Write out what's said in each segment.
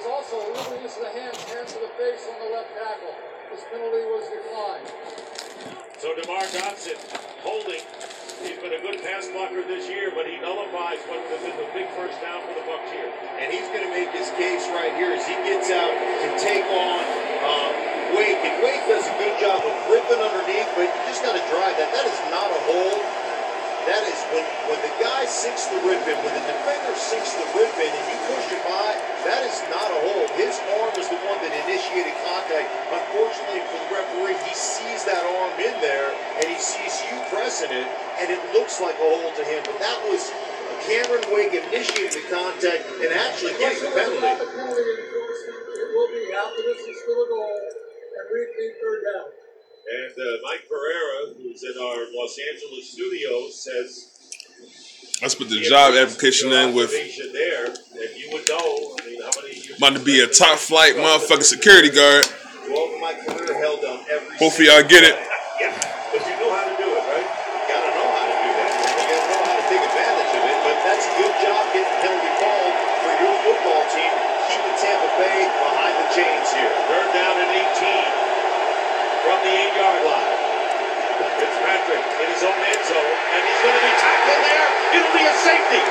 was also illegal use of the hands to the face on the left tackle. This penalty was declined. So DeMar Dotson holding. He's been a good pass blocker this year, but he nullifies what has been the big first down for the Bucs here. And he's going to make his case right here as he gets out to take on Wake. And Wake does a good job of ripping underneath, but you just got to drive that. That is not a hold. That is when the guy sinks the rip in, when the defender sinks the rip in and you push it by, that is not a hold. His arm is the one that initiated contact. Unfortunately for the referee, he sees that arm in there and he sees you pressing it, and it looks like a hold to him. But that was Cameron Wake initiating the contact and actually getting the penalty. It will be half the distance to the goal and repeat third down. And Mike Pereira, who's in our Los Angeles studios, says... Let's put the job application in with... There, and you would know, I mean, how many years... About to be a top flight motherfucking security guard. Well, Mike Pereira held down every... Hopefully y'all get it. Yeah, but you know how to do it, right? You got to know how to do that. You got to know how to take advantage of it. But that's a good job getting penalty called for your football team. Keeping Tampa Bay behind the chains here. Third down and 18 from the 8-yard line. Fitzpatrick in his own end zone, and he's going to be tackled there. It'll be a safety.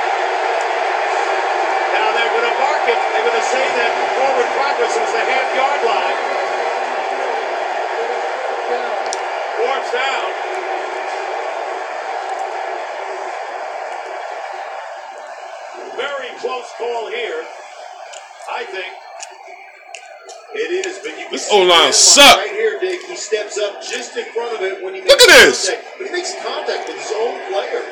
Now they're going to mark it. They're going to say that forward progress is the half-yard line. Fourth down. Very close call here, I think. It is, but you this O-line sucks. Right here, Dick. He steps up just in front of it when he makes Look at this. Contact. But he makes contact with his own player.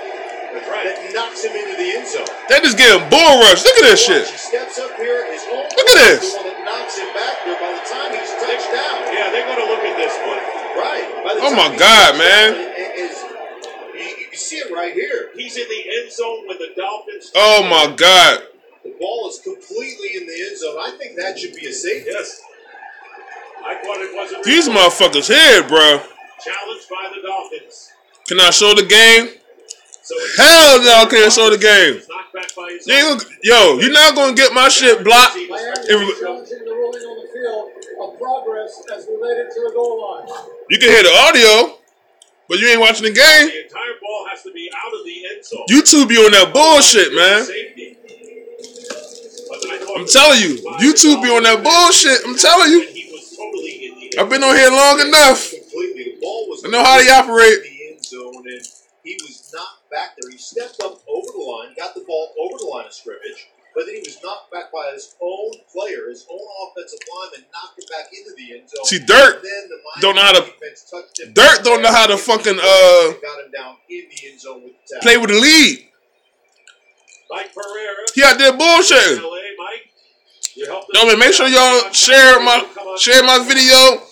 That's right. That knocks him into the end zone. They just getting bull rush. Look at this shit. He steps up here. His own Look at this. is the one that knocks him back there. By the time he's touched down. Yeah, they're going to look at this one. Right. By the Oh time my God, man. You can see it right here. He's in the end zone when the Dolphins... Oh my God. The ball is completely in the end zone. I think that should be a safety. Yes. I thought it wasn't... These motherfuckers here, bro. Challenged by the Dolphins. Can I show the game? So hell no, I can't show the game. Knocked back by his Yo, you're not going to get my shit blocked. Miami is challenging the ruling on the field of progress as related to the goal line. You can hear the audio, but you ain't watching the game. The entire ball has to be out of the end zone. YouTube be on that bullshit, man. Safety. I'm telling you, YouTube be on that bullshit. I'm telling you. I've been on here long enough. I know how they operate. The end zone, and he was knocked back there. He stepped up over the line, got the ball over the line of scrimmage, but then he was knocked back by his own player, his own offensive lineman, knocked it back into the end zone. See, Dirt don't know how to fucking got him down in the end zone with the tackle. play with the lead. Mike Pereira. He out there bullshitting. No, man, make sure y'all share my video,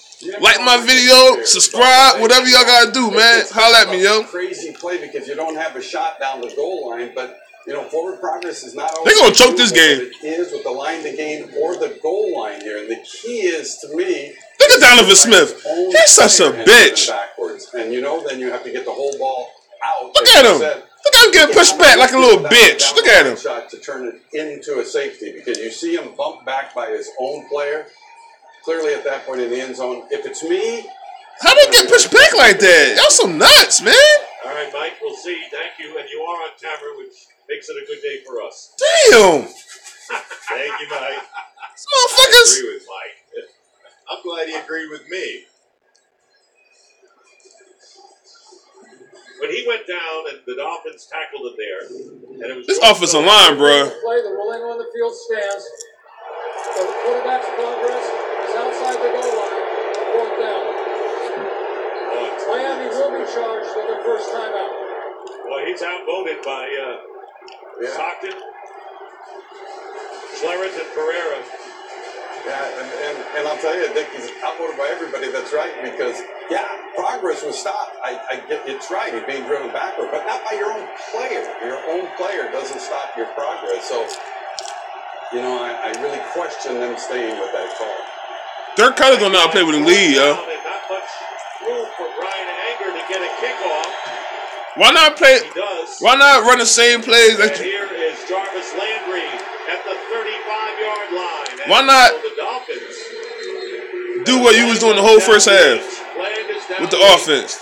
like my video, subscribe, whatever y'all gotta do, man. Holla at me, yo. Crazy play because you don't have a shot down the goal line, but you know forward progress is not always. They gonna choke this game. It is with the line to gain or the goal line here, and the key is to me. Look at Donovan Smith. He's such a bitch. Backwards, and you know then you have to get the whole ball out. Look at him. Look at him getting pushed back like a little bitch. Look at him. Shot to turn it into a safety because you see him bumped back by his own player. Clearly at that point in the end zone. If it's me, how they get pushed back like that? Y'all some nuts, man. All right, Mike. We'll see. Thank you, and you are on camera, which makes it a good day for us. Damn. Thank you, Mike. These motherfuckers. I agree with Mike. I'm glad he agreed with me. When he went down and the Dolphins tackled him there, and it was this offensive line, bro. Play the ruling on the field stands. The quarterback's progress is outside the goal line. Fourth down. Miami will be charged with their first timeout. Well, he's outvoted by Stockton, Schlereth, and Pereira. Yeah, and I'll tell you, Dick, he's outvoted by everybody. That's right, because progress was stopped. I get it's right. He's being driven backward, but not by your own player. Your own player doesn't stop your progress. So, you know, I really question them staying with that call. Dirk Cutter gonna not play with the lead, yo. Not much room for Brian Anger to get a kickoff. Why not play? He does. Why not run the same plays? And here is Jarvis Landry at the 35-yard line. Why not the Dolphins do what you was doing the whole first half with the offense?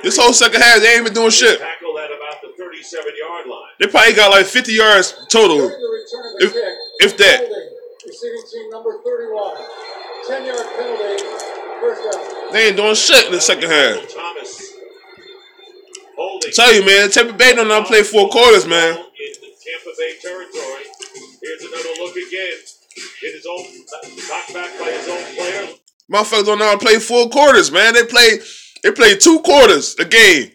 This whole second half, they ain't been doing shit. Tackled at about the 37-yard line. They probably got like 50 yards total, if that. Receiving team number 31. 10-yard penalty. First down. They ain't doing shit in the second half. Thomas. I tell you, man, Tampa Bay don't know play 4 quarters, man. In Tampa Bay territory. Here's another look again. In his own, knocked back by his own player. Motherfuckers don't know how to play 4 quarters, man. They play 2 quarters a game.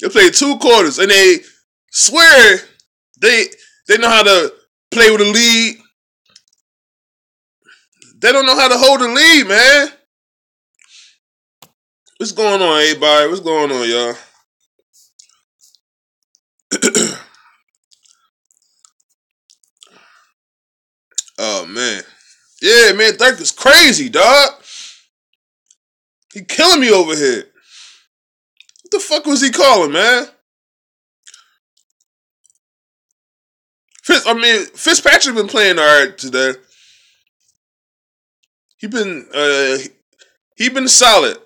They play 2 quarters, and they swear they know how to play with a lead. They don't know how to hold the lead, man. What's going on, everybody? What's going on, y'all? Oh, man. Yeah, man, Dirk is crazy, dog. He killing me over here. What the fuck was he calling, man? Fitzpatrick been playing all right today. He been solid.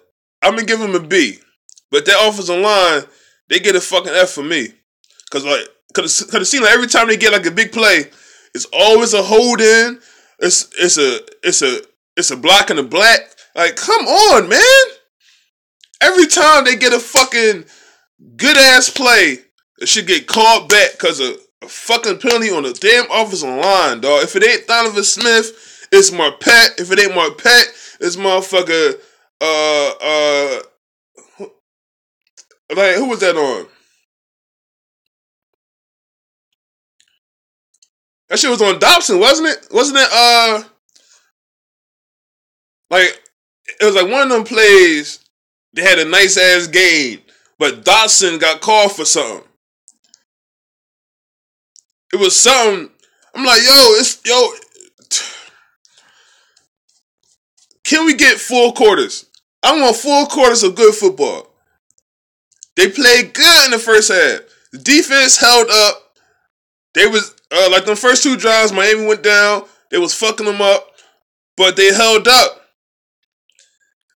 I'm gonna give him a B. But that offensive line, they get a fucking F for me. Cause it seems like every time they get like a big play, it's always a hold in. It's a block in the black. Like, come on, man. Every time they get a fucking good ass play, it should get called back because of a fucking penalty on the damn offensive line, dog. If it ain't Donovan Smith, it's Marpet. If it ain't Marpet, it's motherfucker. Like, who was that on? That shit was on Dobson, wasn't it? Wasn't it? Like, it was like one of them plays. They had a nice ass game, but Dotson got called for something. It was something. I'm like, yo. Can we get 4 quarters? I want 4 quarters of good football. They played good in the first half. The defense held up. They was like the first 2 drives, Miami went down. They was fucking them up, but they held up.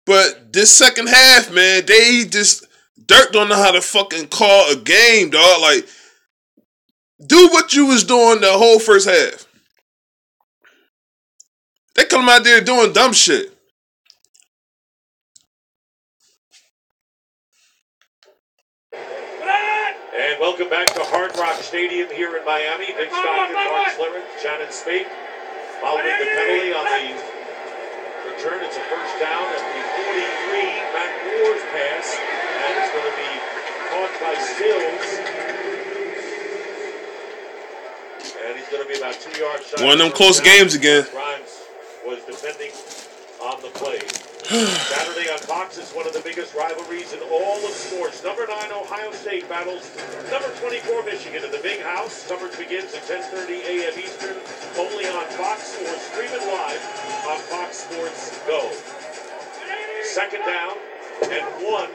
But this second half, man, Dirk don't know how to fucking call a game, dog. Like, do what you was doing the whole first half. They come out there doing dumb shit. And welcome back to Hard Rock Stadium here in Miami. Vic Stockton, Mark Slivers, Shannon Spate. Following the penalty on the return, it's a first down at the 43. Matt Moore's pass, and it's going to be caught by Stills. And he's going to be about 2 yards shy. One of them close games again. Grimes was defending on the play. Saturday on Fox is one of the biggest rivalries in all of sports. Number 9 Ohio State battles number 24 Michigan in the Big House. Coverage begins at 10:30 a.m. Eastern, only on Fox or streaming live on Fox Sports Go. Second down and 1.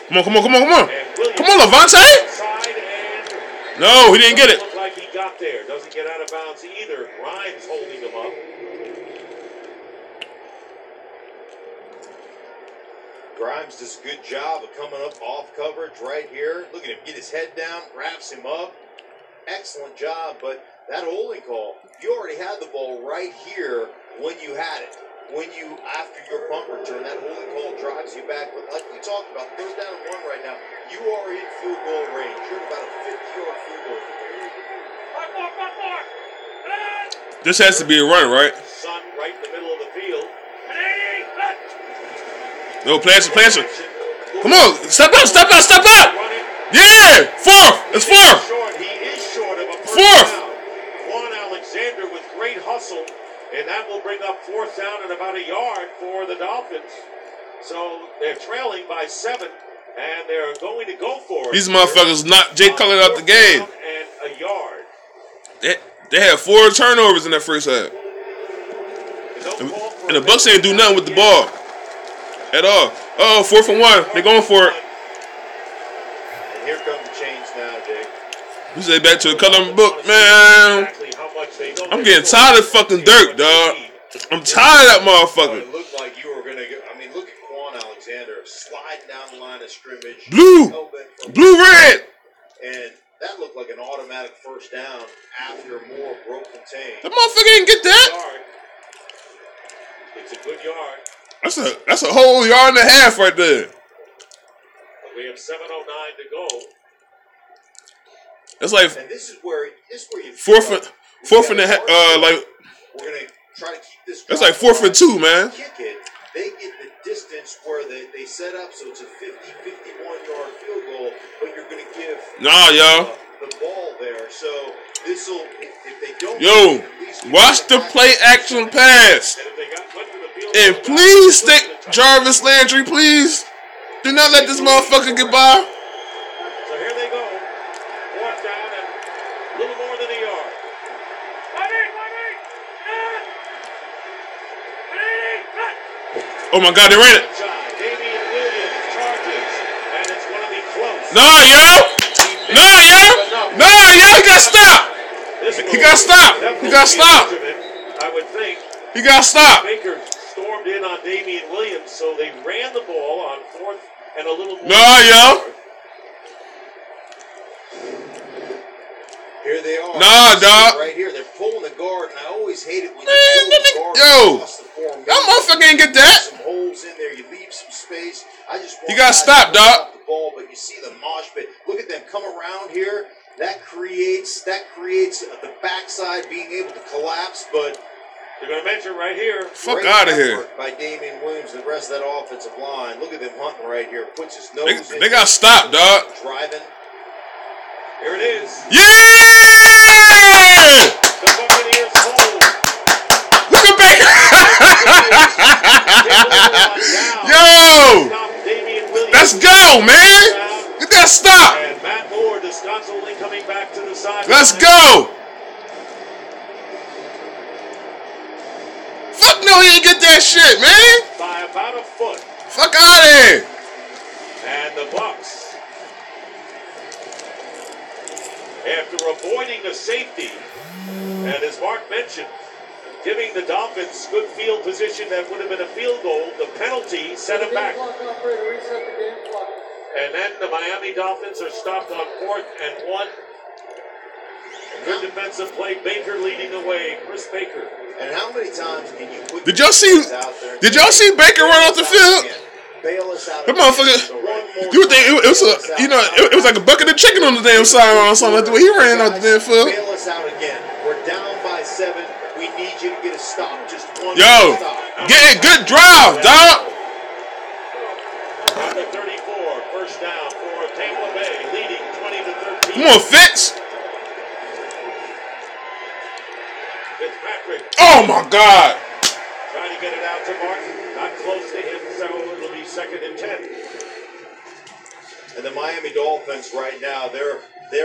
Come on. Come on, Levante. No, he didn't get it. Looked like he got there. Doesn't get out of bounds either. Grimes holding him up. Grimes does a good job of coming up off coverage right here. Look at him get his head down, wraps him up. Excellent job, but that holding call, you already had the ball right here when you had it. When you, after your punt return, that holding call drives you back. But like we talked about, 3rd down and 1 right now, you are in field goal range. You're at about a 50-yard field goal. This has to be a run, right? Sun right in the middle of the field. No, Plancher. Come on, step up. Yeah, 4th. It's 4th. He is short of a first 4th. down. Juan Alexander with great hustle, and that will bring up 4th down and about a yard for the Dolphins. So they're trailing by 7, and they're going to go for it. These motherfuckers knocked Jay Cutler out the game. And a yard. They had 4 turnovers in that first half. And the Bucs ain't do nothing with the ball at all. Oh, 4th and 1. They're going for it. And here come the chains now, Jake. You say back to the coloring book, man. Exactly how much I'm getting tired of fucking Dirk, dog. I'm tired of that motherfucker. It looked like you were going to go. I mean, look at Quan Alexander sliding down the line of scrimmage. Blue, red. And that looked like an automatic first down after Moore broke contain. That motherfucker didn't get that. It's a good yard. That's a whole yard and a half right there. But we have 7:09 to go. That's like and this is where you fourth and a half. Like we're gonna try to keep this. That's like 4th and 2, man. Kick it. They get the distance where they set up, so it's a 51-yard field goal. But you're gonna give the ball there. So this will if they don't. Watch the play action pass. And please stick Jarvis Landry, please. Do not let this motherfucker get by. So here they go. 4th down and a little more than a yard. Oh my God, they ran it. Damian Williams charges, and it's going to be close. Nah, he got stopped. He got stopped. I would think. He got stopped. Baker stormed in on Damian Williams, so they ran the ball on 4th and a little more. Here they are. Nah, dog. Right here, they're pulling the guard, and I always hate it when you pull the guard across the formation. That motherfucker ain't get that. Some holes in there, you leave some space. I just want he got stopped, dog. The ball, but you see the mosh pit. Look at them come around here. That creates the backside being able to collapse, but they're going to mention right here. Fuck out of here. By Damian Williams, the rest of that offensive line. Look at them hunting right here. Puts his nose in. They got stopped, dog. Driving. Here it is. Yeah! The Buccaneers hold. Look at Baker. Yo! Let's go, man. Get that stop. And Matt Moore disconsolately coming back to the side. Let's go. Fuck no, he didn't get that shit, man. By about a foot. Fuck out of here. And the Bucs, after avoiding a safety, and as Mark mentioned, giving the Dolphins good field position that would have been a field goal, the penalty set them back. And then the Miami Dolphins are stopped on 4th and 1. Good defensive play, Baker leading the way, Chris Baker. And how many times can you put Did y'all see Baker run off the field? That motherfucker. You would think it was it was like a bucket of chicken on the damn sideline or something like the way he ran out the damn field. Bail us out again. We're down by 7. We need you to get a stop. Just one stop. Get a good drive, dog. Number 34, first down for Tampa Bay, leading 20-13. Come on, Fitz. Fitzpatrick. Oh my God. Trying to get it out to Martin. Not close to him, so it'll be 2nd and 10. And the Miami Dolphins right now, they're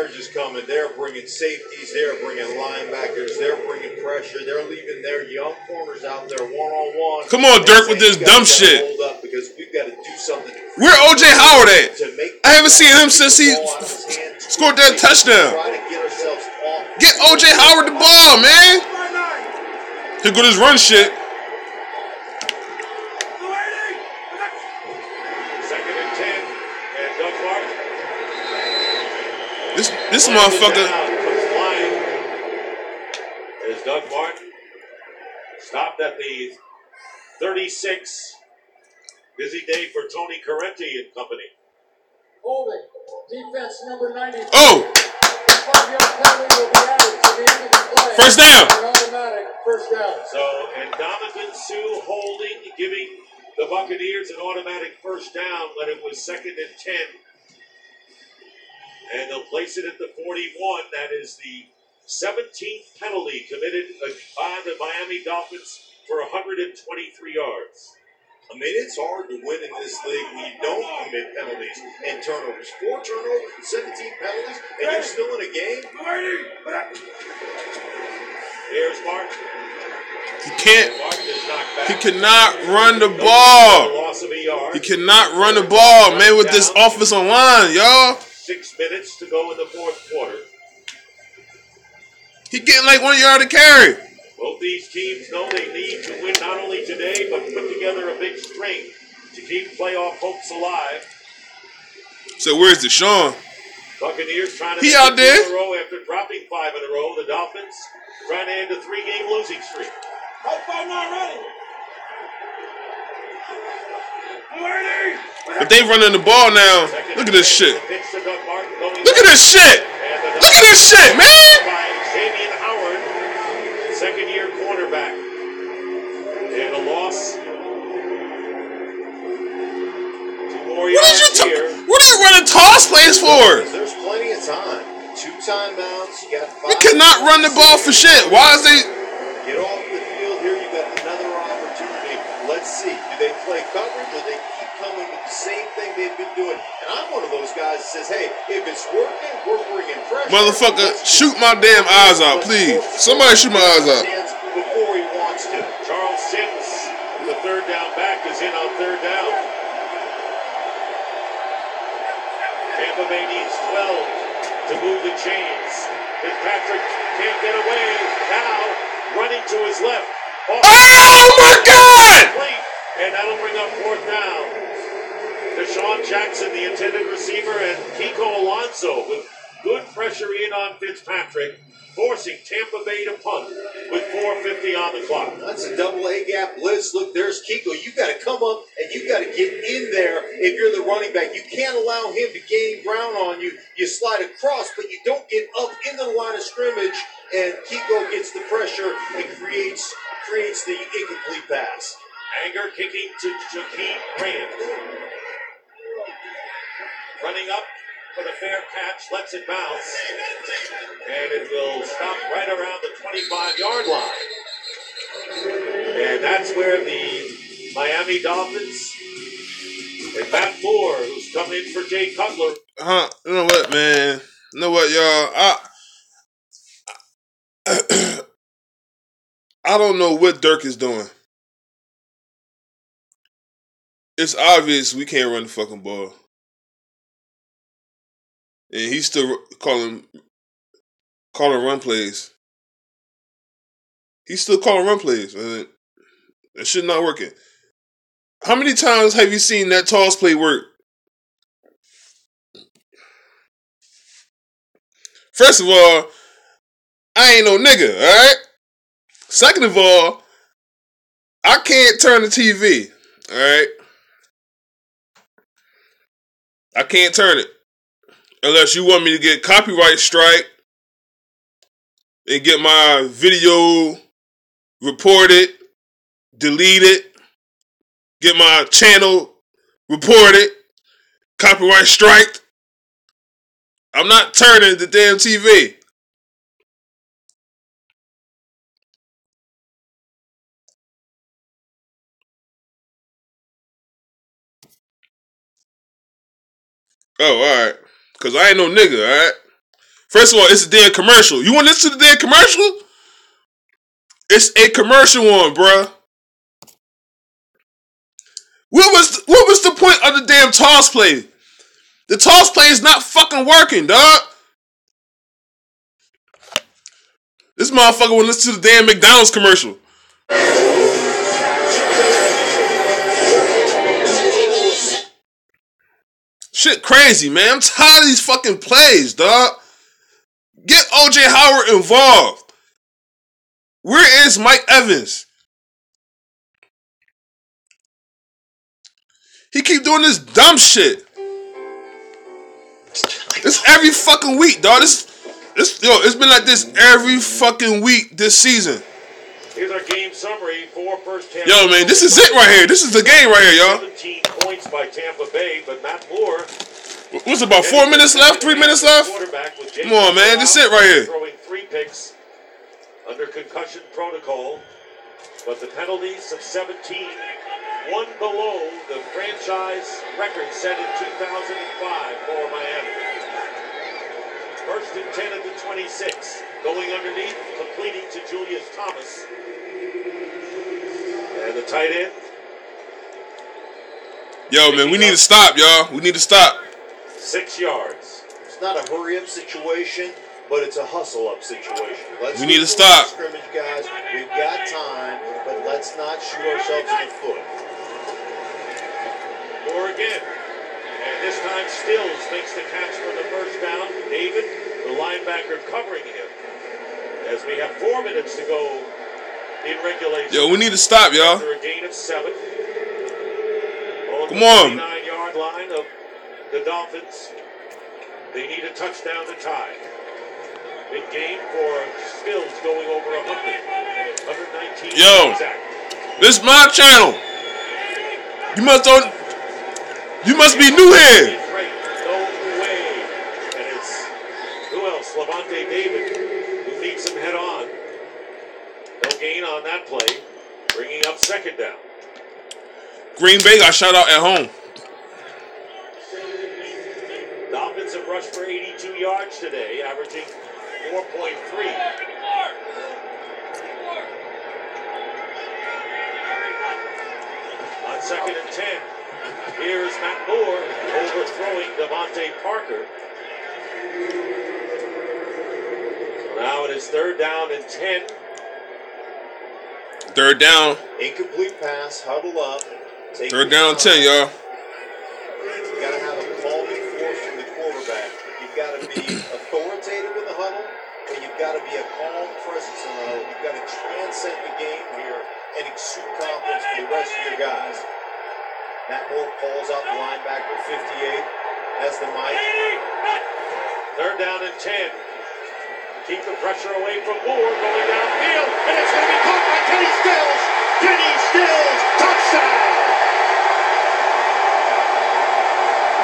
just coming. They're bringing safeties. They're bringing linebackers. They're bringing pressure. They're leaving their young corners out there one-on-one. Come on, Dirk, with this dumb shit. Hold up because we've got to do something. Where O.J. Howard at? I haven't seen him since he scored that touchdown. Get O.J. Howard the ball, man. He'll go this run shit. 2nd and 10, and Doug Martin. This motherfucker. Comes flying. There's Doug Martin. Stopped at the 36. Busy day for Tony Correnti and company. Holding. Defense number 90. Oh! 5-yard penalty will be added to the end of the play. First down. An automatic first down. So, and Ndamukong Suh holding, giving the Buccaneers an automatic first down when it was 2nd and 10. And they'll place it at the 41. That is the 17th penalty committed by the Miami Dolphins for 123 yards. I mean, it's hard to win in this league when you don't commit penalties and turnovers. 4 turnovers and 17 penalties, and you're still in a game? Here's Mark. He cannot run the ball. Loss of a yard. He cannot run the ball, man, with this offensive line, y'all. 6 minutes to go in the 4th quarter. He getting like 1 yard to carry. Both these teams know they need to win not only today, but put together a big string to keep playoff hopes alive. So where's Deshaun? Buccaneers trying to He make out it there. 2 in a row after dropping 5 in a row. The Dolphins trying to end a 3-game losing streak. If they running the ball now, look at this shit. Look at this shit. Look at this shit, man. Xavier Howard, second-year cornerback, and a loss. 2 more yards here. What are you running toss plays for? There's plenty of time. 2 timeouts. You got 5. We cannot run the ball for shit. Why is they? Get off the field here. You got another opportunity. Let's see. Do they play coverage or they keep coming with the same thing they've been doing? And I'm one of those guys that says, hey, if it's working, we're bringing pressure. Motherfucker, shoot my damn eyes out, please. Somebody shoot my eyes out. Before he wants to. Charles Sims, the third down back, is in on third down. Tampa Bay needs 12 to move the chains. Fitzpatrick can't get away. Now running to his left. Oh my God! And that'll bring up fourth down. Deshaun Jackson, the intended receiver, and Kiko Alonso with good pressure in on Fitzpatrick, forcing Tampa Bay to punt with 4:50 on the clock. That's a double A gap blitz. Look, there's Kiko. You got to come up and you got to get in there if you're the running back. You can't allow him to gain ground on you. You slide across, but you don't get up into the line of scrimmage, and Kiko gets the pressure and creates the incomplete pass. Anger kicking to Jakeem Grant. Running up for the fair catch, lets it bounce. And it will stop right around the 25-yard line. And that's where the Miami Dolphins and Matt Moore, who's come in for Jay Cutler. You know what, man? You know what, y'all? I don't know what Dirk is doing. It's obvious we can't run the fucking ball. And he's still calling run plays. He's still calling run plays. Man. That shit not working. How many times have you seen that toss play work? First of all, I ain't no nigga, alright? Second of all, I can't turn the TV, alright? I can't turn it. Unless you want me to get copyright strike and get my video reported, deleted, get my channel reported, copyright strike. I'm not turning the damn TV. Oh, alright. Because I ain't no nigga, alright? First of all, it's a damn commercial. You want to listen to the damn commercial? It's a commercial one, bruh. What was the point of the damn toss play? The toss play is not fucking working, dog. This motherfucker will listen to the damn McDonald's commercial. Shit crazy, man. I'm tired of these fucking plays, dog. Get O.J. Howard involved. Where is Mike Evans? He keep doing this dumb shit. It's every fucking week, dog. It's been like this every fucking week this season. Here's our game summary for first half. Yo, man, this is it right here. This is the game right here, y'all. 17 points by Tampa Bay, but Matt Moore. What's about 4 minutes left? 3 minutes left? Come on, man. This is it right here. Throwing 3 picks under concussion protocol, but the penalties of 17, one below the franchise record set in 2005 for Miami. First and 10 at the 26, going underneath, completing to Julius Thomas. And the tight end. Yo, man, we need to stop, y'all. We need to stop. 6 yards. It's not a hurry-up situation. but it's a hustle-up situation. We need to stop. Scrimmage, guys. We've got time, but let's not shoot ourselves in the foot. Moore again. And this time Stills makes the catch for the first down. David, the linebacker, covering him. As we have 4 minutes to go in regulation. Yo, we need to stop, y'all. After a gain of 7. Come on. The 39-yard line of the Dolphins. They need a touchdown to tie. Big game for Stills going over 100. 119. Yo, this is my channel. You must be new here. No way. And it's who else? Levante David, who meets him head on. No gain on that play. Bringing up second down. Green Bay got shot out at home. Dolphins have rushed for 82 yards today, averaging 4.3. On second and 10, here's Matt Moore overthrowing Devontae Parker. Now it is third down and 10. Third down. Incomplete pass, huddle up. Third down 10, y'all. You got to have a calming force from the quarterback. You've got to be authoritative in the huddle, but you've got to be a calm presence in the huddle. You've got to transcend the game here and exude confidence for the rest of your guys. Matt Moore calls out the linebacker, 58, has the mic. Third down and 10. Keep the pressure away from Moore going downfield, and it's going to be caught by Kenny Stills. Kenny Stills, touchdown!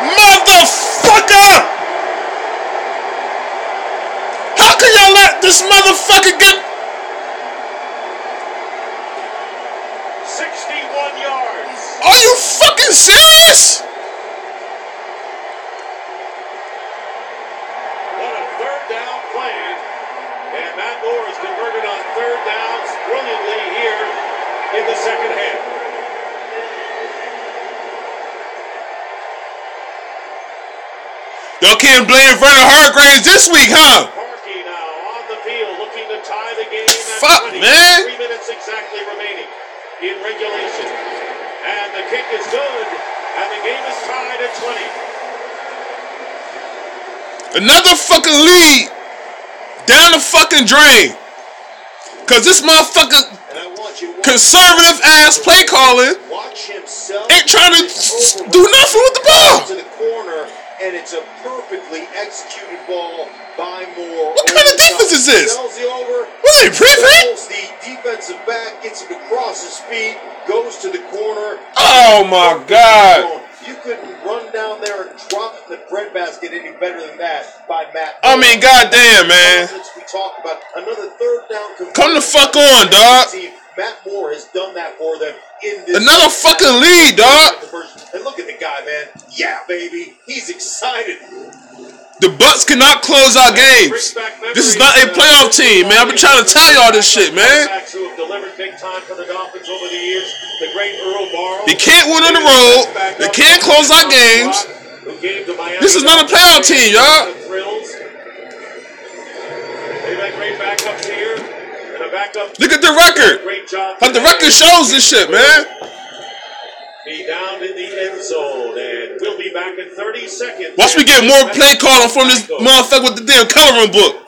Motherfucker! How can y'all let this motherfucker get 61 yards? Are you fucking serious? What a third down play. And Matt Moore is converted on third downs brilliantly here in the second half. Y'all can't blame Vernon Hargreaves this week, huh? Parkey now on the field looking to tie the game at Fuck, 20. man. 3 minutes exactly remaining in regulation. And the kick is good. And the game is tied at 20. Another fucking lead down the fucking drain. Cause this motherfucker conservative ass play calling Watch himself ain't trying to do nothing with the ball. to the corner, and it's a perfectly executed ball by Moore. What kind of defense is this? Sells the over. What are they, pre-pre? Sells the defensive back, gets him to cross his feet, goes to the corner. Oh my God. You couldn't run down there and drop it in the breadbasket any better than that by Matt. I mean, goddamn, man. We talk about another third down. Come the fuck on, dog. Matt Moore has done that for them in this. Another fucking lead, dog. And look at the guy, man. Yeah, baby. He's excited. The Bucs cannot close our games. This is not a playoff team, man. I've been trying to tell y'all this shit, man. Who have delivered big time for the Dolphins over the years. The great Earl Morrow. They can't win on the road. They can't close our games. This is not a playoff team, y'all. They've had great backups here. And a backup. Look at the record. How the record shows this shit, man. Be down in the end zone, and we'll be back in 30 seconds. Watch me get more play calling from this motherfucker with the damn coloring book.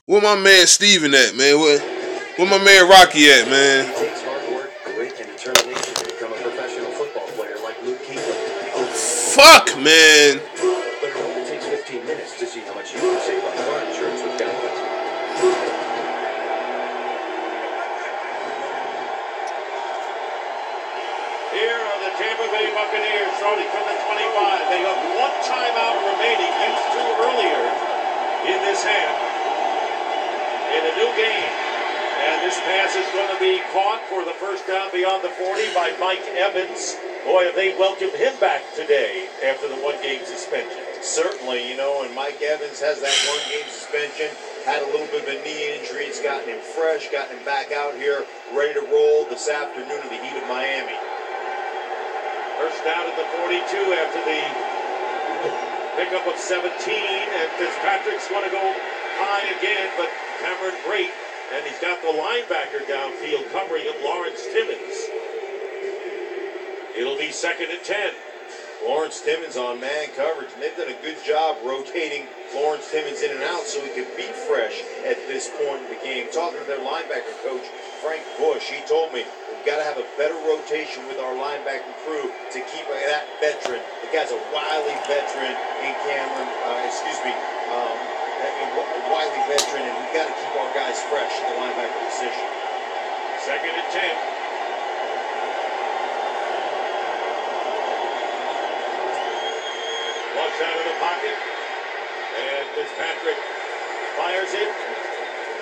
Where my man Steven at, man? Where my man Rocky at, man? It takes hard work, grit, and determination to become a professional football player like Luke Kuechly. Fuck, man. But it only takes 15 minutes to see how much you can save on car insurance with Geico. Here are the Tampa Bay Buccaneers starting from the 25. They have one timeout remaining, used to earlier in this half. In a new game. And this pass is going to be caught for the first down beyond the 40 by Mike Evans. Boy, have they welcomed him back today after the one-game suspension. Certainly, you know, and Mike Evans has that one-game suspension. had a little bit of a knee injury. It's gotten him fresh, gotten him back out here, ready to roll this afternoon in the heat of Miami. First down at the 42 after the pickup of 17, and Fitzpatrick's going to go high again, but Cameron Brate, and he's got the linebacker downfield covering him, Lawrence Timmons. It'll be 2nd and 10. Lawrence Timmons on man coverage, and they've done a good job rotating Lawrence Timmons in and out so he could be fresh at this point in the game. Talking to their linebacker coach, Frank Bush, he told me we've got to have a better rotation with our linebacker crew to keep that veteran. The guy's a wily veteran in Cameron, a wily veteran, and we've got to keep our guys fresh in the linebacker position. 2nd and 10. Out of the pocket, and Fitzpatrick fires it,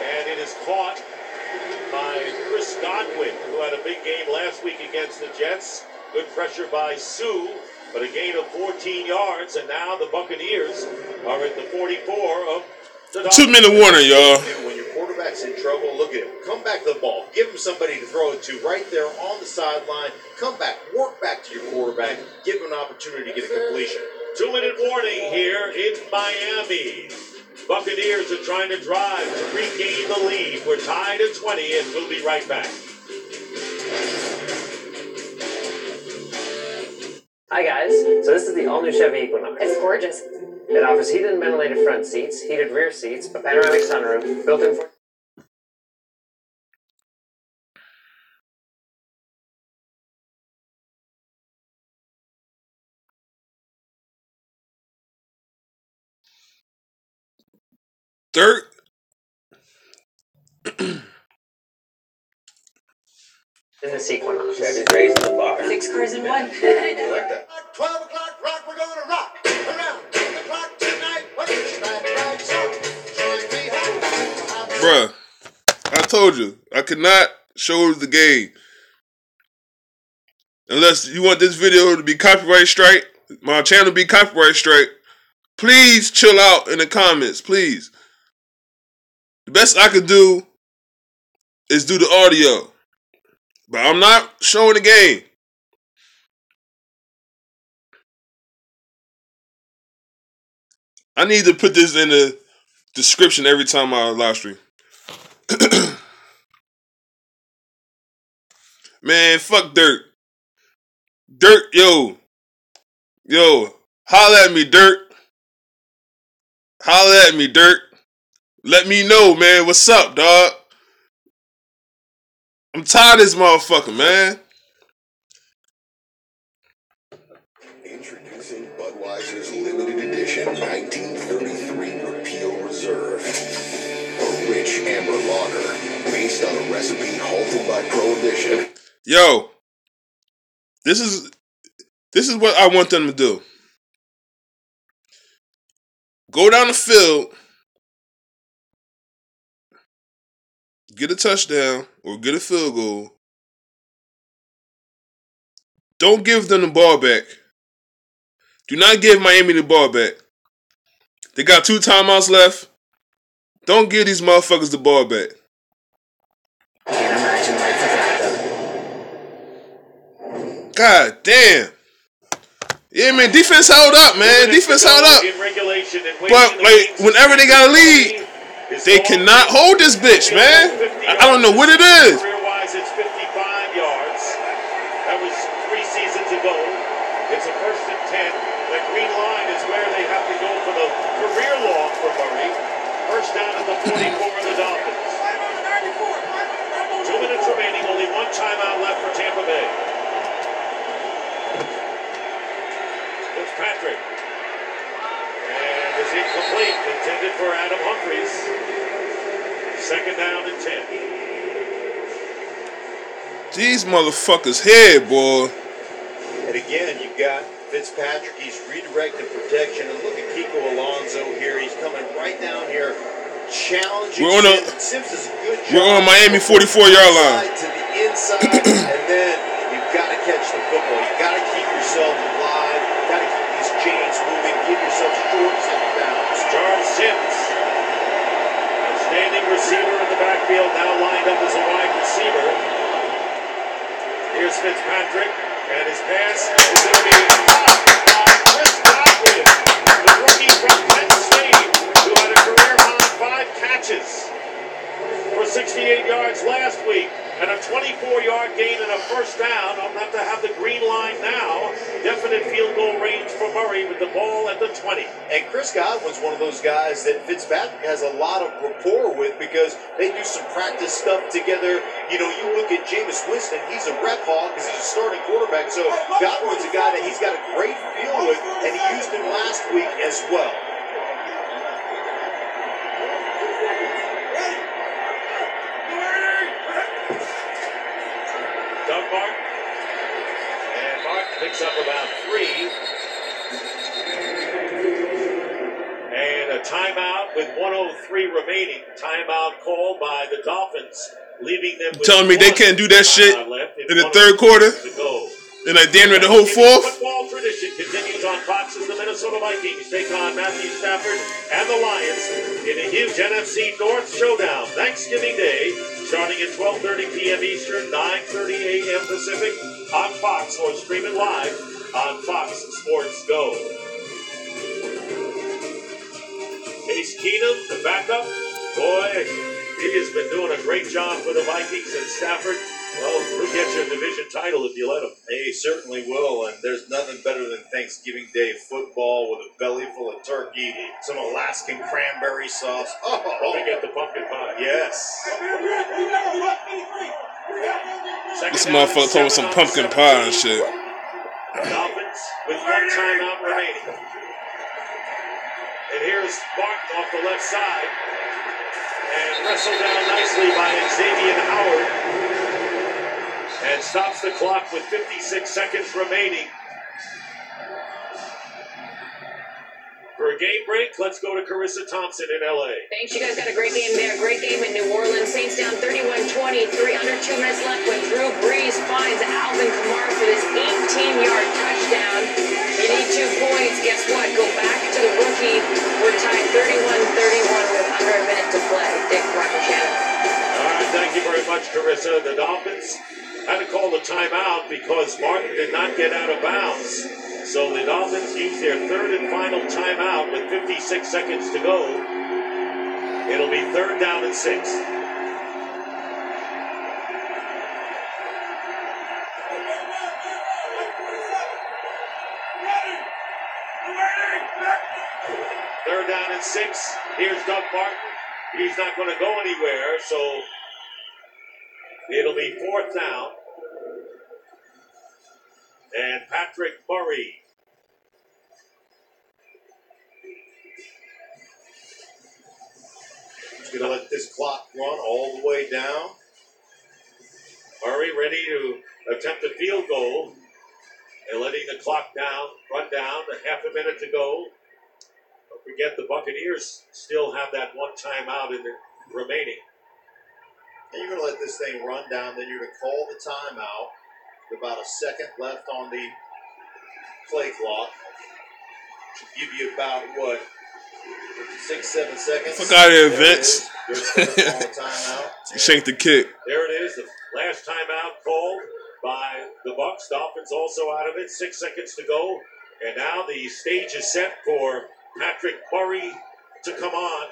and it is caught by Chris Godwin, who had a big game last week against the Jets. Good pressure by Sue, but a gain of 14 yards, and now the Buccaneers are at the 44 of the Dolphins. 2-minute warning, y'all. When your quarterback's in trouble, look at him. Come back to the ball. Give him somebody to throw it to right there on the sideline. Come back. Work back to your quarterback. Give him an opportunity to get a completion. 2-minute warning here in Miami. Buccaneers are trying to drive to regain the lead. We're tied at 20, and we'll be right back. Hi guys, so this is the all-new Chevy Equinox. It's gorgeous. It offers heated and ventilated front seats, heated rear seats, a panoramic sunroof, built-in for... Dirt. in this Equinox. Chevy's raising the bar. 6 cars in one. I like that. 12 o'clock rock, we're gonna rock around the clock tonight. What is that right? So join me home. Bruh, I told you, I could not show the game. Unless you want this video to be copyright strike, my channel be copyright strike, please chill out in the comments, please. The best I could do is do the audio. But I'm not showing the game. I need to put this in the description every time I live stream. Man, fuck Dirt. Dirt, yo, holla at me, Dirt. Holla at me, Dirt. Let me know, man. What's up, dog? I'm tired of this motherfucker, man. Introducing Budweiser's limited edition 1933 Repeal Reserve. A rich amber lager based on a recipe halted by Prohibition. Yo, this is what I want them to do. Go down the field, get a touchdown or get a field goal. Don't give them the ball back. Do not give Miami the ball back. They got 2 timeouts left. Don't give these motherfuckers the ball back. Can't imagine life without them. God damn. Yeah, man, defense held up, man. Defense held up. But, like, whenever they got a lead, they cannot hold this bitch, man. I don't know what it is. Career-wise, it's 55 yards. That was 3 seasons ago. It's a 1st and 10. The green line is where they have to go for the career long for Murray. First down at the 44 of the Dolphins. 2 minutes remaining. Only 1 timeout left for Tampa Bay. Fitzpatrick. And it's incomplete. Intended for Adam Humphries. 2nd down and 10. These motherfuckers here, boy. And again, you've got Fitzpatrick. He's redirecting protection. And look at Kiko Alonso here. He's coming right down here, challenging Sims does a good job. We're on Miami 44-yard line. To the inside, and then you've got to catch the football. You've got to keep yourself alive. You've got to keep these chains moving. Give yourself short 2nd downs. Charles Sims has backfield, now lined up as a wide receiver. Here's Fitzpatrick, and his pass is going to be caught by Chris Godwin, the rookie from Penn State, who had a career-high 5 catches for 68 yards last week, and a 24-yard gain and a first down. I'm not to have the green line now. Definite field goal range for Murray with the ball at the 20. And Chris Godwin's one of those guys that Fitzpatrick has a lot of rapport with because they do some practice stuff together. You know, you look at Jameis Winston, he's a rep hog because he's a starting quarterback. So Godwin's a guy that he's got a great feel with, and he used him last week as well. Doug Martin. And Martin picks up about 3. And a timeout with 1:03 remaining. Timeout called by the Dolphins, leaving them with Telling me they can't do that shit in the third quarter? And like damn near the whole fourth? Football tradition continues on Fox as the Minnesota Vikings take on Matthew Stafford and the Lions in a huge NFC North showdown. Thanksgiving Day, starting at 12:30 p.m. Eastern, 9:30 a.m. Pacific on Fox, or stream it live on Fox Sports Go. Case Keenum, the backup, boy, he has been doing a great job for the Vikings, and Stafford, well, he'll get you a division title if you let him. He certainly will, and there's nothing better than Thanksgiving Day football with a belly full of turkey, some Alaskan cranberry sauce. Don't forget the pumpkin pie. Yes. This motherfucker told me some pumpkin pie and shit. Dolphins with 1 timeout remaining. And here's Martin off the left side. And wrestled down nicely by Xavier Howard. And stops the clock with 56 seconds remaining. For a game break, let's go to Carissa Thompson in L.A. Thanks. You guys got a great game there. Great game in New Orleans. Saints down 31-23. Under 2 minutes left when Drew Brees finds Alvin Kamara for this 18-yard touchdown. You need 2 points. Guess what? Go back to the rookie. We're tied 31-31 with under a minute to play. Dick Shannon. All right, thank you very much, Carissa. The Dolphins had to call the timeout because Martin did not get out of bounds. So the Dolphins use their 3rd and final timeout with 56 seconds to go. It'll be 3rd down and 6. Third down and 6. Here's Doug Martin. He's not going to go anywhere, so it'll be 4th down. And Patrick Murray. He's going to let this clock run all the way down. Murray ready to attempt a field goal. And letting the clock run down, a half a minute to go. Don't forget the Buccaneers still have that 1 timeout in the remaining. And you're going to let this thing run down, then you're going to call the timeout. About a second left on the play clock. Should give you about, 6-7 seconds. Fuck out of here, Vince. Timeout. Shake the kick. There it is, the last timeout called by the Bucs. Dolphins also out of it. 6 seconds to go. And now the stage is set for Patrick Murray to come on.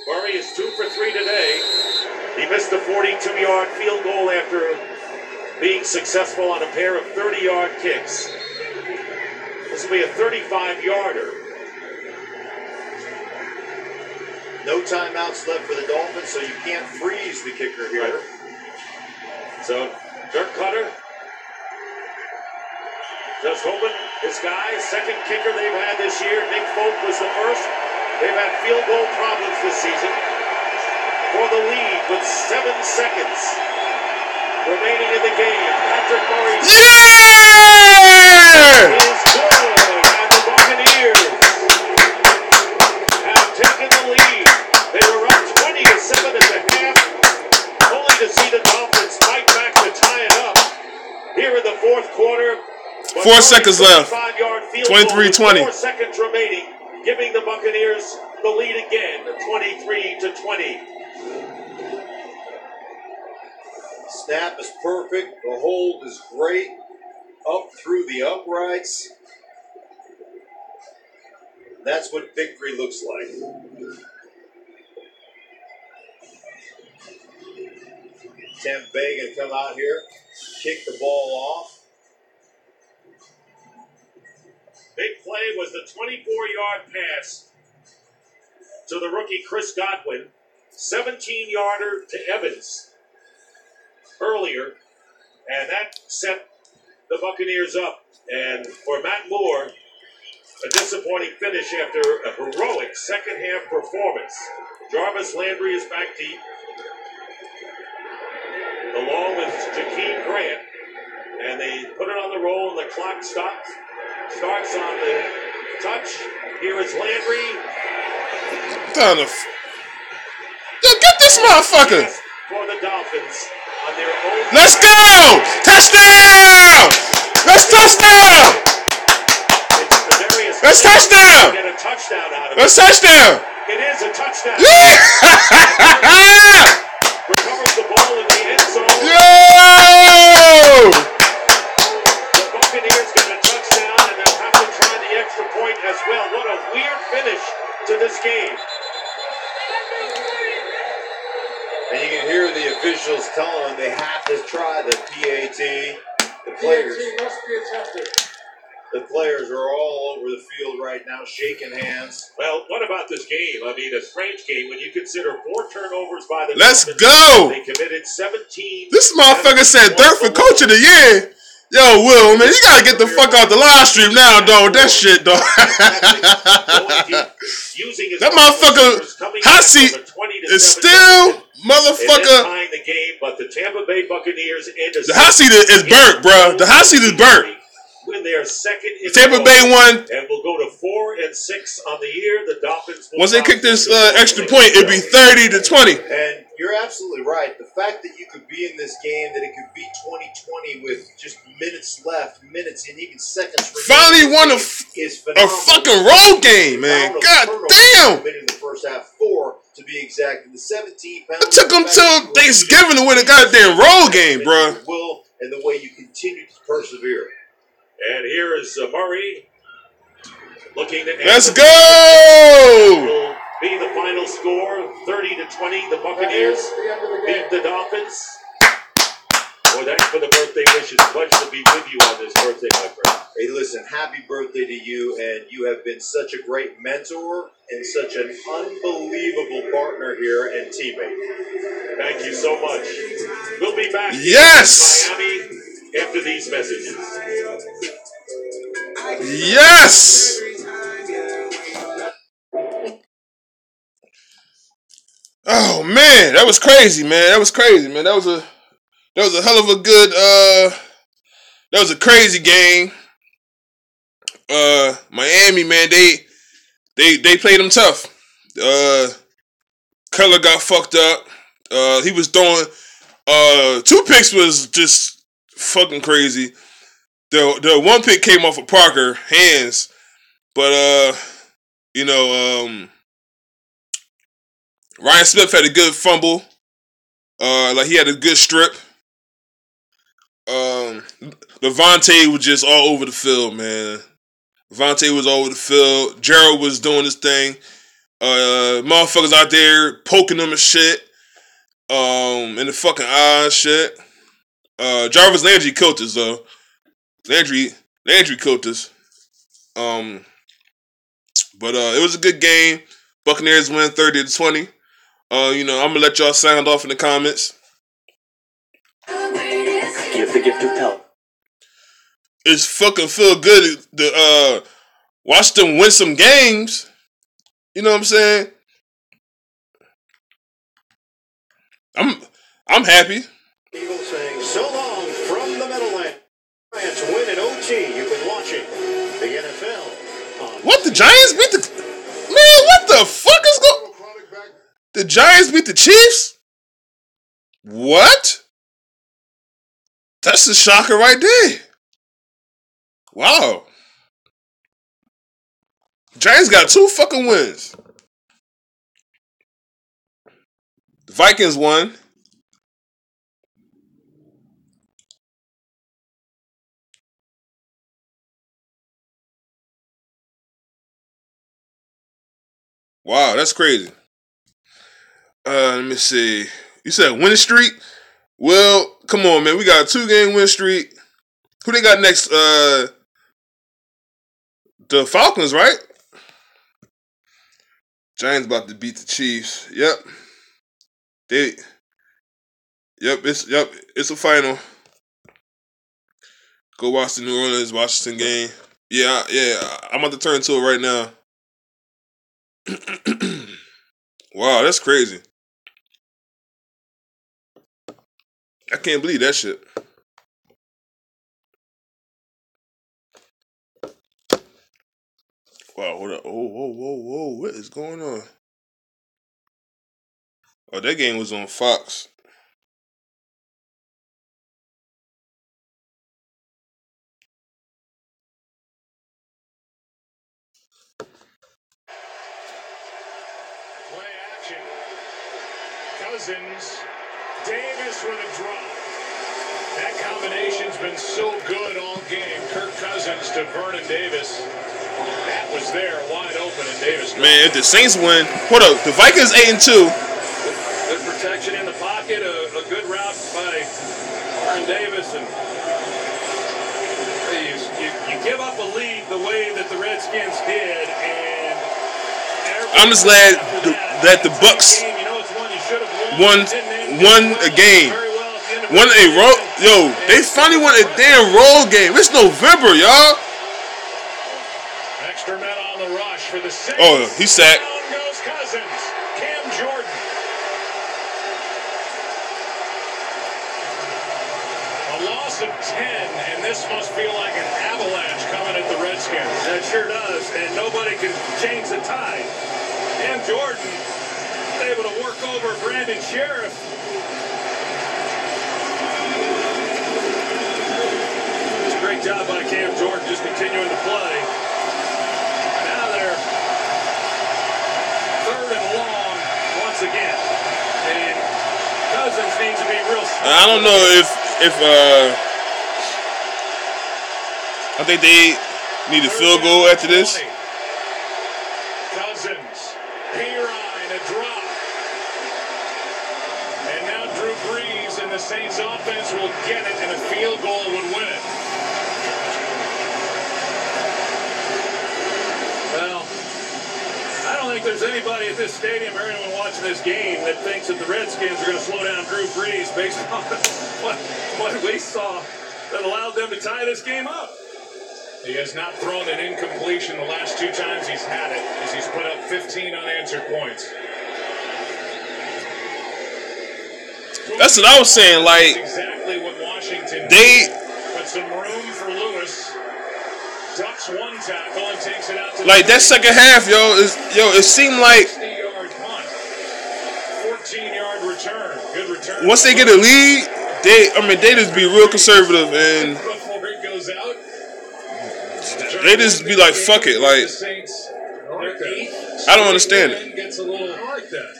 Murray is 2 for 3 today. He missed a 42-yard field goal after being successful on a pair of 30-yard kicks. This will be a 35-yarder. No timeouts left for the Dolphins, so you can't freeze the kicker here. Right. So, Dirk Cutter just hoping his guy, second kicker they've had this year. Nick Folk was the first. They've had field goal problems this season. For the lead with 7 seconds remaining in the game. Patrick Murray is good, and the Buccaneers have taken the lead. They were up 20-7 at the half, only to see the Dolphins fight back to tie it up here in the 4th quarter. 4 seconds left. 23-20. 4 seconds remaining, giving the Buccaneers the lead again, 23-20. Snap is perfect. The hold is great. Up through the uprights. That's what victory looks like. Tampa Bay going to come out here, kick the ball off. Big play was the 24-yard pass to the rookie Chris Godwin. 17-yarder to Evans earlier. And that set the Buccaneers up. And for Matt Moore, a disappointing finish after a heroic second-half performance. Jarvis Landry is back deep, along with Jakeem Grant. And they put it on the roll, and the clock starts on the touch. Here is Landry. Yo, get this motherfucker! For the Dolphins on their own. Let's go! Touchdown! Let's touchdown! Let's touchdown! Get a touchdown out of it. Let's touchdown! It is a touchdown. Yeah! Recovers the ball in the end zone. Yo! The Buccaneers get a touchdown, and they'll have to try the extra point as well. What a weird finish to this game. And you can hear the officials telling them they have to try the PAT. The players must be attempted. The players are all over the field right now, shaking hands. Well, what about this game? I mean, a strange game when you consider 4 turnovers by the Let's Dolphins. go! They committed 17. This motherfucker said dirt for coach of the year. Yo, Will, man, you gotta get the fuck out the live stream now, dog. That shit, dog. That motherfucker, hot seat is still motherfucker. Tying the game, but the Tampa Bay Buccaneers The hot seat is burnt, bro. The hot seat is burnt. Win their second in Tampa Bay won. And we'll go to 4-6 on the year. The Dolphins will once they kick this extra point, it'd be 30-20. And you're absolutely right. The fact that you could be in this game, that it could be 2020 with just minutes left, minutes and even seconds. Finally won a fucking road game, man. God damn. In the first half, 4 to be exact. In the 17 pounds. It took them till Thanksgiving to win a goddamn road game, bro. Will and the way you continue to persevere. And here is Murray looking to. Let's go! Will be the final score, 30-20. The Buccaneers beat the Dolphins. Well, thanks for the birthday wishes. Pleasure to be with you on this birthday, my friend. Hey, listen, happy birthday to you, and you have been such a great mentor and such an unbelievable partner here and teammate. Thank you so much. We'll be back in Miami after these messages. Yes! Oh man, that was crazy, man. That was a hell of a good that was a crazy game. Miami, man, they played them tough. Cutler got fucked up. He was throwing 2 picks was just fucking crazy. The 1 pick came off of Parker hands, but Ryan Smith had a good fumble. Like he had a good strip. Levante was just all over the field, man. Levante was all over the field. Gerald was doing his thing. Motherfuckers out there poking them and shit. In the fucking eyes, shit. Jarvis Landry killed us though. Landry killed us. But it was a good game. Buccaneers win 30-20. I'm gonna let y'all sound off in the comments. Give the gift of help. It's fucking feel good to watch them win some games. You know what I'm saying? I'm happy. Eagles saying so long from the Meadowlands. Giants win in OT. You've been watching the NFL. What, the Giants beat the... Man, what the fuck is going... The Giants beat the Chiefs? What? That's a shocker right there. Wow. Giants got 2 fucking wins. The Vikings won. Wow, that's crazy. Let me see. You said win streak? Well, come on, man. We got a 2-game win streak. Who they got next? The Falcons, right? Giants about to beat the Chiefs. Yep. It's a final. Go watch the New Orleans Washington game. Yeah, I'm about to turn to it right now. Wow, that's crazy. I can't believe that shit. Wow, hold up. Whoa. What is going on? Oh, that game was on Fox. Play action. Cousins. Davis with a drop. That combination's been so good all game. Kirk Cousins to Vernon Davis. That was there, wide open, and Davis. Man, if the Saints win, hold up. The Vikings 8-2. Good protection in the pocket. A good route by Vernon Davis, and you give up a lead the way that the Redskins did, and I'm just glad that the Bucs won a game. Won a road. Yo, they finally won a damn road game. It's November, y'all. Extra men on the rush for the Saints. Oh, he sacked. Down goes Cousins. Cam Jordan. A loss of 10, and this must feel like an avalanche coming at the Redskins. That sure does, and nobody can change the tide. Cam Jordan able to work over Brandon Sheriff. It's a great job by Cam Jordan, just continuing to play. Now they're third and long once again. And Cousins needs to be real smart. I don't know if I think they need a field goal after this. Cousins, Pirine, a drop. And now Drew Brees and the Saints offense will get it, and a field goal would win it. Well, I don't think there's anybody at this stadium or anyone watching this game that thinks that the Redskins are going to slow down Drew Brees based on what we saw that allowed them to tie this game up. He has not thrown an incompletion the last 2 times he's had it, as he's put up 15 unanswered points. That's what I was saying. Like, That's exactly what Washington they put some room for Lewis. Ducks one tackle and takes it out to like that second half, it seemed like 60-yard punt, 14-yard return. Good return. once they get a lead, they just be real conservative and Before it goes out, they just be like, fuck it. Like, I don't understand it. gets a little like that.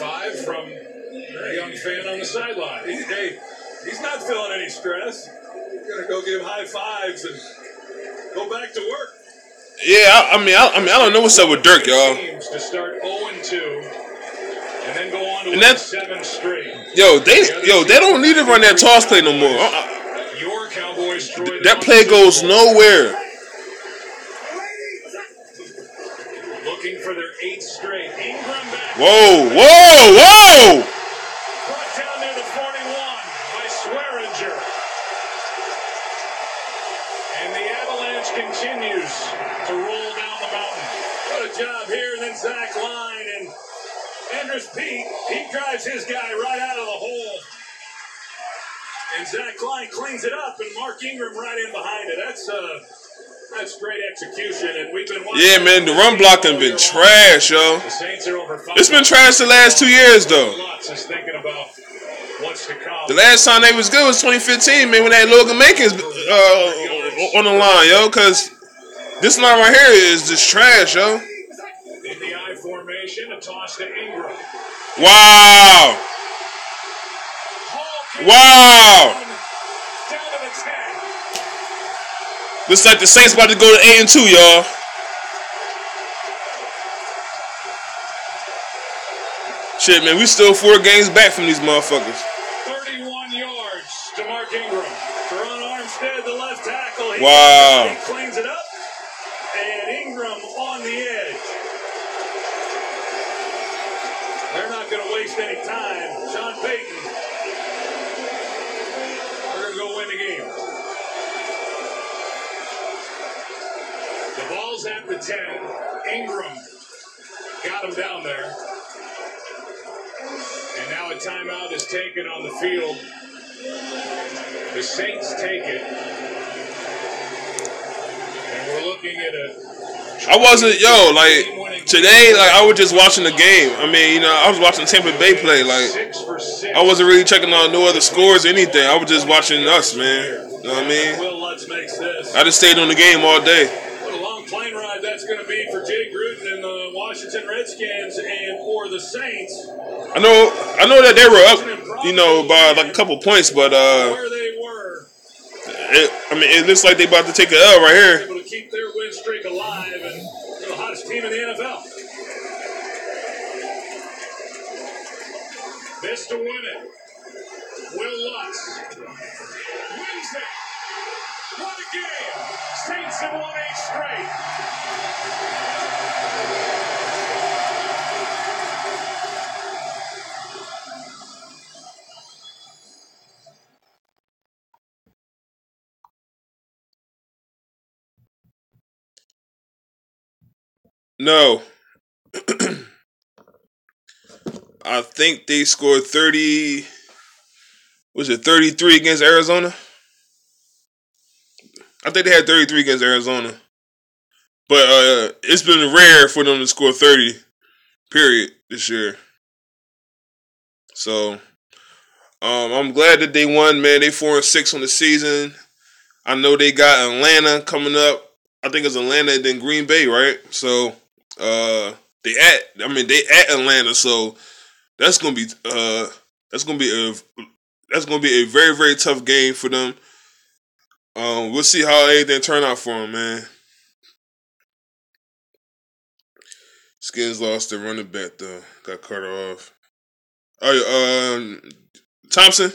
5 from a young fan on the sideline. He's not feeling any stress. He's gonna go give high fives and go back to work. Yeah, I don't know what's up with Dirk, y'all. Teams to start 0-2 and then go on to And win that- 7 straight. They don't need to run that toss play no more. Your Cowboys destroyed That play goes nowhere. looking for their 8th straight. Ingram back. Whoa! Brought down near the 41 by Swearinger. And the avalanche continues to roll down the mountain. What a job here. And then Zach Line and Andrus Pete. He drives his guy right out of the hole. And Zach Line cleans it up, and Mark Ingram right in behind it. That's great execution, and we've been watching. Yeah, man, the run blocking been trash, yo. The Saints are over 5. It's been trash the last 2 years, though. Lots is thinking about what's to come. The last time they was good was 2015, man, when they had Logan Mankins on the line, yo. Cause this line right here is just trash, yo. In the I formation, a toss to Ingram. Wow. Wow. Down to the 10. Looks like the Saints about to go to 8-2, y'all. Shit, man, we still 4 games back from these motherfuckers. 31 yards to Mark Ingram. Teron Armstead, the left tackle. Wow. He cleans it up. And Ingram on the edge. They're not going to waste any time. Sean Payton. They're going to go win the game. The ball's at the 10. Ingram got him down there. And now a timeout is taken on the field. The Saints take it. And we're looking at I wasn't, today, I was just watching the game. I mean, I was watching Tampa Bay play. I wasn't really checking on no other scores or anything. I was just watching us, man. You know what I mean? Will Lutz makes this. I just stayed on the game all day. What a long plane ride that's going to be for Jay Gruden and the Washington Redskins and for the Saints. I know that they were up, by a couple points, but where they were. It looks like they about to take an L right here. Able to keep their win streak alive, and they're the hottest team in the NFL. This to win it. Will Lutz wins it. What a game! Saints have won 8 straight. No. I think they scored 30. Was it 33 against Arizona? I think they had 33 against Arizona. But it's been rare for them to score 30, period, this year. So, I'm glad that they won, man. They 4-6 on the season. I know they got Atlanta coming up. I think it's Atlanta and then Green Bay, right? So, they at Atlanta, so that's gonna be a very, very tough game for them. We'll see how everything turn out for them, man. Skins lost their running back though. Got cut off. Thompson.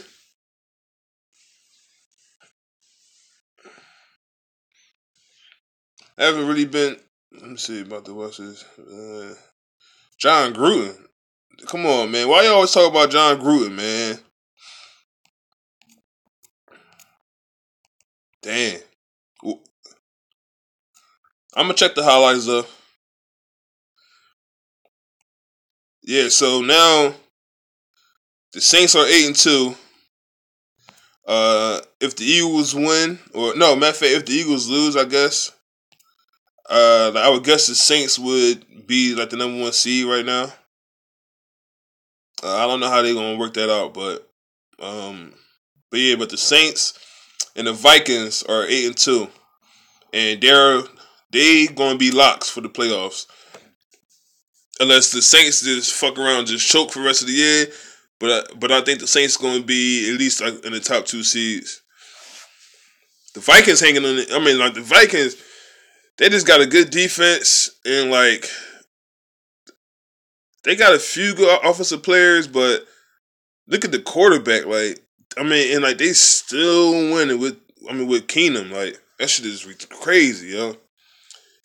I haven't really been. Let me see about the West's. John Gruden. Come on, man. Why you always talk about John Gruden, man? Damn. I'm gonna check the highlights though. Yeah, so now the Saints are 8-2. If the Eagles win, or no, matter of fact, if the Eagles lose, I guess. I would guess the Saints would be like the number 1 seed right now. I don't know how they're gonna work that out, but the Saints and the Vikings are 8-2, and they gonna be locks for the playoffs, unless the Saints just fuck around and just choke for the rest of the year. But I think the Saints gonna be at least in the top 2 seeds. The Vikings hanging on. The Vikings, they just got a good defense and they got a few good offensive players, but look at the quarterback. They still winning with Keenum. That shit is crazy, yo.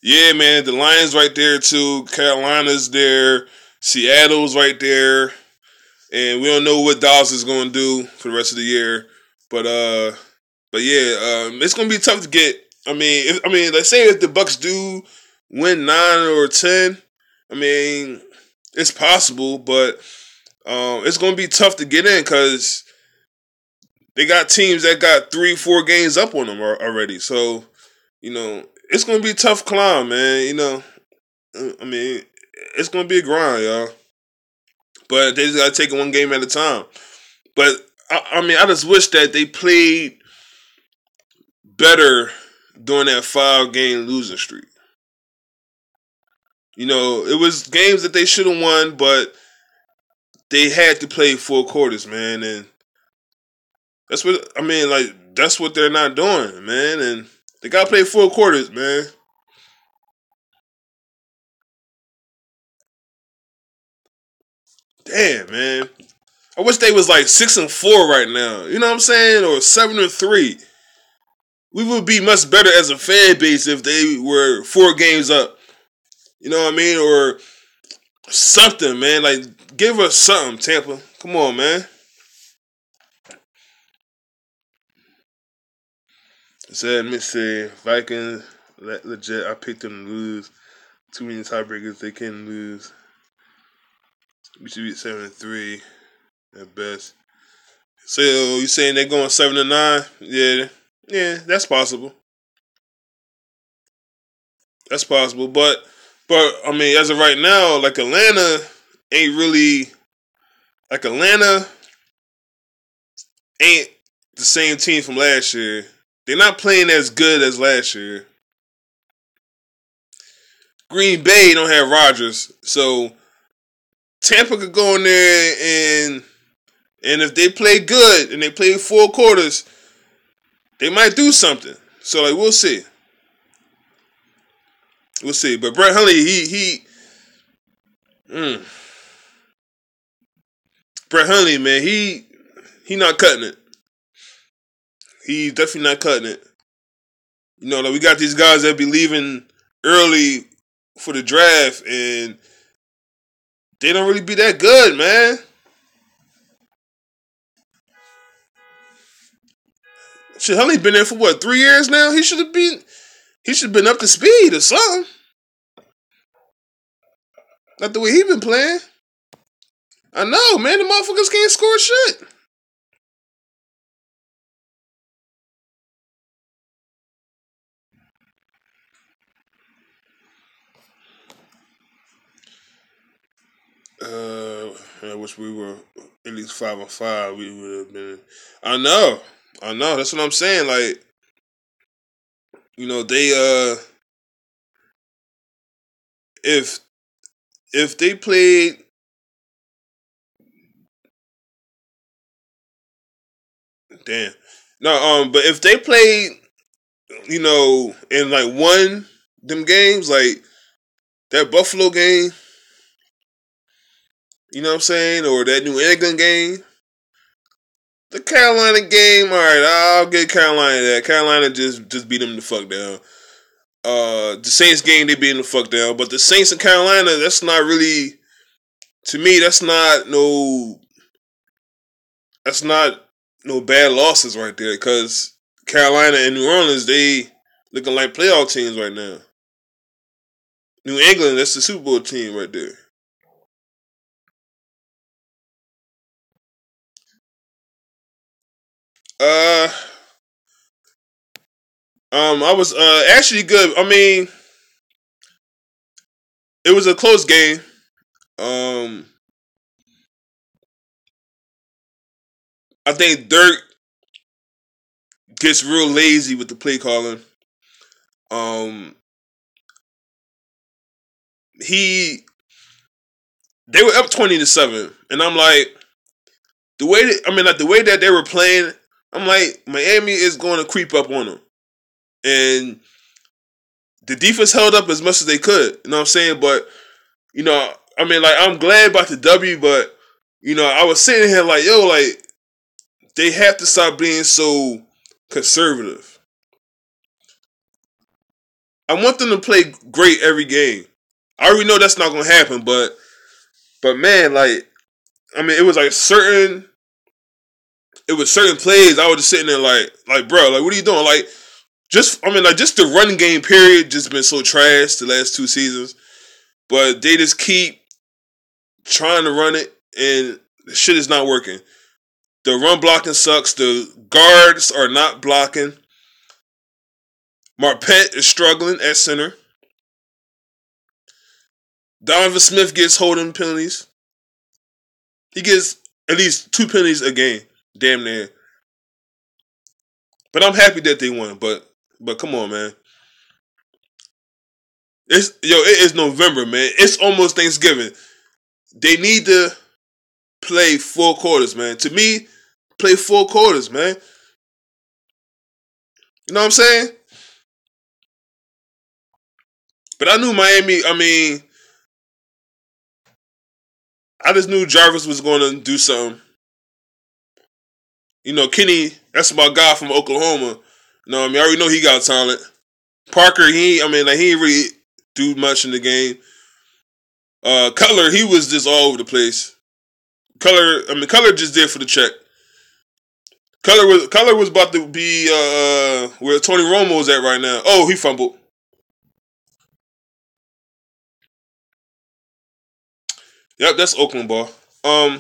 Yeah, man, the Lions right there too. Carolina's there. Seattle's right there. And we don't know what Dallas is going to do for the rest of the year. But yeah, it's going to be tough to get. Let's say if the Bucs do win 9 or 10, it's possible, but it's going to be tough to get in because they got teams that got 3-4 games up on them already. So, it's going to be a tough climb, man. It's going to be a grind, y'all. But they just got to take it one game at a time. But, I just wish that they played better during that 5-game losing streak. It was games that they should have won, but they had to play 4 quarters, man, and that's what I mean. Like that's what they're not doing, man, and they gotta play 4 quarters, man. Damn, man. I wish they was like 6-4 right now. You know what I'm saying, or 7-3. We would be much better as a fan base if they were 4 games up. You know what I mean, or something, man. Like give us something, Tampa. Come on, man. Said, let me see. Vikings, legit. I picked them to lose. Too many tiebreakers. They can lose. We should be 7-3 at best. So you saying they're going 7-9? Yeah, that's possible. That's possible, but I mean, as of right now, like Atlanta ain't really like Atlanta ain't the same team from last year. They're not playing as good as last year. Green Bay don't have Rodgers, so Tampa could go in there and if they play good and they play 4 quarters, they might do something. So like we'll see. We'll see. But Brett Hundley, Brett Hundley, man, he not cutting it. He's definitely not cutting it. You know, like we got these guys that be leaving early for the draft, and they don't really be that good, man. Shit, Hundley been there for what, 3 years now? He should have been up to speed or something. Not the way he been playing. I know, man. The motherfuckers can't score shit. I wish we were at least 5-5. We would have been. I know. That's what I'm saying. Like, you know, they if they played, damn. No, but if they played, you know, and like won them games, like that Buffalo game, you know what I'm saying, or that New England game. The Carolina game, all right, I'll give Carolina that. Carolina just beat them the fuck down. The Saints game, they beat them the fuck down. But the Saints and Carolina, that's not really, to me, that's not no bad losses right there. Because Carolina and New Orleans, they looking like playoff teams right now. New England, that's the Super Bowl team right there. I was actually good. I mean, it was a close game. I think Dirk gets real lazy with the play calling. They were up 20-7, and I'm like, the way that they were playing, I'm like, Miami is going to creep up on them, and the defense held up as much as they could. You know what I'm saying? But you know, I mean, like, I'm glad about the W, but you know, I was sitting here like, yo, like, they have to stop being so conservative. I want them to play great every game. I already know that's not going to happen, but man, like, I mean, it was certain plays. I was just sitting there like, bro, like, what are you doing? Like, just the running game period just been so trash the last 2 seasons, but they just keep trying to run it, and the shit is not working. The run blocking sucks. The guards are not blocking. Marpet is struggling at center. Donovan Smith gets holding penalties. He gets at least 2 penalties a game. Damn near. But I'm happy that they won. But come on, man. It is November, man. It's almost Thanksgiving. They need to play full quarters, man. To me, play full quarters, man. You know what I'm saying? But I knew Miami, I just knew Jarvis was going to do something. You know, Kenny, that's my guy from Oklahoma. You know what I mean? I already know he got talent. Parker, he ain't really do much in the game. Cutler, he was just all over the place. Cutler just did for the check. Cutler was about to be where Tony Romo's at right now. Oh, he fumbled. Yep, that's Oakland ball. But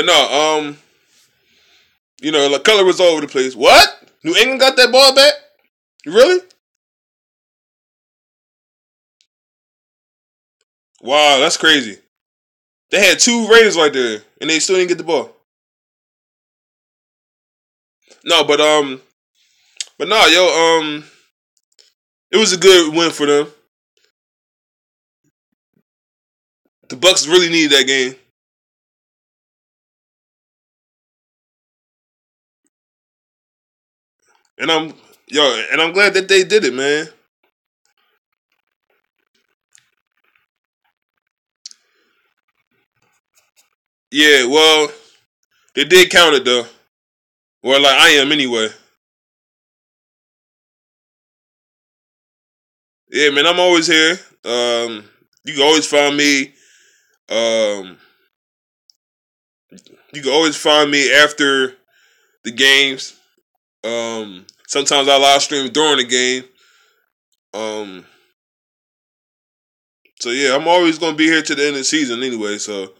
no, you know, like Cutler was all over the place. What? New England got that ball back? Really? Wow, that's crazy. They had 2 Raiders right there, and they still didn't get the ball. No, but no, yo, it was a good win for them. The Bucs really needed that game. And I'm glad that they did it, man. Yeah, well, they did count it though. Or like I am anyway. Yeah, man, I'm always here. You can always find me. You can always find me after the games. Sometimes I live stream during the game. So yeah, I'm always gonna be here to the end of the season anyway. So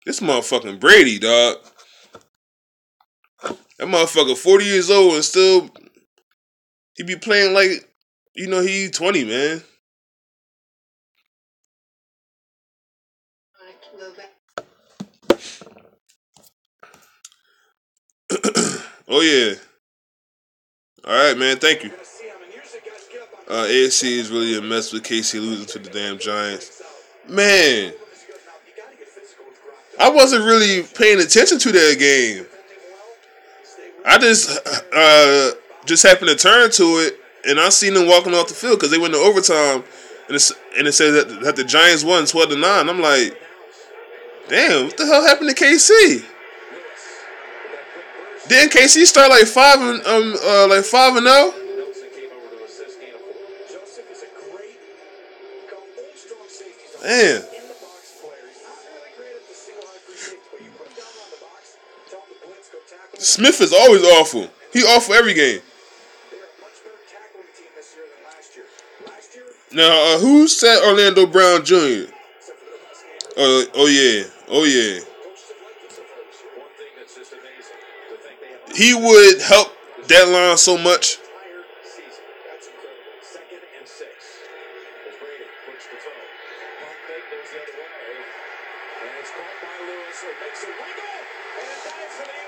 this motherfucking Brady, dog. That motherfucker 40 years old and still he be playing like, you know, he 20, man. Oh yeah. All right, man. Thank you. AFC is really a mess with KC losing to the damn Giants. Man, I wasn't really paying attention to that game. I just happened to turn to it, and I seen them walking off the field because they went to overtime, and it said that the Giants won 12-9. I'm like, damn, what the hell happened to KC? Didn't KC start like 5-0? Man. Smith is always awful. He awful every game. Now, who said Orlando Brown Jr.? Oh yeah. He would help that line so much.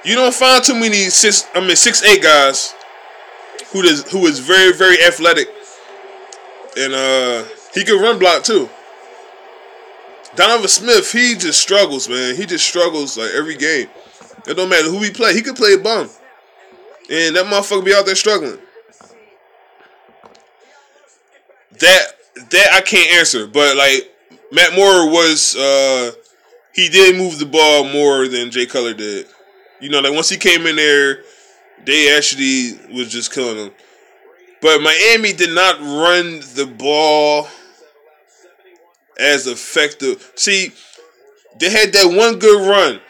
You don't find too many 6'8" guys who is very, very athletic, and he can run block too. Donovan Smith, he just struggles, man. He just struggles like every game. It don't matter who he play. He could play a bum, and that motherfucker be out there struggling. That I can't answer, but like Matt Moore was, he did move the ball more than Jay Cutler did. You know, like once he came in there, they actually was just killing him. But Miami did not run the ball as effective. See, they had that one good run.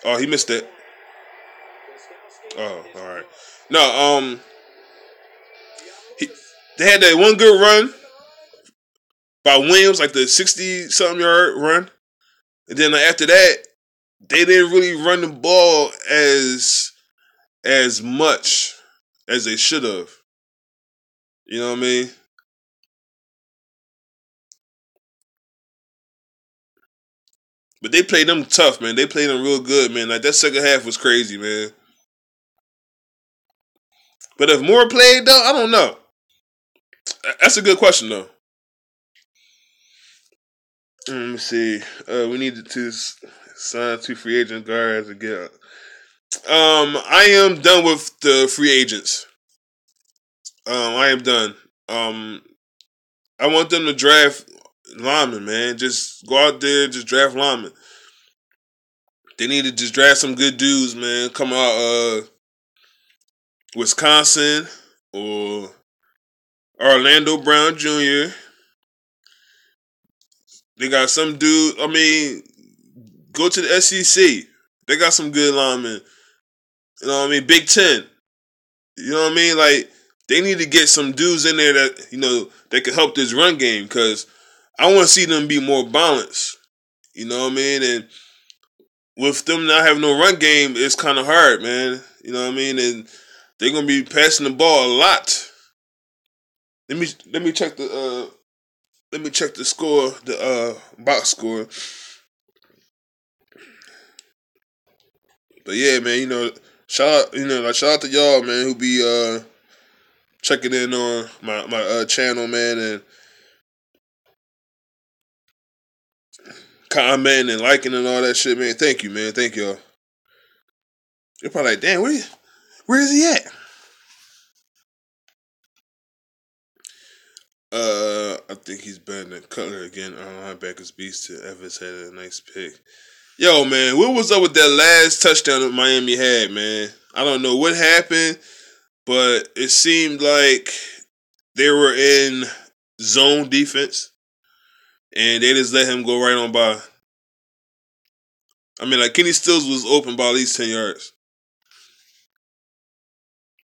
Oh, he missed it. Oh, all right. No, they had that one good run by Williams, like the 60-something yard run, and then like, after that, they didn't really run the ball as much as they should have. You know what I mean? But they played them tough, man. They played them real good, man. Like that second half was crazy, man. But if Moore played though, I don't know. That's a good question though. Let me see. We needed to sign 2 free agent guards again. I am done with the free agents. I am done. I want them to draft linemen, man. Just go out there, just draft linemen. They need to just draft some good dudes, man. Come out, Wisconsin or Orlando Brown Jr. They got some dude. I mean, go to the SEC. They got some good linemen. You know what I mean? Big Ten. You know what I mean? Like, they need to get some dudes in there that, you know, that can help this run game because I want to see them be more balanced. You know what I mean? And with them not having no run game, it's kind of hard, man. You know what I mean? And they're gonna be passing the ball a lot. Let me check the score, the box score. But yeah, man, you know, shout out to y'all, man, who be checking in on my channel, man, and commenting and liking and all that shit, man. Thank you, man. Thank y'all. You're probably like, damn, where is he at? I think he's better than Cutler again. Linebackers beast to Evans had a nice pick. Yo, man, what was up with that last touchdown that Miami had, man? I don't know what happened, but it seemed like they were in zone defense, and they just let him go right on by. I mean, like, Kenny Stills was open by at least 10 yards.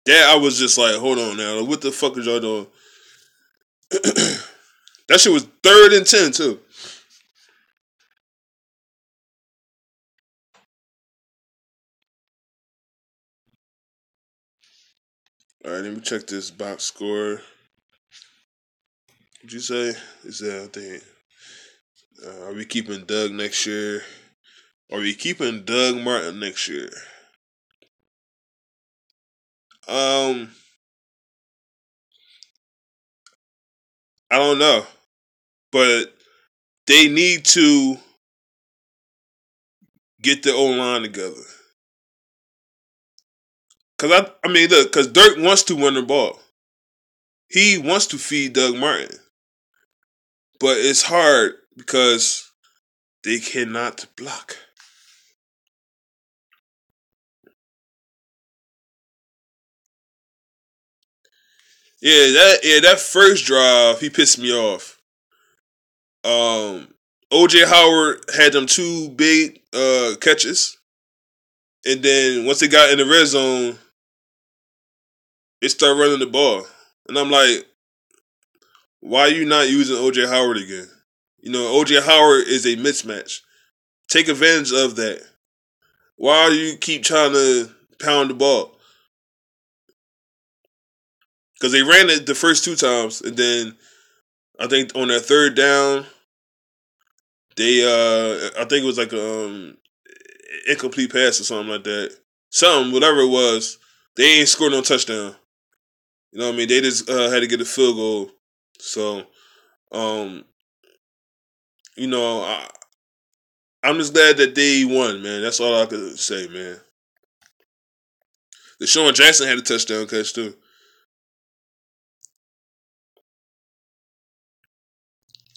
That I was just like, hold on now. What the fuck is y'all doing? That shit was 3rd and 10, too. All right, let me check this box score. What'd you say? Is that, I think, are we keeping Doug next year? Are we keeping Doug Martin next year? I don't know. But they need to get the O-line together. Because, I mean, look, because Dirk wants to win the ball. He wants to feed Doug Martin. But it's hard because they cannot block. Yeah, that first drive, he pissed me off. OJ Howard had them 2 big catches. And then once they got in the red zone, it started running the ball. And I'm like, why are you not using OJ Howard again? You know, OJ Howard is a mismatch. Take advantage of that. Why do you keep trying to pound the ball? Because they ran it the first 2 times, and then I think on that 3rd down, they I think it was like incomplete pass or something like that. Whatever it was, they ain't scored no touchdown. You know what I mean? They just had to get a field goal. So, you know, I'm just glad that they won, man. That's all I could say, man. Deshaun Jackson had a touchdown catch too.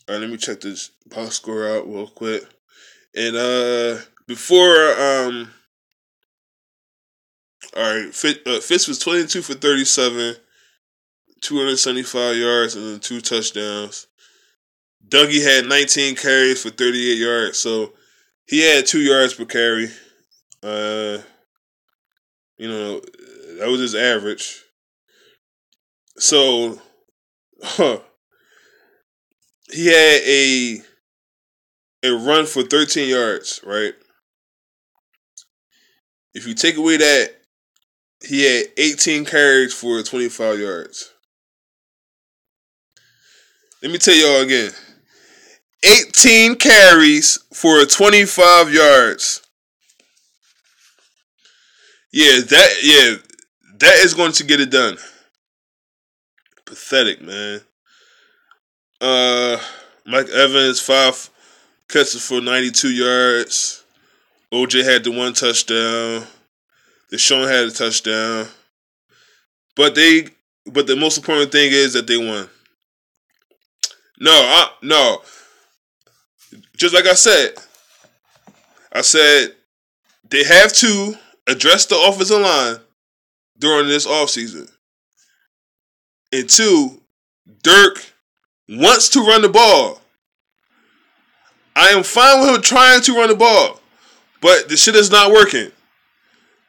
All right, let me check this box score out real quick. And before all right, Fitz was 22 for 37, 275 yards and then 2 touchdowns. Dougie had 19 carries for 38 yards, so he had 2 yards per carry. You know, that was his average. So, he had a run for 13 yards, right? If you take away that, he had 18 carries for 25 yards. Let me tell y'all again. 18 carries for 25 yards. That is going to get it done. Pathetic, man. Mike Evans, 5 catches for 92 yards. OJ had the 1 touchdown. Deshaun had a touchdown. But the most important thing is that they won. No. Just like I said they have to address the offensive line during this offseason. And 2, Dirk wants to run the ball. I am fine with him trying to run the ball, but the shit is not working.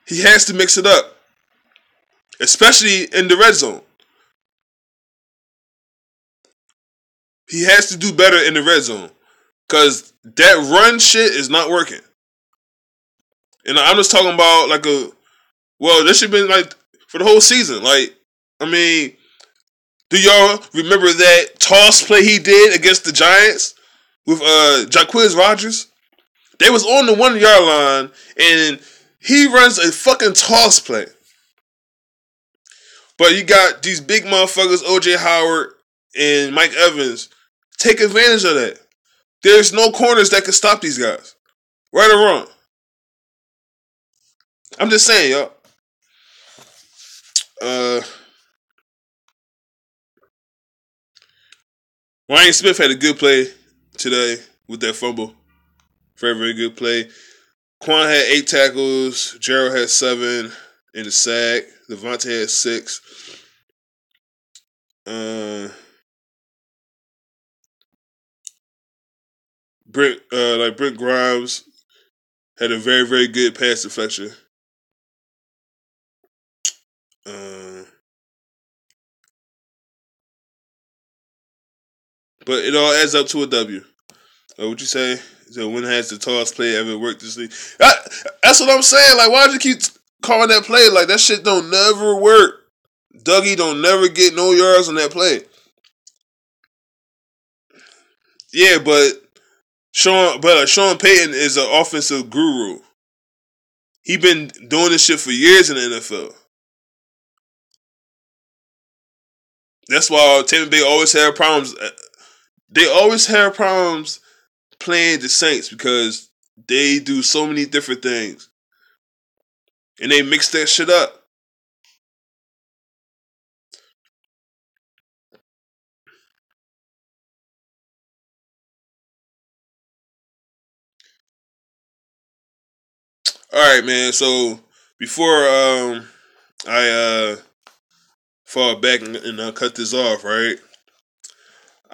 He has to mix it up, especially in the red zone. He has to do better in the red zone because that run shit is not working. And I'm just talking about this should have been like for the whole season. Like, I mean, do y'all remember that toss play he did against the Giants with Jacquizz Rodgers? They was on the 1 yard line and he runs a fucking toss play. But you got these big motherfuckers, OJ Howard and Mike Evans, take advantage of that. There's no corners that can stop these guys. Right or wrong? I'm just saying, y'all. Ryan Smith had a good play today with that fumble. Very, very good play. Quan had 8 tackles. Gerald had 7 in the sack. Devontae had 6. Brent Grimes had a very, very good pass deflection. But it all adds up to a W. What you say? So when has the toss play ever worked this league? That's what I'm saying. Like, why'd you keep calling that play? Like, that shit don't never work. Dougie don't never get no yards on that play. Yeah, but Sean Payton is an offensive guru. He been doing this shit for years in the NFL. That's why Tampa Bay always have problems. They always have problems playing the Saints because they do so many different things. And they mix that shit up. Alright, man. So before I fall back and cut this off, right?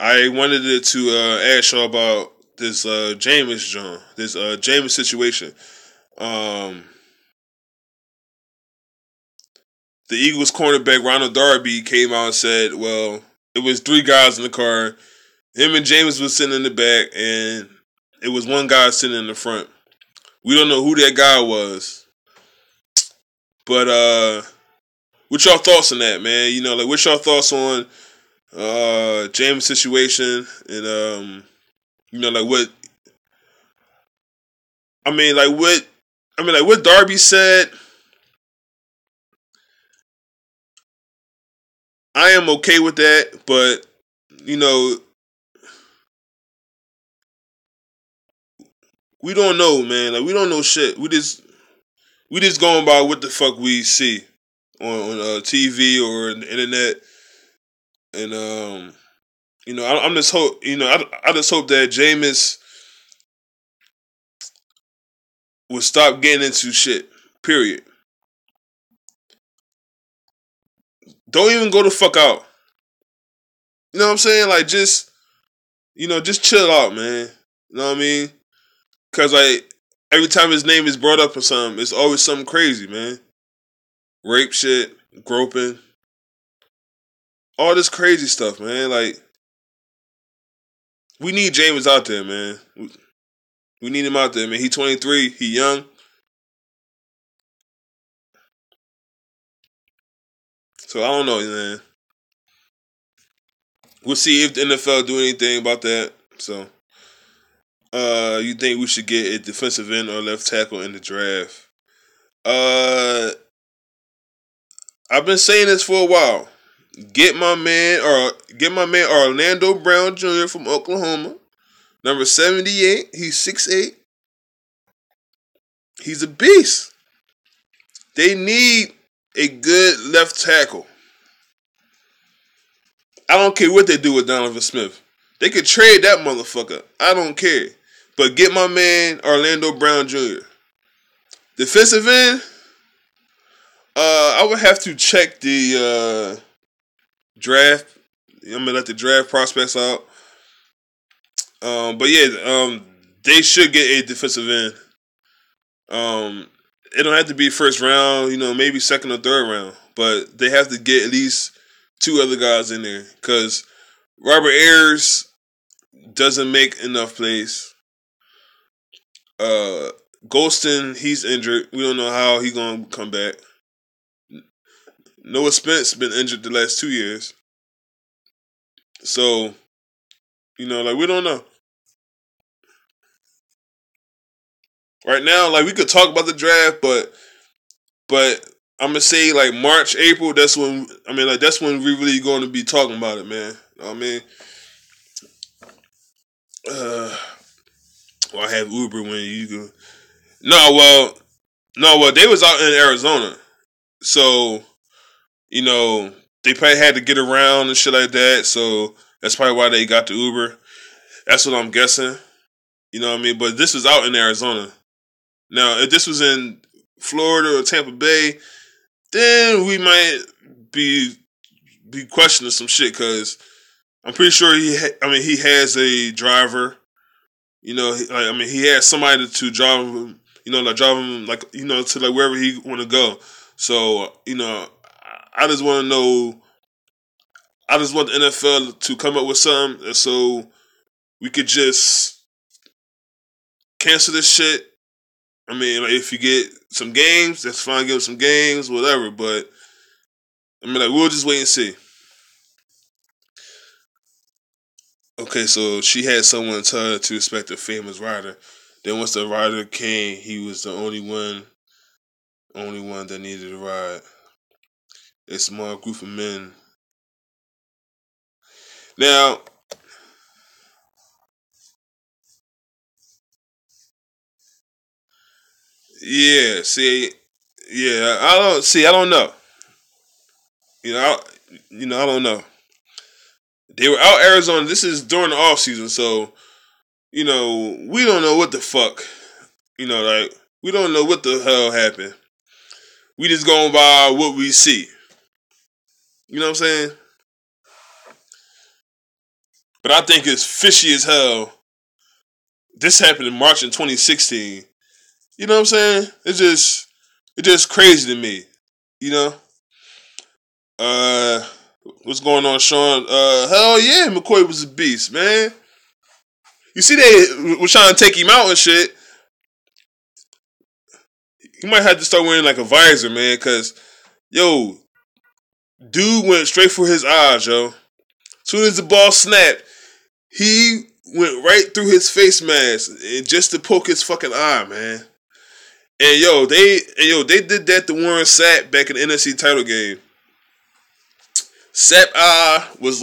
I wanted to ask y'all about this Jameis John, this Jameis situation. The Eagles cornerback Ronald Darby came out and said, well, it was 3 guys in the car. Him and Jameis was sitting in the back, and it was 1 guy sitting in the front. We don't know who that guy was. But what y'all thoughts on that, man? You know, like, what's y'all thoughts on Jameis' situation and you know, like what Darby said. I am okay with that, but you know, we don't know, man. Like, we don't know shit. We just going by what the fuck we see on TV or on the internet, and you know, I just hope, you know, I just hope that Jameis will stop getting into shit. Period. Don't even go the fuck out. You know what I'm saying? Like, just chill out, man. You know what I mean? Because, like, every time his name is brought up or something, it's always something crazy, man. Rape shit, groping. All this crazy stuff, man. Like, we need Jameis out there, man. We need him out there, man. He 23. He young. So, I don't know, man. We'll see if the NFL do anything about that. So, you think we should get a defensive end or left tackle in the draft? I've been saying this for a while. get my man Orlando Brown Jr. from Oklahoma, number 78. He's 6'8". He's a beast. They need a good left tackle. I don't care what they do with Donovan Smith. They could trade that motherfucker. I don't care. But get my man Orlando Brown Jr. Defensive end, I would have to check the draft. I'm gonna let the draft prospects out. But yeah, they should get a defensive end. It don't have to be first round, maybe second or third round, but they have to get at least 2 other guys in there because Robert Ayers doesn't make enough plays. Golston, he's injured. We don't know how he's gonna come back. Noah Spence been injured the last 2 years, so we don't know. Right now, we could talk about the draft, but I'm gonna say March, April. That's when that's when we really going to be talking about it, man. You know what I mean, I have Uber when you go. No, they was out in Arizona, so they probably had to get around and shit like that. So that's probably why they got the Uber. That's what I'm guessing. You know what I mean? But this was out in Arizona. Now, if this was in Florida or Tampa Bay, then we might be questioning some shit because I'm pretty sure he has a driver. He has somebody to drive him. Drive him to wherever he want to go. So I just want to know. I just want the NFL to come up with something so we could just cancel this shit. If you get some games, that's fine. Give them some games, whatever. But we'll just wait and see. Okay, so she had someone tell her to expect a famous rider. Then once the rider came, he was the only one that needed a ride. A small group of men. Now, yeah, I don't know. I don't know. They were out Arizona. This is during the off season, so we don't know what the fuck. We don't know what the hell happened. We just going by what we see. You know what I'm saying? But I think it's fishy as hell. This happened in March in 2016. You know what I'm saying? It's just crazy to me. What's going on, Sean? Hell yeah, McCoy was a beast, man. You see they were trying to take him out and shit. He might have to start wearing a visor, man, because, dude went straight for his eyes, yo. As soon as the ball snapped, he went right through his face mask and just to poke his fucking eye, man. And they did that to Warren Sapp back in the NFC title game. Sapp eye was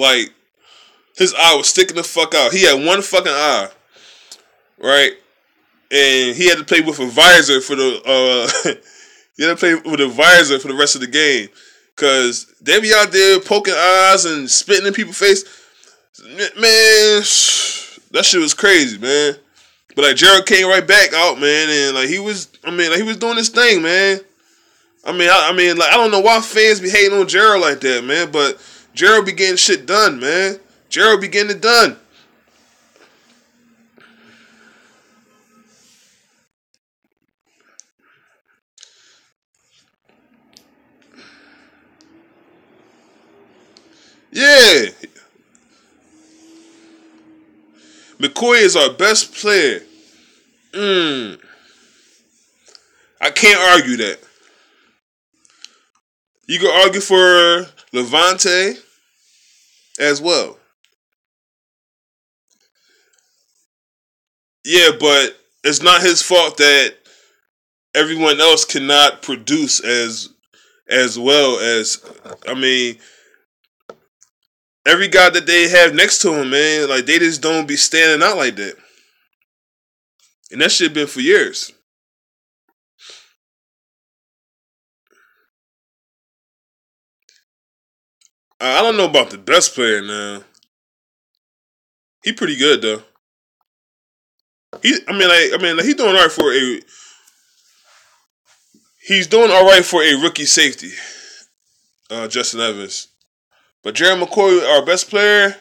his eye was sticking the fuck out. He had one fucking eye, right? And he had to play with a visor for the rest of the game. Cause they be out there poking eyes and spitting in people's face. Man, that shit was crazy, man. But Gerald came right back out, man, and he was doing his thing, man. I don't know why fans be hating on Gerald like that, man. But Gerald be getting shit done, man. Gerald be getting it done. Yeah. McCoy is our best player. I can't argue that. You can argue for Levante as well. Yeah, but it's not his fault that everyone else cannot produce as well as every guy that they have next to him, man, like they just don't be standing out like that. And that shit been for years. I don't know about the best player now. He pretty good though. He's doing all right for a. He's doing all right for a rookie safety, Justin Evans. But Jerry McCoy, our best player,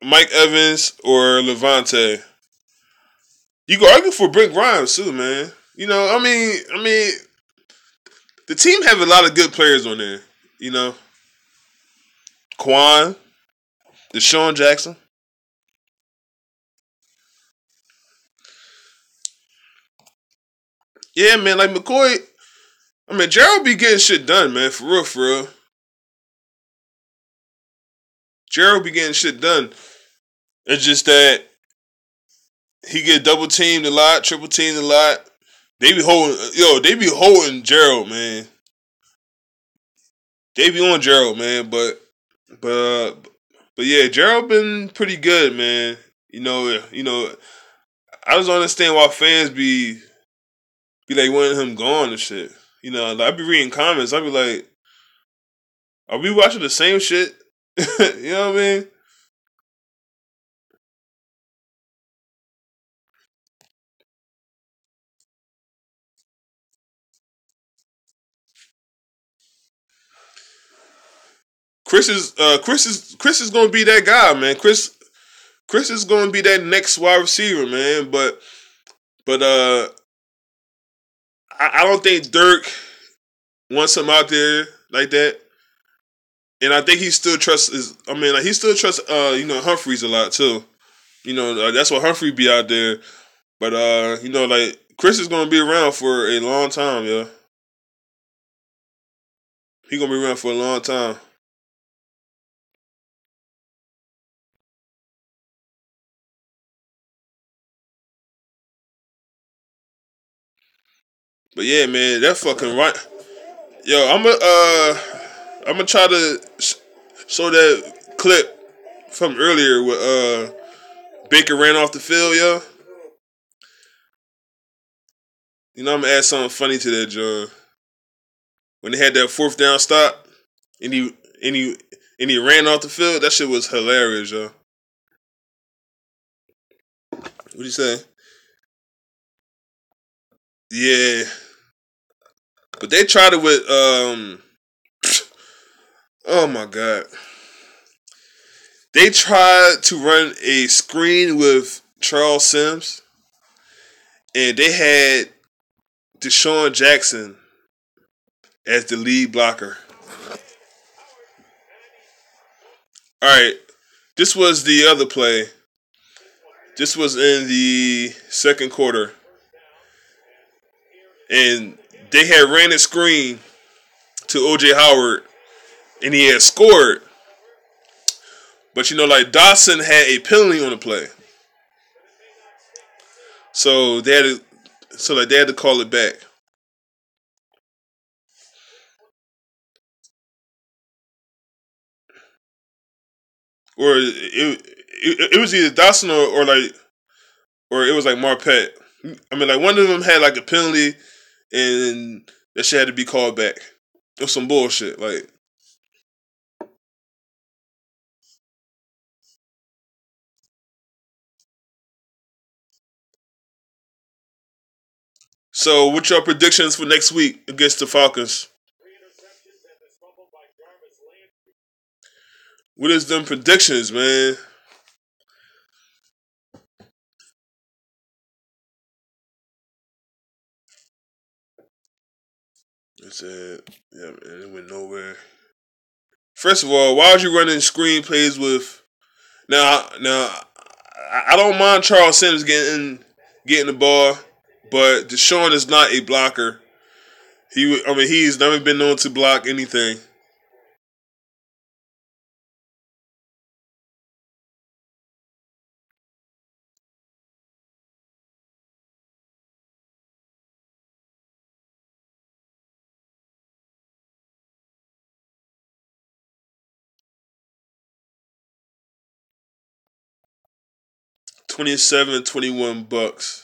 Mike Evans, or Levante. You can argue for Brent Grimes too, man. You know, I mean, the team have a lot of good players on there. You know, Quan, Deshaun Jackson. Yeah, man, like McCoy. I mean, Gerald be getting shit done, man. For real, for real. Gerald be getting shit done. It's just that he get double teamed a lot, triple teamed a lot. They be holding Gerald, man. They be on Gerald, man. But yeah, Gerald been pretty good, man. You know. I just don't understand why fans be like wanting him gone and shit. You know, like, I be reading comments. I be like, are we watching the same shit? You know what I mean? Chris is gonna be that guy, man. Chris is gonna be that next wide receiver, man. But I don't think Dirk wants him out there like that. And I think he still trusts Humphreys a lot too. You know, that's why Humphrey be out there. But like Chris is gonna be around for a long time, yeah. He gonna be around for a long time. But yeah, man, that fucking right. Yo, I'm gonna try to show that clip from earlier with Baker ran off the field, yo. You know, I'm gonna add something funny to that, John. When they had that fourth down stop and he ran off the field, that shit was hilarious, yo. What'd you say? Yeah. But they tried it with oh my god. They tried to run a screen with Charles Sims, and they had Deshaun Jackson as the lead blocker. Alright. This was the other play. This was in the second quarter. And they had ran a screen to O.J. Howard, and he had scored. But, like Dawson had a penalty on the play. So they had to call it back. Or it was either Dawson or it was like Marpet. I mean, like, one of them had like a penalty, and that shit had to be called back. It was some bullshit. Like, so what's your predictions for next week against the Falcons? What is them predictions, man? It's yeah, man, it went nowhere. First of all, why was you running screenplays with? Now, I don't mind Charles Sims getting the ball, but Deshaun is not a blocker. He's never been known to block anything. 27-21 Bucs.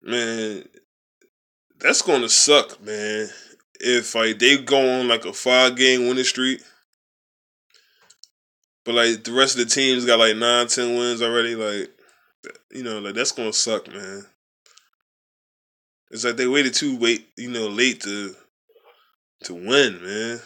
Man, that's gonna suck, man. If like they go on like a 5-game winning streak, but like the rest of the teams got like 9-10 wins already, like like that's gonna suck, man. It's like they waited too late to win, man.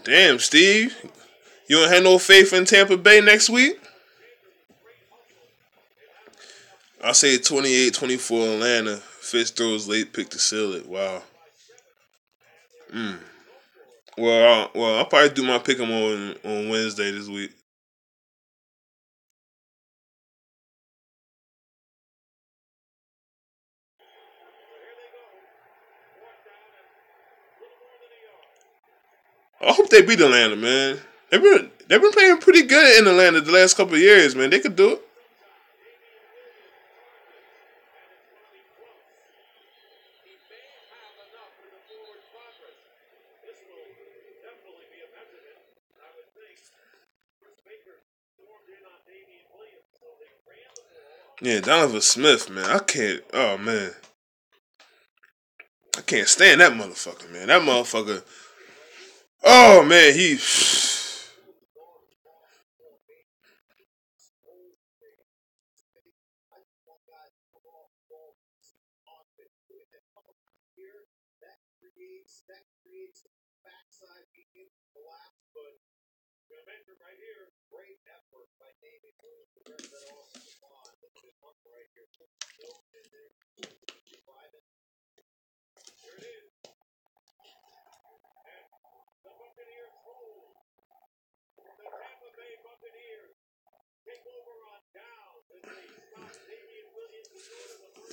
Damn, Steve. You don't have no faith in Tampa Bay next week? I'll say 28-24 Atlanta. Fitz throws late pick to seal it. Wow. Well, I'll probably do my pick 'em on Wednesday this week. I hope they beat Atlanta, man. They've been playing pretty good in Atlanta the last couple of years, man. They could do it. Yeah, Donovan Smith, man. I can't. Oh man, I can't stand that motherfucker, man. That motherfucker. Oh man, he.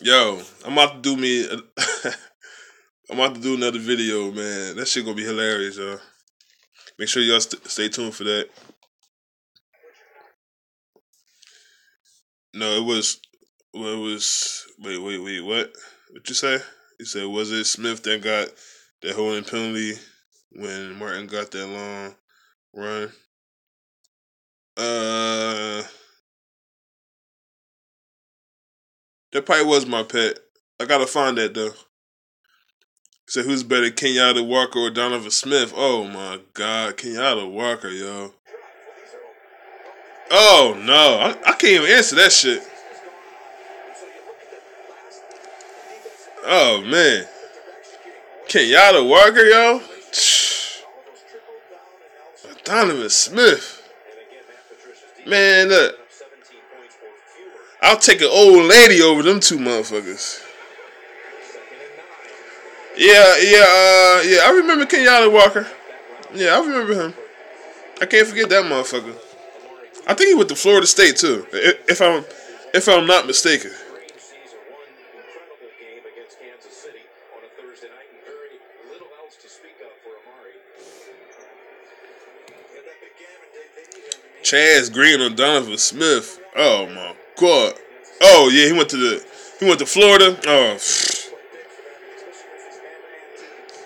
Yo, I'm about to do me. I'm about to do another video, man. That shit gonna be hilarious, yo. Make sure y'all stay tuned for that. No, it was. Well, it was. Wait. What? What you say? You said was it Smith that got that holding penalty when Martin got that long run? That probably was my pet. I gotta find that though. So who's better, Kenyatta Walker or Donovan Smith? Oh my God, Kenyatta Walker, yo. Oh no, I can't even answer that shit. Oh man, Kenyatta Walker, yo. Donovan Smith. Man, look. I'll take an old lady over them two motherfuckers. Yeah. I remember Kenyatta Walker. Yeah, I remember him. I can't forget that motherfucker. I think he went to Florida State too, if I'm not mistaken. Chaz Green on Donovan Smith. Oh my God. Oh yeah, he went to Florida. Oh.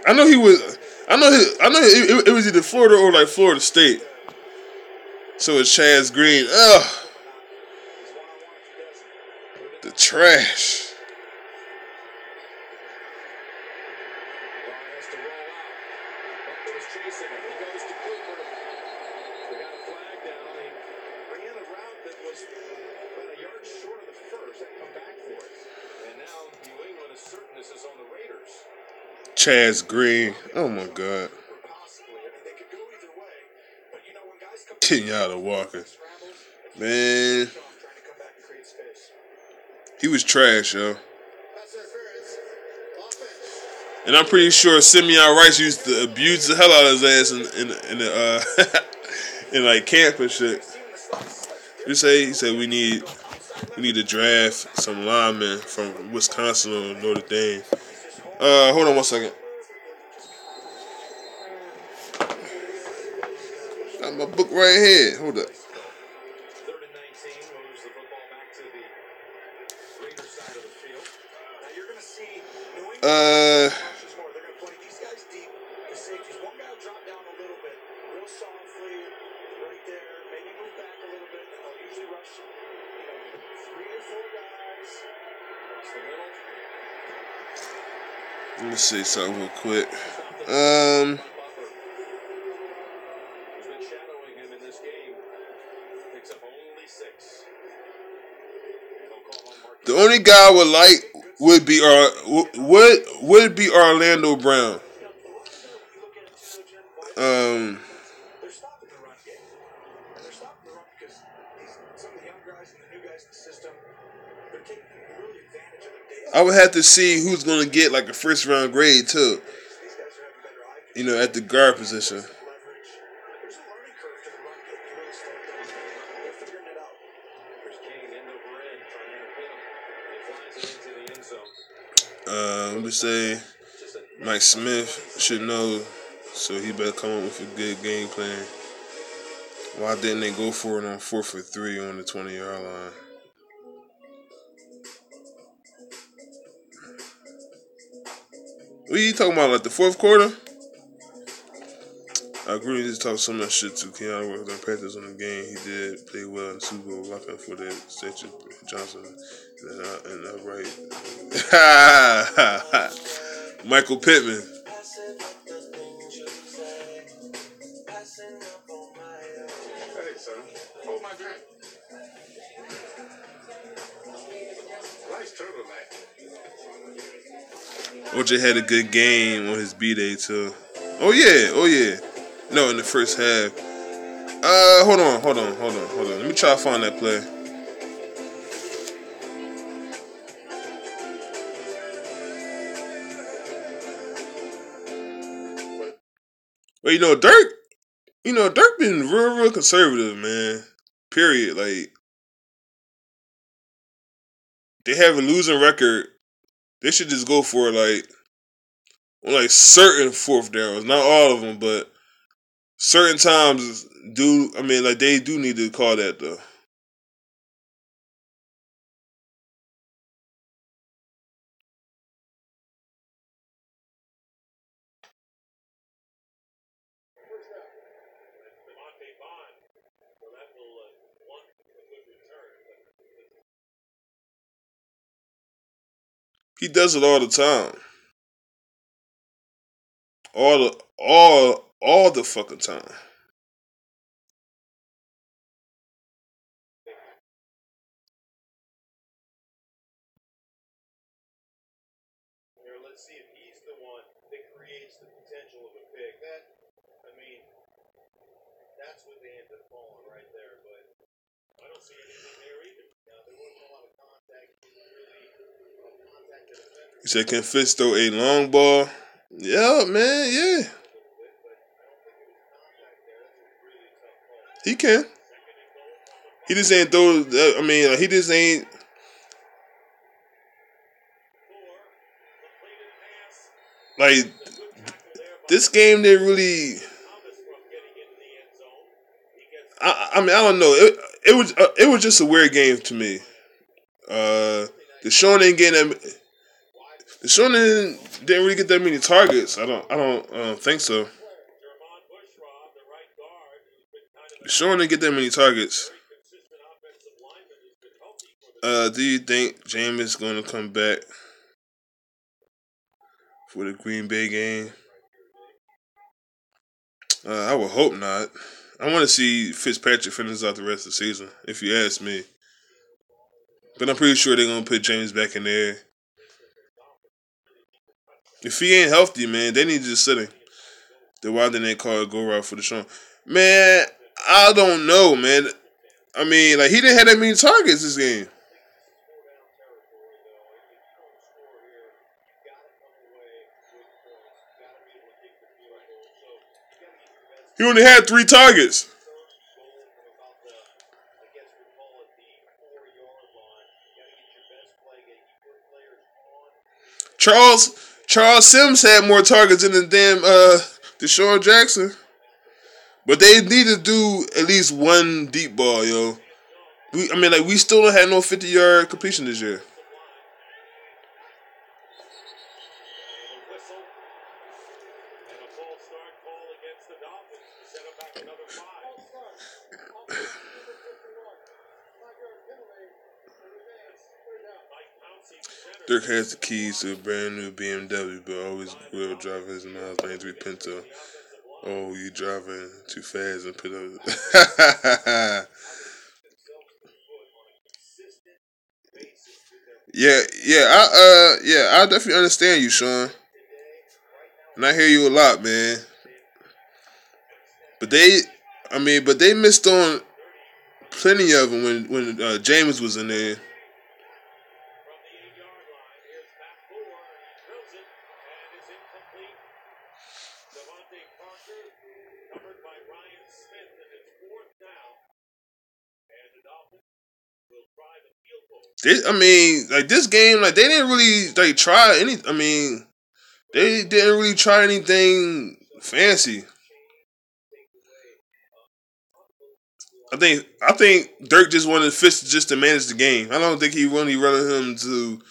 I know it was either Florida or like Florida State. So it's Chaz Green. Ugh. The trash. Chaz Green. Oh my God. Kenyatta Walker. Man. He was trash, yo. And I'm pretty sure Simeon Rice used to abuse the hell out of his ass in in like camp and shit. He said we need to draft some linemen from Wisconsin or Notre Dame. Hold on 1 second. Got my book right here. Hold up. 3rd and 19 moves the football back to the Raider side of the field. Now you're going to see New England more. They're going to play these guys deep. The safeties, one guy will drop down a little bit, real softly, right there. Maybe move back a little bit, and they'll usually rush 3 or 4 guys across the middle. Let me see something real quick. The only guy I would like would be Orlando Brown. They're stopping the run game. And they're stopping the run because some of the young guys and the new guys in the system, they're taking really advantage of their days. I would have to see who's going to get like a first round grade too. You know, at the guard position. There's a learning curve to the run game. You really slow down. They're figuring it out. There's King end over end trying to hit him. He flies it into the end zone. Let me say Mike Smith should know, so he better come up with a good game plan. Why didn't they go for it on 4th and 3 on the 20-yard line? What are you talking about, like the 4th quarter? I agree, just talk so much shit to Keanu worked on Panthers on the game. He did play well in the Super Bowl, locking for the statue Johnson and upright. Michael Pittman. Hey, son. Hold my drink. Nice turtleneck. OJ had a good game on his B-Day too. Oh yeah. No, in the first half. Hold on. Let me try to find that play. Well, Dirk been real conservative, man. Period. Like, they have a losing record. They should just go for it, on certain 4th downs. Not all of them, but certain times they do need to call that though. He does it all the time. All the fucking time. Here, let's see if he's the one that creates the potential of a pick. That's what they end up calling right there, but I don't see anything there either. Now, there wasn't a lot of contact. He said, can Fitz throw a long ball? Yeah, man, yeah. He can. He just ain't throw. He just ain't. Like, this game didn't really. I don't know. It was just a weird game to me. Deshaun didn't really get that many targets. I don't think so. Deshaun didn't get that many targets. Do you think Jameis is going to come back for the Green Bay game? I would hope not. I want to see Fitzpatrick finish out the rest of the season, if you ask me. But I'm pretty sure they're going to put James back in there. If he ain't healthy, man, they need to just sit him. Then why didn't they call a go route for Deshaun? Man, I don't know, man. He didn't have that many targets this game. He only had 3 targets. Charles Sims had more targets than the damn Deshaun Jackson. But they need to do at least one deep ball, yo. We still don't have no 50-yard completion this year. And a false start call against the Dolphins to set them back another 5. Dirk has the keys to a brand new BMW, but always will drive his miles 93 Pinto. Oh, you driving too fast and put up. I definitely understand you, Sean. And I hear you a lot, man. But they missed on plenty of them when James was in there. This game, they didn't really try any. They didn't really try anything fancy. I think Dirk just wanted Fitz just to manage the game. I don't think he really wanted him to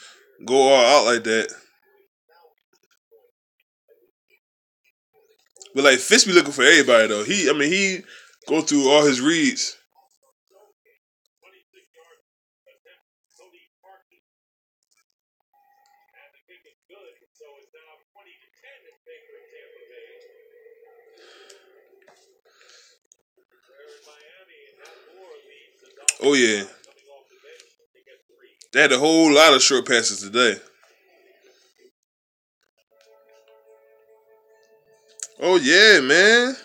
go all out like that. But Fitz be looking for everybody though. He go through all his reads. Oh yeah, they had a whole lot of short passes today. Oh yeah, man.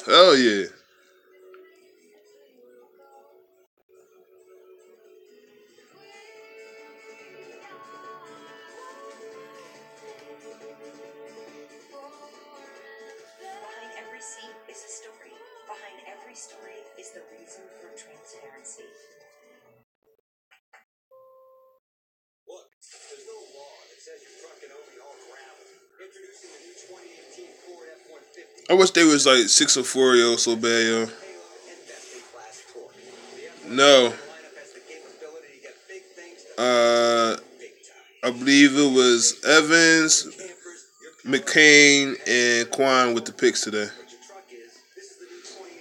Hell yeah. I wish they was 6-4, yo, so bad, yo. No. I believe it was Evans, McCain, and Quan with the picks today.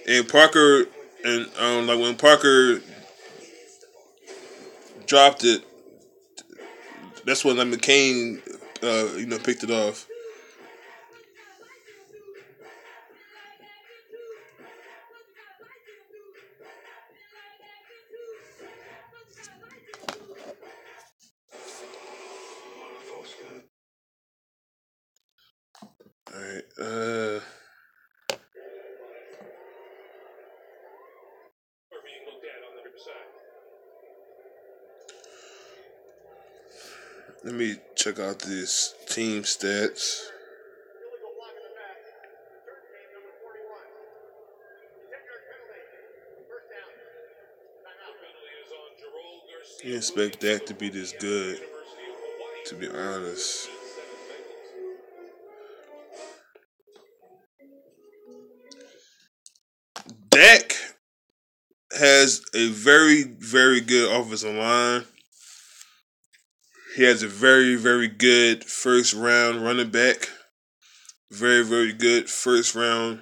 And Parker, and when Parker dropped it, that's when McCain, picked it off. Alright, let me check out these team stats. You expect that to be this good, to be honest. Dak has a very, very good offensive line. He has a very, very good first round running back. Very, very good first round.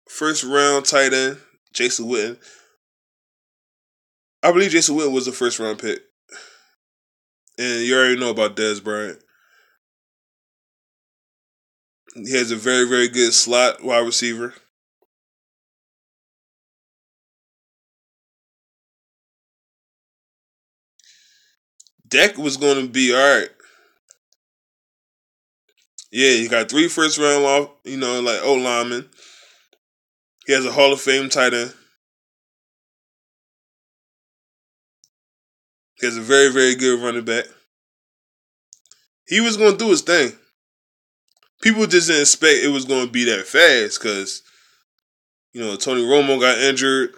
First round tight end, Jason Witten. I believe Jason Witten was a first round pick. And you already know about Dez Bryant. He has a very, very good slot wide receiver. Dak was going to be alright. Yeah, he got 3 first round off, old linemen. He has a Hall of Fame tight end. He has a very, very good running back. He was going to do his thing. People just didn't expect it was going to be that fast because, Tony Romo got injured.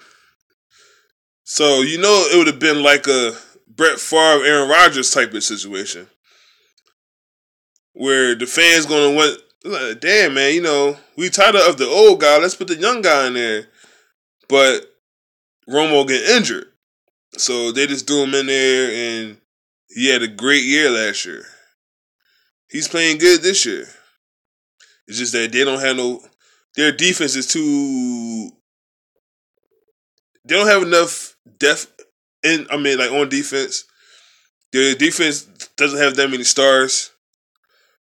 So it would have been like a Brett Favre, Aaron Rodgers type of situation, where the fans gonna want, like, damn man, we tired of the old guy. Let's put the young guy in there. But Romo get injured, so they just threw him in there, and he had a great year last year. He's playing good this year. It's just that they don't have their defense is too. They don't have enough depth on defense. Their defense doesn't have that many stars.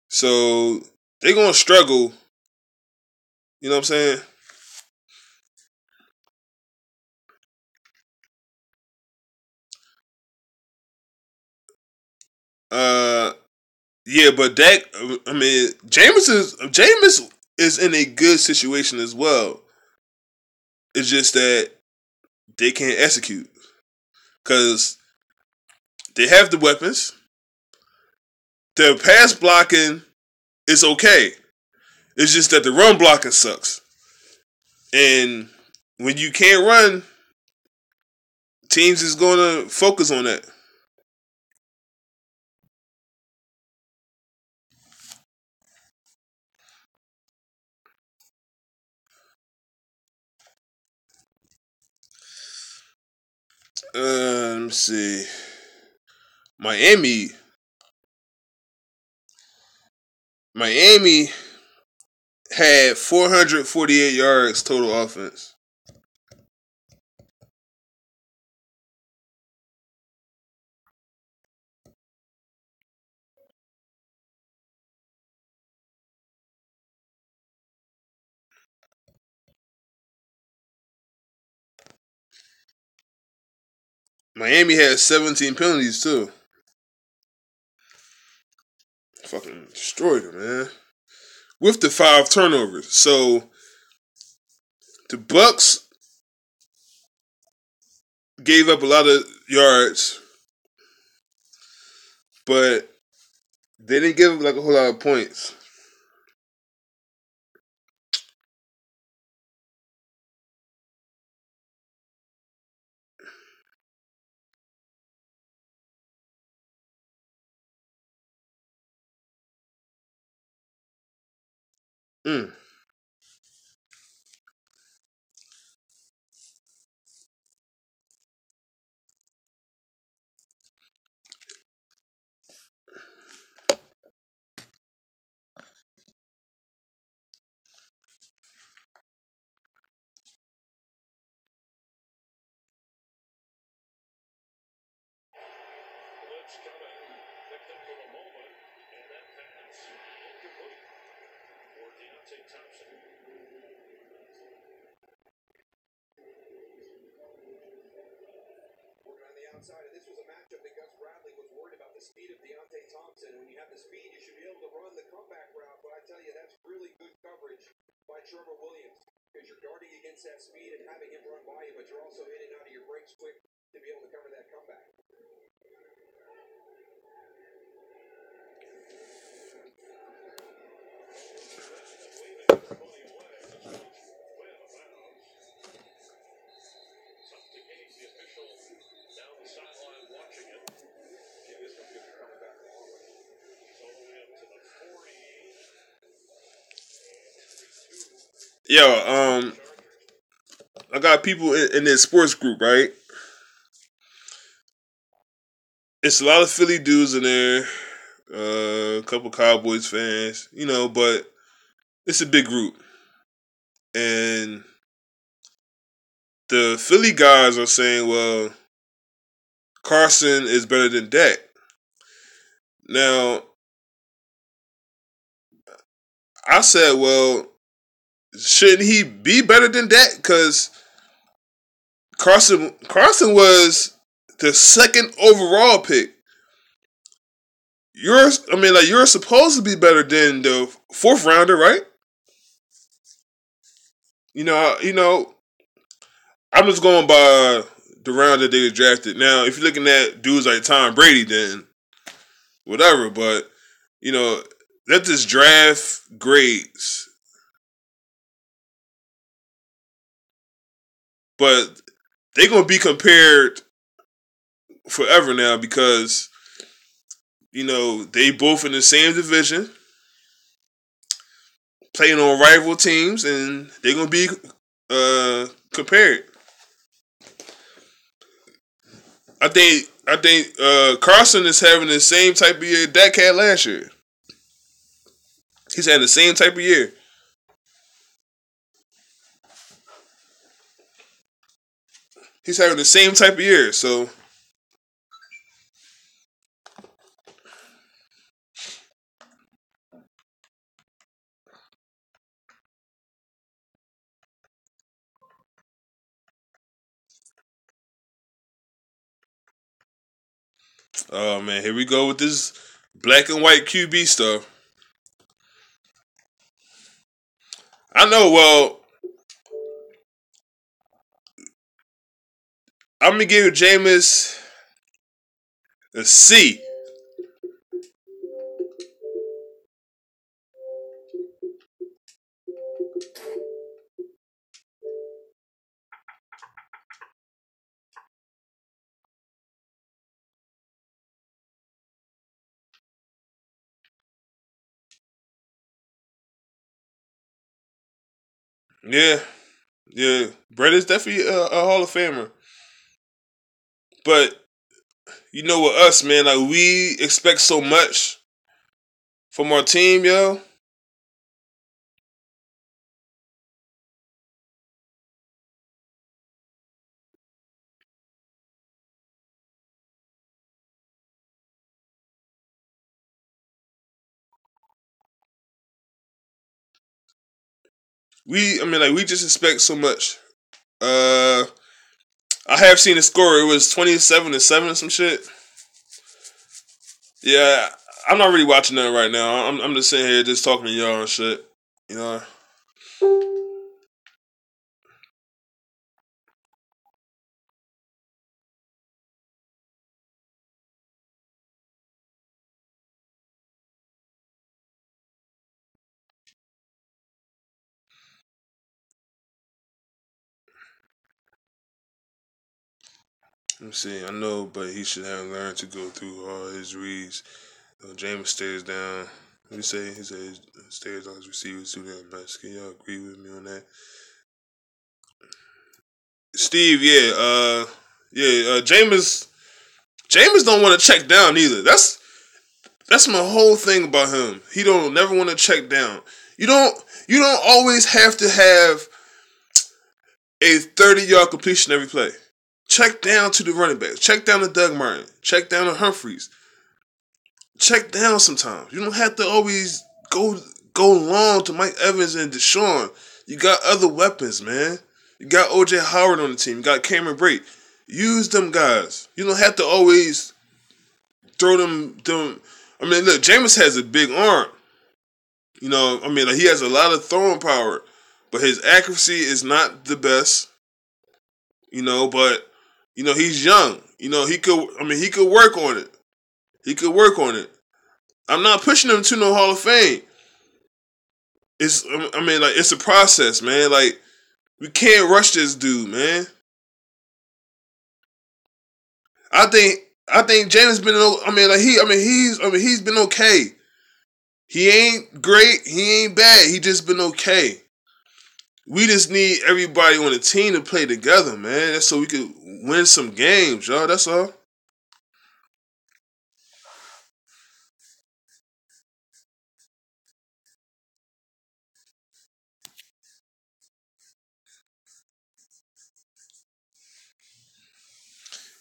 So they're going to struggle. You know what I'm saying? Yeah, but Dak, Jameis is in a good situation as well. It's just that they can't execute. Because they have the weapons. Their pass blocking is okay. It's just that the run blocking sucks. And when you can't run, teams is going to focus on that. Let me see. Miami had 448 yards total offense. Miami had 17 penalties too. Fucking destroyed them, man. With the 5 turnovers. So the Bucs gave up a lot of yards, but they didn't give up like a whole lot of points. Mm. Blitz coming. Victim for the moment. And that pass incomplete for Deontay Thompson. Working on the outside, and this was a matchup that Gus Bradley was worried about the speed of Deontay Thompson. And when you have the speed, you should be able to run the comeback route. But I tell you, that's really good coverage by Trevor Williams, because you're guarding against that speed and having him run by you, but you're also hitting out of your breaks quick to be able to cover that comeback. Yo, I got people in this sports group, right? It's a lot of Philly dudes in there, a couple Cowboys fans, but it's a big group. And the Philly guys are saying, well, Carson is better than Dak. Now, I said, well, shouldn't he be better than Dak? Because Carson was the second overall pick. You're supposed to be better than the 4th rounder, right? I'm just going by the round that they were drafted. Now, if you're looking at dudes like Tom Brady, then whatever. But let this draft grades. But they're gonna be compared forever now because they both in the same division, playing on rival teams, and they're gonna be compared. I think Carson is having the same type of year Dak had last year. He's having the same type of year. He's having the same type of year. So oh man, here we go with this black and white QB stuff. I know, well, I'm gonna give Jameis a C. Yeah, yeah. Brett is definitely a Hall of Famer. But with us, man, like we expect so much from our team, yo. We just expect so much. I have seen the score. It was 27-7 or some shit. Yeah, I'm not really watching that right now. I'm just sitting here just talking to y'all and shit. You know. Let me see. I know, but he should have learned to go through all his reads. James stares down. Let me say, he says, stares on his receivers to their best. Can y'all agree with me on that? Steve, Jameis don't want to check down either. That's my whole thing about him. He don't never want to check down. You don't always have to have a 30-yard completion every play. Check down to the running backs. Check down to Doug Martin. Check down to Humphreys. Check down sometimes. You don't have to always go long to Mike Evans and Deshaun. You got other weapons, man. You got O.J. Howard on the team. You got Cameron Brate. Use them guys. You don't have to always throw them. I mean, look, Jameis has a big arm. He has a lot of throwing power, but his accuracy is not the best. But he's young. He could work on it. He could work on it. I'm not pushing him to no Hall of Fame. It's a process, man. Like, we can't rush this dude, man. I think James been. He's been okay. He ain't great. He ain't bad. He just been okay. We just need everybody on the team to play together, man. That's so we could win some games, y'all. That's all.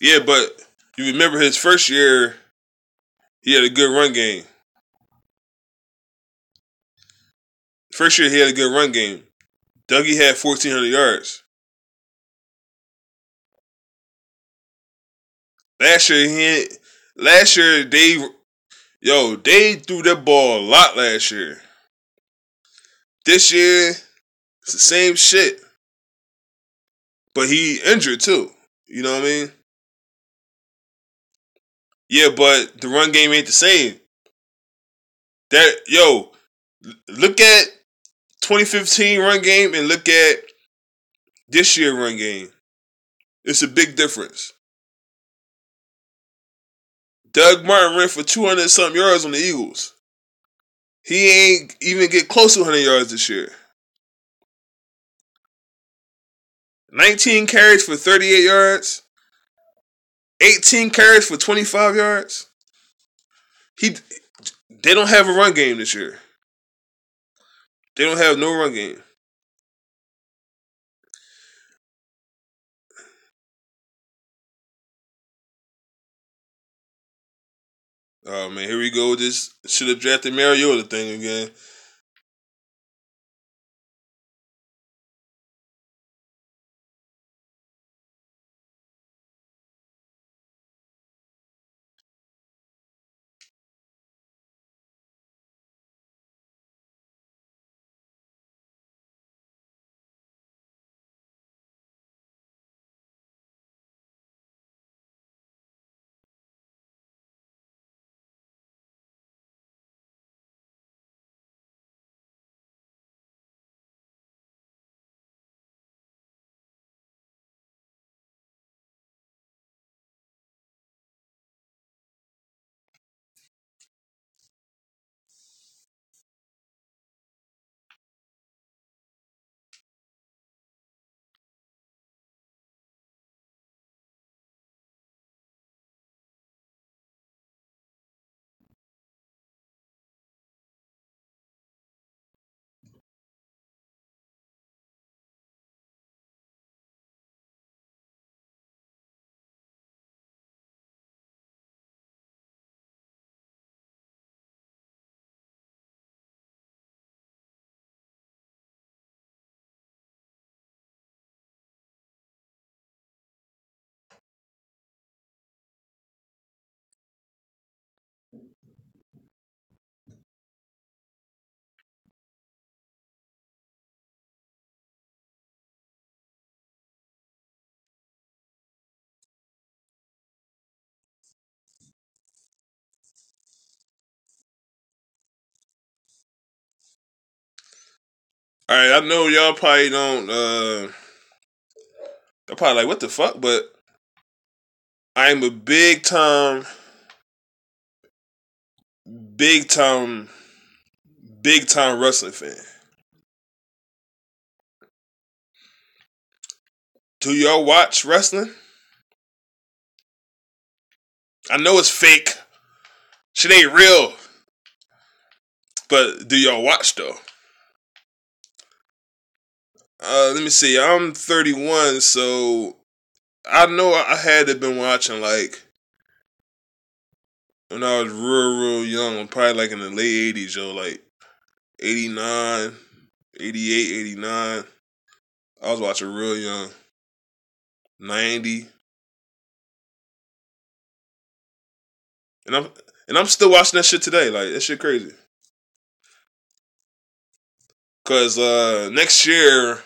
Yeah, but you remember his first year, he had a good run game. First year, he had a good run game. Dougie had 1,400 yards. Last year they threw that ball a lot last year. This year, it's the same shit. But he injured too. You know what I mean? Yeah, but the run game ain't the same. Look at 2015 run game and look at this year run game. It's a big difference. Doug Martin ran for 200-something yards on the Eagles. He ain't even get close to 100 yards this year. 19 carries for 38 yards. 18 carries for 25 yards. They don't have a run game this year. They don't have no run game. Oh, man, here we go. This should have drafted Mariota thing again. All right, I know y'all probably don't. Y'all probably like, what the fuck? But I am a big time wrestling fan. Do y'all watch wrestling? I know it's fake. Shit ain't real. But do y'all watch though? Let me see. I'm 31, so I know I had to been watching like when I was real young, probably like in the late 80s, yo, like 89, 88, 89. I was watching real young. 90. And I'm still watching that shit today. Like, that shit crazy. Cause next year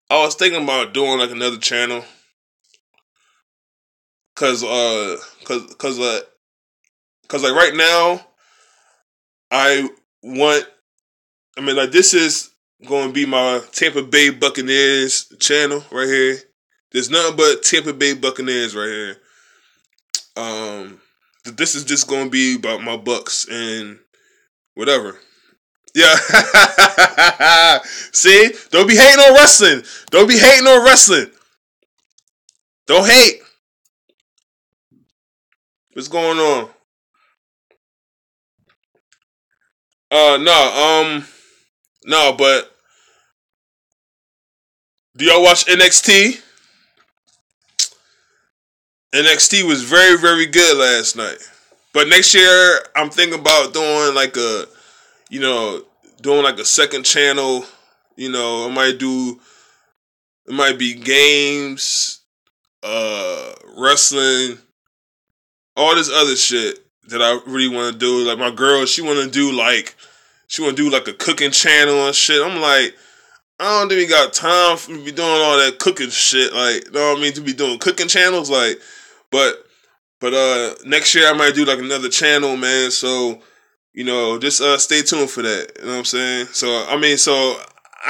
I was thinking about doing like another channel. Cause like right now like this is gonna be my Tampa Bay Buccaneers channel right here. There's nothing but Tampa Bay Buccaneers right here. This is just gonna be about my Bucs and whatever. Yeah. See? Don't be hating on wrestling. Don't be hating on wrestling. Don't hate. What's going on? No, but do y'all watch NXT? NXT was very, very good last night. But next year, I'm thinking about doing like a second channel. You know, it might be games, wrestling, all this other shit that I really want to do. Like my girl, she want to do like a cooking channel and shit. I'm like, I don't think we got time for be doing all that cooking shit. Like, you know what I mean? To be doing cooking channels, like, but next year I might do like another channel, man. So, just stay tuned for that. You know what I'm saying? So I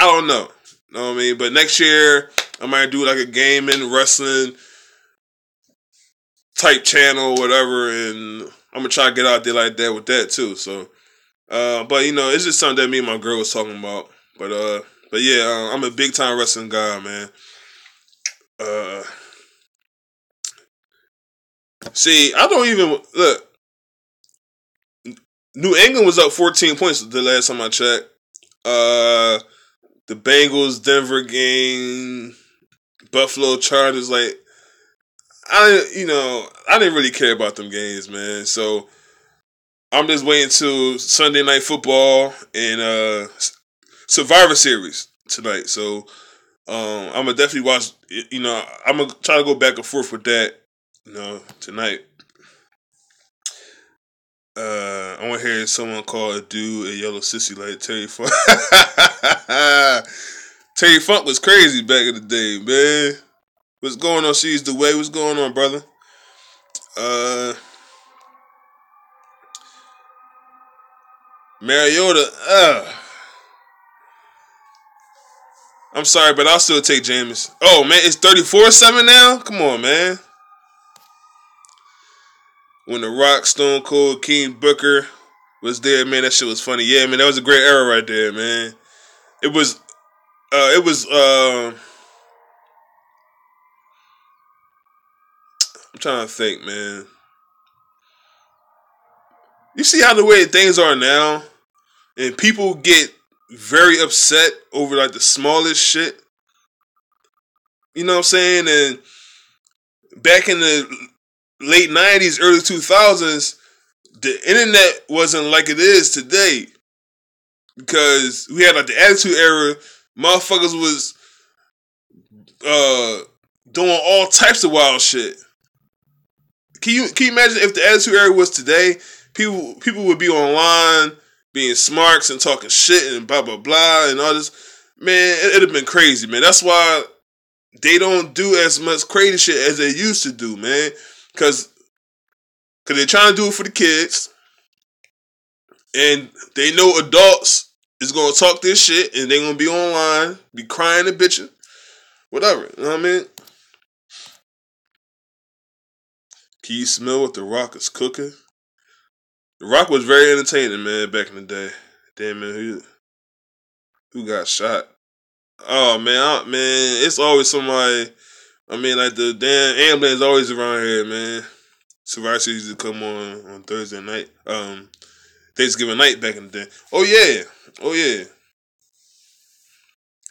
don't know. Know what I mean? But next year, I might do like a gaming, wrestling type channel or whatever, and I'm gonna try to get out there like that with that too. So, but you know, it's just something that me and my girl was talking about. But yeah, I'm a big time wrestling guy, man. See, I don't even look. New England was up 14 points the last time I checked. The Bengals, Denver game, Buffalo Chargers, like I didn't really care about them games, man. So I'm just waiting till Sunday Night Football and Survivor Series tonight. So I'm gonna definitely watch. You know, I'm gonna try to go back and forth with that. You know, tonight. I want to hear someone call a dude a yellow sissy like Terry Funk. Terry Funk was crazy back in the day, man. What's going on, She's the way? What's going on, brother? Mariota, I'm sorry, but I'll still take Jameis. Oh, man, it's 34-7 now? Come on, man. When The Rock, Stone Cold, King Booker was there, man, that shit was funny. Yeah, man, that was a great era right there, man. It was, I'm trying to think, man. You see how the way things are now? And people get very upset over, like, the smallest shit. You know what I'm saying? And back in the late 90s, early 2000s, the internet wasn't like it is today. Because we had, like, the Attitude Era. Motherfuckers was doing all types of wild shit. Can you imagine if the Attitude Era was today? People would be online being smarks and talking shit and blah blah blah and all this. Man, it'd have been crazy, man. That's why they don't do as much crazy shit as they used to do, man. Cause they're trying to do it for the kids, and they know adults is gonna talk this shit, and they're gonna be online, be crying and bitching, whatever. You know what I mean? Can you smell what The Rock is cooking? The Rock was very entertaining, man, back in the day. Damn, man, who got shot? Oh, man, it's always somebody. I mean, like, the damn ambulance is always around here, man. Survivor Series used to come on Thursday night. Thanksgiving night back in the day. Oh, yeah.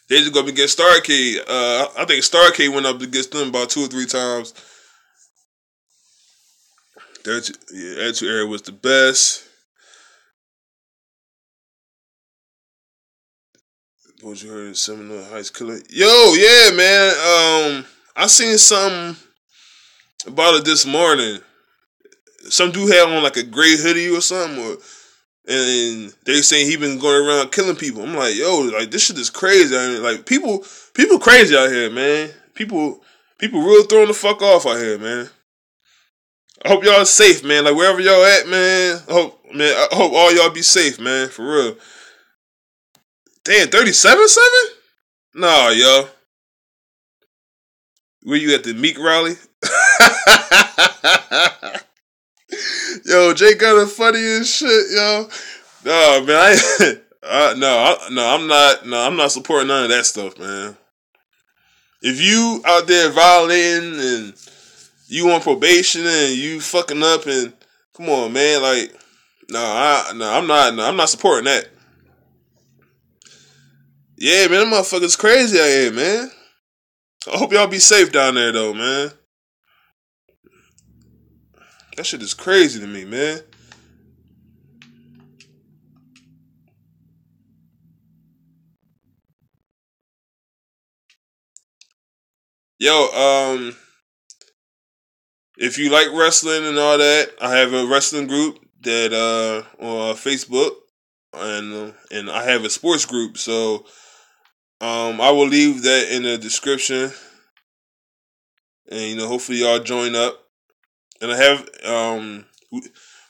They just go up against Starcade. I think Starcade went up against them about 2 or 3 times. Attitude Era was the best. What you heard? Seminole Heights Killer. Yo, yeah, man. I seen something about it this morning. Some dude had on like a gray hoodie or something, and they saying he been going around killing people. I'm like, yo, like this shit is crazy. I mean, like people crazy out here, man. People real throwing the fuck off out here, man. I hope y'all safe, man. Like wherever y'all at, man. I hope all y'all be safe, man. For real. Damn, 37-7? Nah, yo. Were you at the Meek rally? Yo, Jay Gunner funny as shit, yo. No, man, I'm not supporting none of that stuff, man. If you out there violating and you on probation and you fucking up and come on, man, like, I'm not supporting that. Yeah, man, them motherfuckers crazy out here, man. I hope y'all be safe down there, though, man. That shit is crazy to me, man. Yo, if you like wrestling and all that, I have a wrestling group that on Facebook, and I have a sports group. So, I will leave that in the description, and hopefully y'all join up. And I have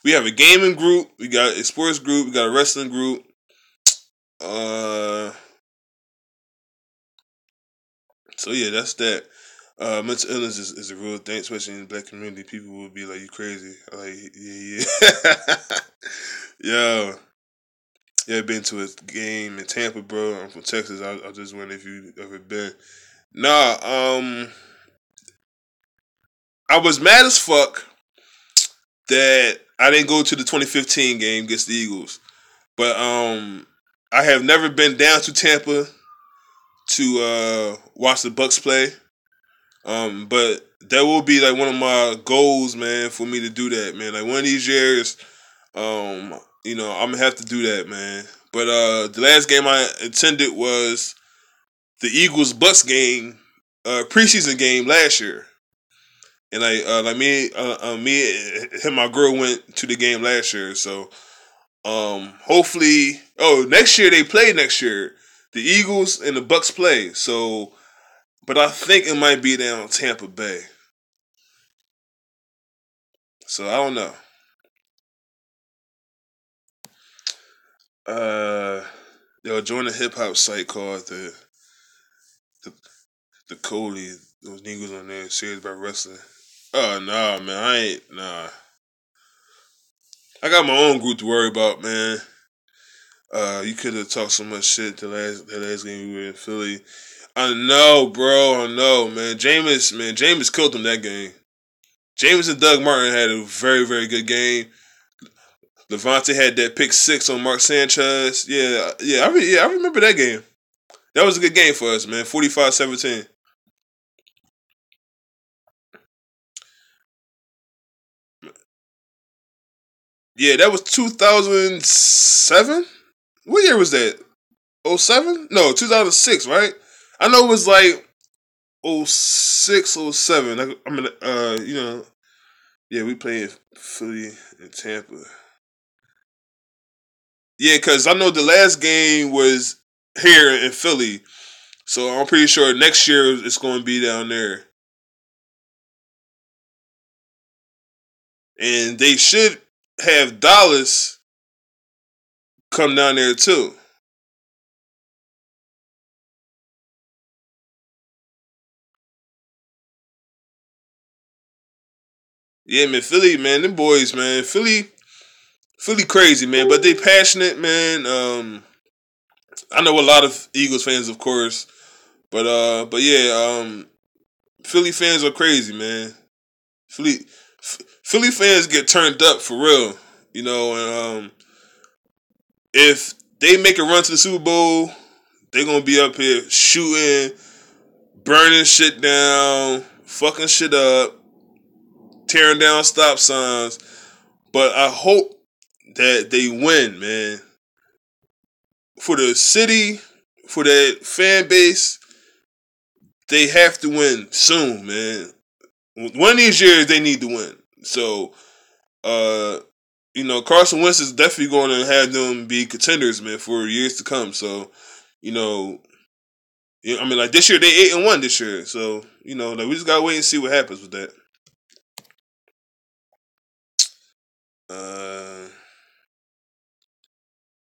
we have a gaming group, we got a sports group, we got a wrestling group. So yeah, that's that. Mental illness is a real thing, especially in the black community. People will be like, "You crazy?" Like, yeah. Yo, yeah, been to a game in Tampa, bro. I'm from Texas. I just wonder if you ever been. Nah, I was mad as fuck that I didn't go to the 2015 game against the Eagles. But I have never been down to Tampa to watch the Bucs play. But that will be like one of my goals, man, for me to do that, man. Like one of these years, I'm gonna have to do that, man. But the last game I attended was the Eagles Bucs game, preseason game last year. And me and my girl went to the game last year, so hopefully, next year they play next year. The Eagles and the Bucs play. So, but I think it might be down Tampa Bay. So I don't know. Join a hip hop site called the the Coley. Those niggas on there serious about wrestling. Oh nah, man, I ain't nah. I got my own group to worry about, man. You could have talked so much shit the last game we were in Philly. I know, bro. I know, man. Jameis killed him that game. Jameis and Doug Martin had a very, very good game. Levante had that pick 6 on Mark Sanchez. I remember that game. That was a good game for us, man. 45-17. Yeah, that was 2007? What year was that? 07? No, 2006, right? I know it was like 06, 07. Yeah, we played Philly and Tampa. Yeah, because I know the last game was here in Philly. So I'm pretty sure next year it's going to be down there. And they should have Dallas come down there too. Yeah, man, Philly, man, them boys, man. Philly crazy, man. But they passionate, man. I know a lot of Eagles fans, of course. But yeah, Philly fans are crazy, man. Philly fans get turned up for real, and if they make a run to the Super Bowl, they're gonna be up here shooting, burning shit down, fucking shit up, tearing down stop signs. But I hope that they win, man. For the city, for that fan base, they have to win soon, man. One of these years they need to win. So, Carson Wentz is definitely going to have them be contenders, man, for years to come. So, this year they 8-1 this year. So, we just gotta wait and see what happens with that.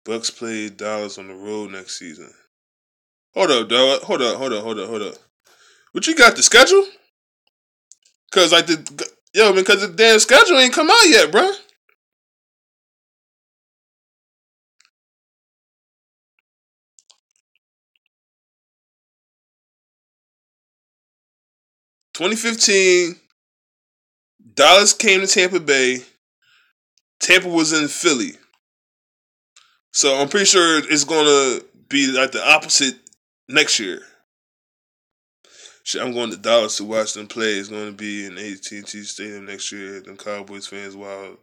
Bucs play Dallas on the road next season. Hold up, dog. Hold up. What you got the schedule? Cause because the damn schedule ain't come out yet, bro. "2015, Dallas came to Tampa Bay. Tampa was in Philly. So I'm pretty sure it's gonna be like the opposite next year. Shit, I'm going to Dallas to watch them play. It's going to be in AT&T Stadium next year. Them Cowboys fans wild.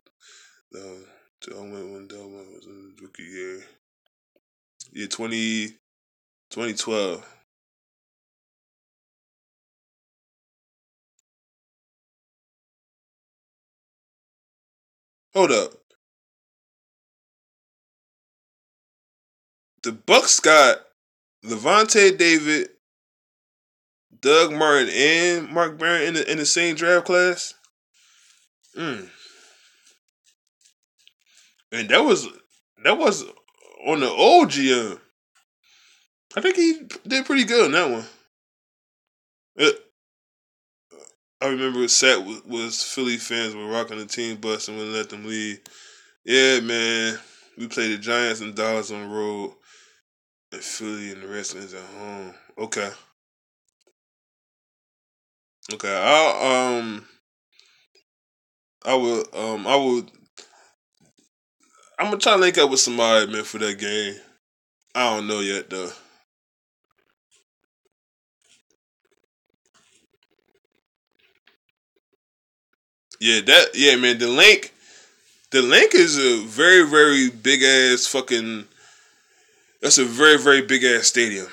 I went when Delvin was in the rookie year. Yeah, 2012. Hold up. The Bucs got Levante David, Doug Martin, and Mark Barron in the same draft class. And that was on the old GM. I think he did pretty good on that one. I remember set was Philly fans were rocking the team bus and wouldn't let them leave. Yeah, man. We played the Giants and Dallas on the road, and Philly and the Redskins at home. Okay. Okay. I would. I'm gonna try to link up with somebody, man, for that game. I don't know yet, though. Yeah, man. The link is a very, very big ass fucking. That's a very, very big ass stadium.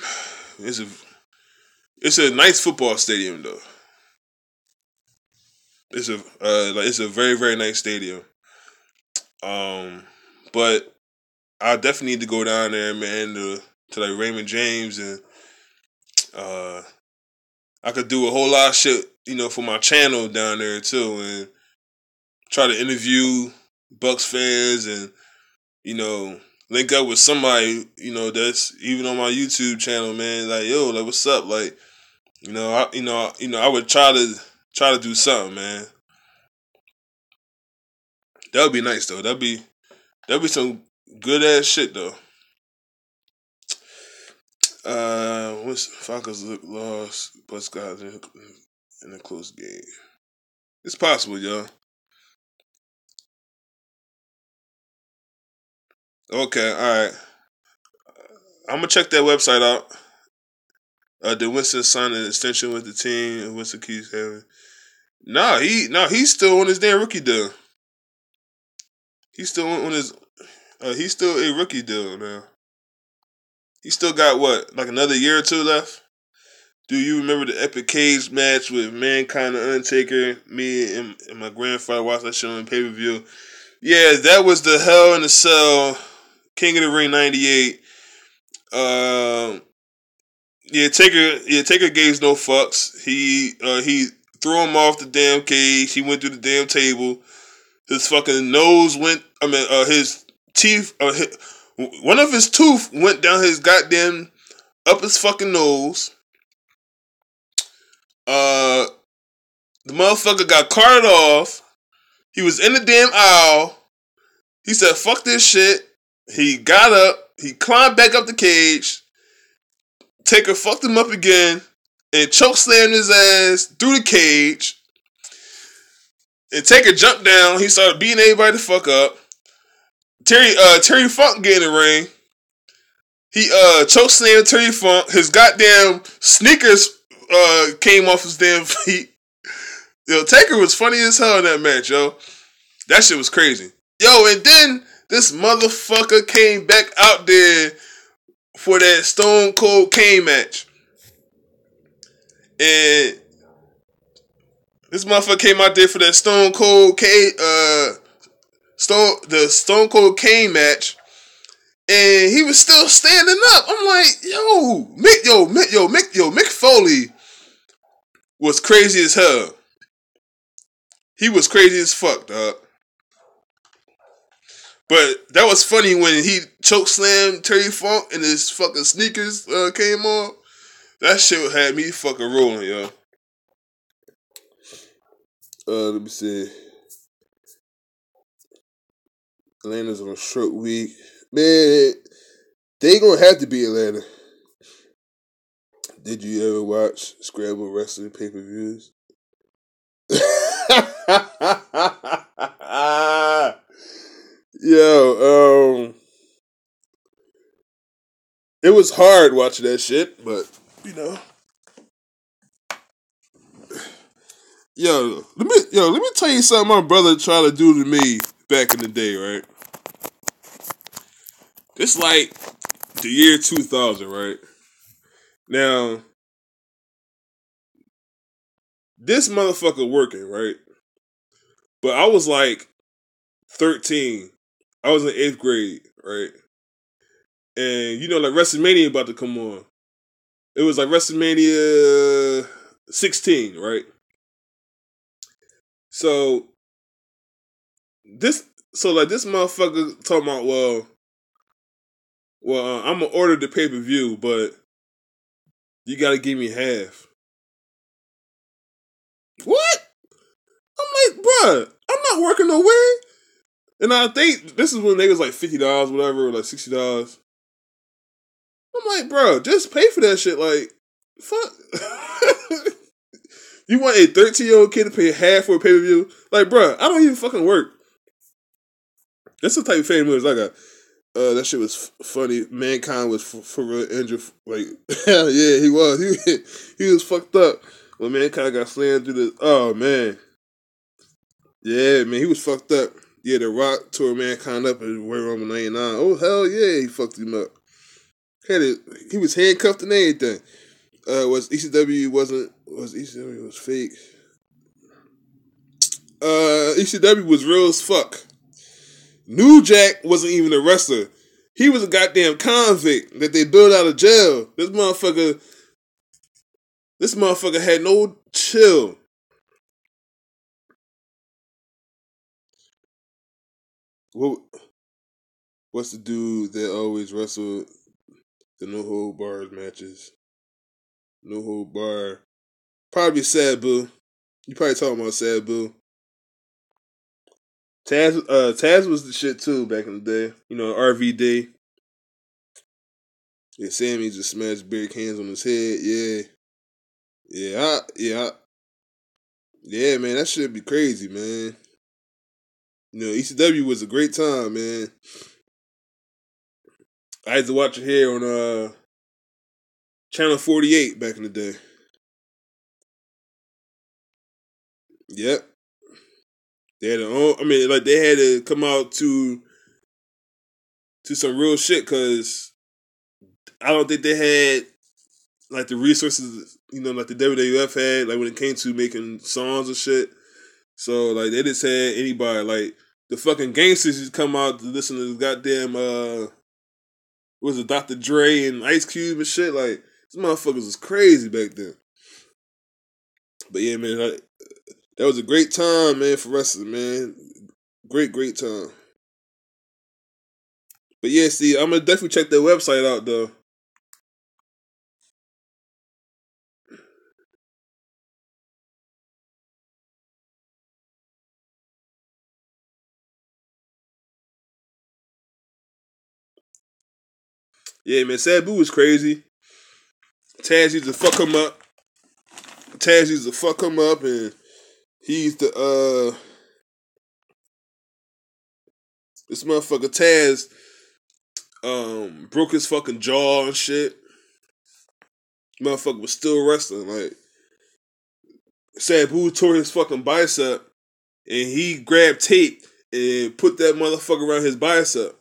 It's a, it's a nice football stadium though. It's a very, very nice stadium. Um, but I definitely need to go down there, man, to like Raymond James, and uh, I could do a whole lot of shit, for my channel down there too, and try to interview Bucs fans and link up with somebody that's even on my YouTube channel, man. Like, yo, like, what's up? Like, I would try to do something, man. That would be nice though. That'd be some good ass shit though. What's Falcons look lost, but got in a close game. It's possible, y'all. Okay, all right. I'm gonna check that website out. Did Winston sign an extension with the team? And Winston keeps having. He's still on his damn rookie deal. He's still on his. He's still a rookie deal now. He still got what, like another year or two left? Do you remember the epic cage match with Mankind and Undertaker? Me and my grandfather watched that show on pay-per-view. Yeah, that was the Hell in a Cell, King of the Ring '98. Taker gave no fucks. He threw him off the damn cage. He went through the damn table. His fucking nose went. His teeth. One of his tooth went down his goddamn up his fucking nose. The motherfucker got carted off. He was in the damn aisle. He said, "Fuck this shit." He got up. He climbed back up the cage. Taker fucked him up again and choke slammed his ass through the cage. And Taker jumped down. He started beating everybody the fuck up. Terry Funk get in the ring. He choke slammed Terry Funk. His goddamn sneakers came off his damn feet. Yo, Taker was funny as hell in that match, yo. That shit was crazy. Yo, and then this motherfucker came back out there for that Stone Cold Kane match. And this motherfucker came out there for that Stone Cold Kane match. And he was still standing up. I'm like, Mick Foley was crazy as hell. He was crazy as fuck, dog. But that was funny when he choke slammed Terry Funk and his fucking sneakers came off. That shit had me fucking rolling, yo. Let me see. Atlanta's on a short week. Man, they gonna have to be Atlanta. Did you ever watch Scramble Wrestling pay-per-views? Yo, it was hard watching that shit, but Yo, let me tell you something my brother tried to do to me back in the day, right? It's like the year 2000, right? Now, this motherfucker working, right? But I was like 13. I was in 8th grade, right? And like WrestleMania about to come on. It was like WrestleMania 16, right? So this motherfucker talking about, I'm gonna order the pay-per-view, but you gotta give me half. What? I'm like, bruh, I'm not working nowhere. And I think this is when they was like $50, whatever, or like $60. I'm like, bro, just pay for that shit. Like, fuck. You want a 13-year-old kid to pay half for a pay-per-view? Like, bro, I don't even fucking work. That's the type of fan movies I got. That shit was funny. Mankind was for real injured. Like, hell yeah, he was. He was fucked up when Mankind got slammed through the. Oh man, yeah, man, he was fucked up. Yeah, The Rock tore Mankind up in Royal Rumble '99. Oh hell yeah, he fucked him up. He was handcuffed and everything. Was ECW was fake. ECW was real as fuck. New Jack wasn't even a wrestler. He was a goddamn convict that they built out of jail. This motherfucker had no chill. What's the dude that always wrestled the no hold bars matches? No hold bar. Probably Sabu. You probably talking about Sabu. Taz was the shit too back in the day. You know, RVD. Yeah, Sammy just smashed big hands on his head. Yeah, man, that should be crazy, man. You know, ECW was a great time, man. I used to watch it here on Channel 48 back in the day. Yep. They had they had to come out to some real shit because I don't think they had like the resources, you know, like the WWF had, like when it came to making songs and shit. So like they just had anybody, like the fucking gangsters just come out to listen to the goddamn was it Dr. Dre and Ice Cube and shit. Like these motherfuckers was crazy back then. But yeah, man, that was a great time, man, for wrestling, man. Great time. But yeah, see, I'm gonna definitely check their website out though. Yeah, man, Sabu was crazy. Taz used to fuck him up. And he used to this motherfucker Taz broke his fucking jaw and shit. Motherfucker was still wrestling. Like Sabu tore his fucking bicep and he grabbed tape and put that motherfucker around his bicep.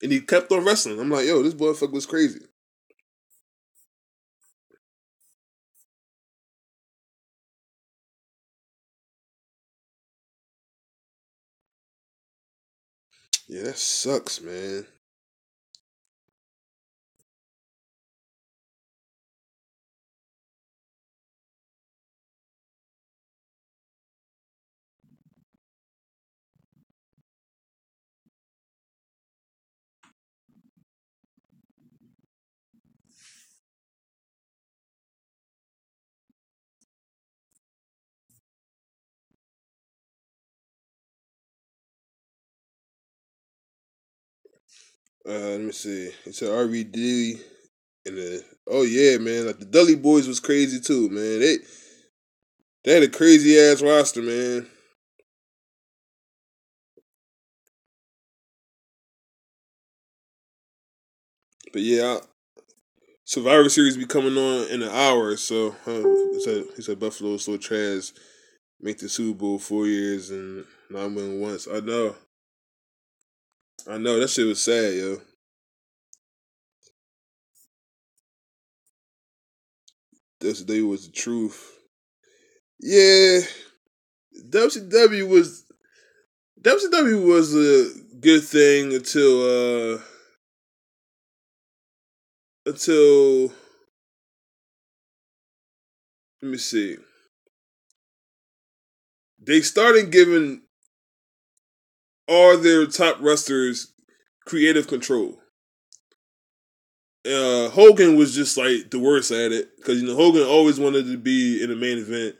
And he kept on wrestling. I'm like, yo, this motherfucker was crazy. Yeah, that sucks, man. Let me see. It said RVD and oh yeah, man. Like the Dudley Boys was crazy too, man. They had a crazy ass roster, man. But yeah, Survivor Series be coming on in an hour, so he said Buffalo so trash. Make the Super Bowl 4 years and not win once. I know that shit was sad, yo. Day was the truth. Yeah, WCW was a good thing until let me see. They started giving all their top wrestlers creative control. Hogan was just like the worst at it because you know Hogan always wanted to be in the main event.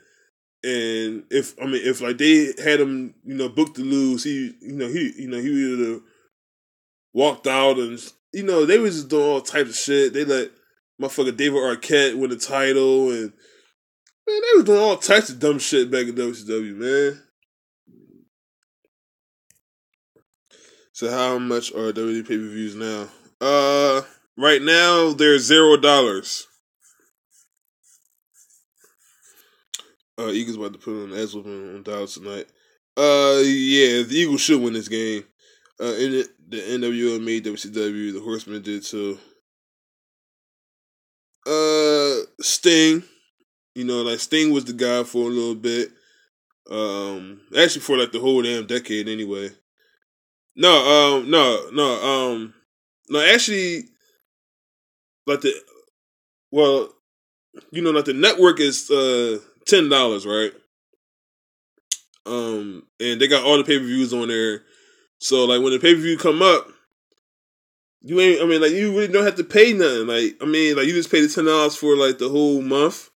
And if like they had him, booked to lose, he would have walked out, and they was just doing all types of shit. They let motherfucker David Arquette win the title, and man, they was doing all types of dumb shit back in WCW, man. So how much are WWE pay-per-views now? Right now they're $0. Eagles about to put on an ass whooping on Dallas tonight. Yeah, the Eagles should win this game. The NWO made WCW. The Horsemen did too. Sting. Like Sting was the guy for a little bit. Actually for like the whole damn decade anyway. No, actually, like like the network is $10, right? And they got all the pay-per-views on there. So like when the pay-per-view come up, you really don't have to pay nothing. Like you just pay the $10 for like the whole month.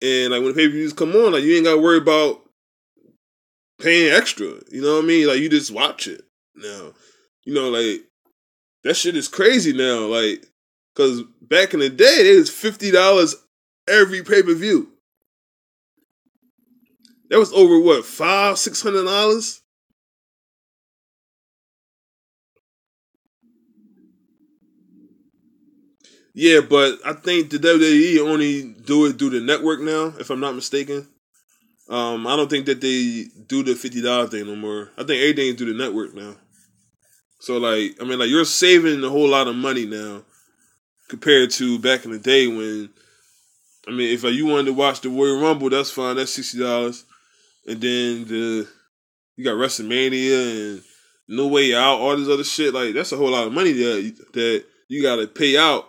And like when the pay-per-views come on, like you ain't gotta worry about paying extra. You know what I mean? Like you just watch it now. Like that shit is crazy now. Like, cause back in the day, it was $50 every pay-per-view. That was over what, $500-$600? Yeah, but I think the WWE only do it through the network now, if I'm not mistaken. I don't think that they do the $50 thing no more. I think everything is through the network now. So like, you're saving a whole lot of money now compared to back in the day when, if you wanted to watch the Royal Rumble, that's fine. That's $60, and then you got WrestleMania and No Way Out, all this other shit. Like that's a whole lot of money that you got to pay out.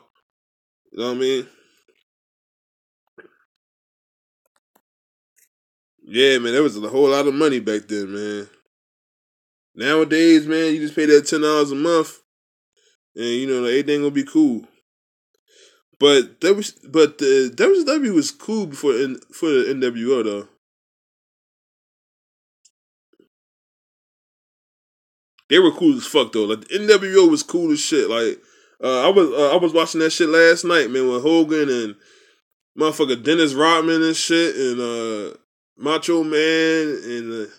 You know what I mean? Yeah, man, that was a whole lot of money back then, man. Nowadays, man, you just pay that $10 a month, and everything gonna be cool. But the WCW was cool for the NWO though. They were cool as fuck though. Like the NWO was cool as shit. Like I was watching that shit last night, man, with Hogan and motherfucker Dennis Rodman and shit, and Macho Man and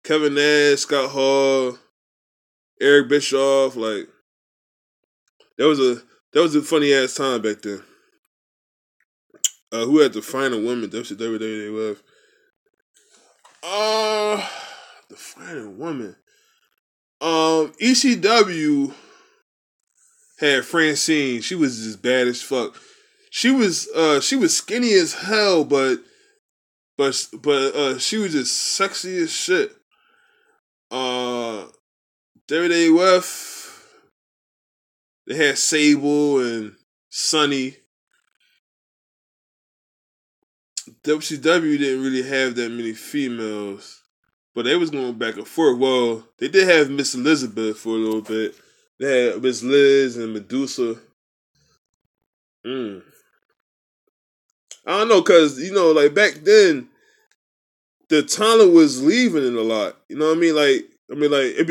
Kevin Nash, Scott Hall, Eric Bischoff. Like that was a funny ass time back then. Who had the final woman? WCW they left. The final woman. ECW had Francine. She was just bad as fuck. She was skinny as hell, but she was just sexy as shit. WWF, they had Sable and Sunny. WCW didn't really have that many females, but they was going back and forth. Well, they did have Miss Elizabeth for a little bit. They had Miss Liz and Medusa. I don't know, cause like back then, the talent was leaving it a lot. You know what I mean? Like it'd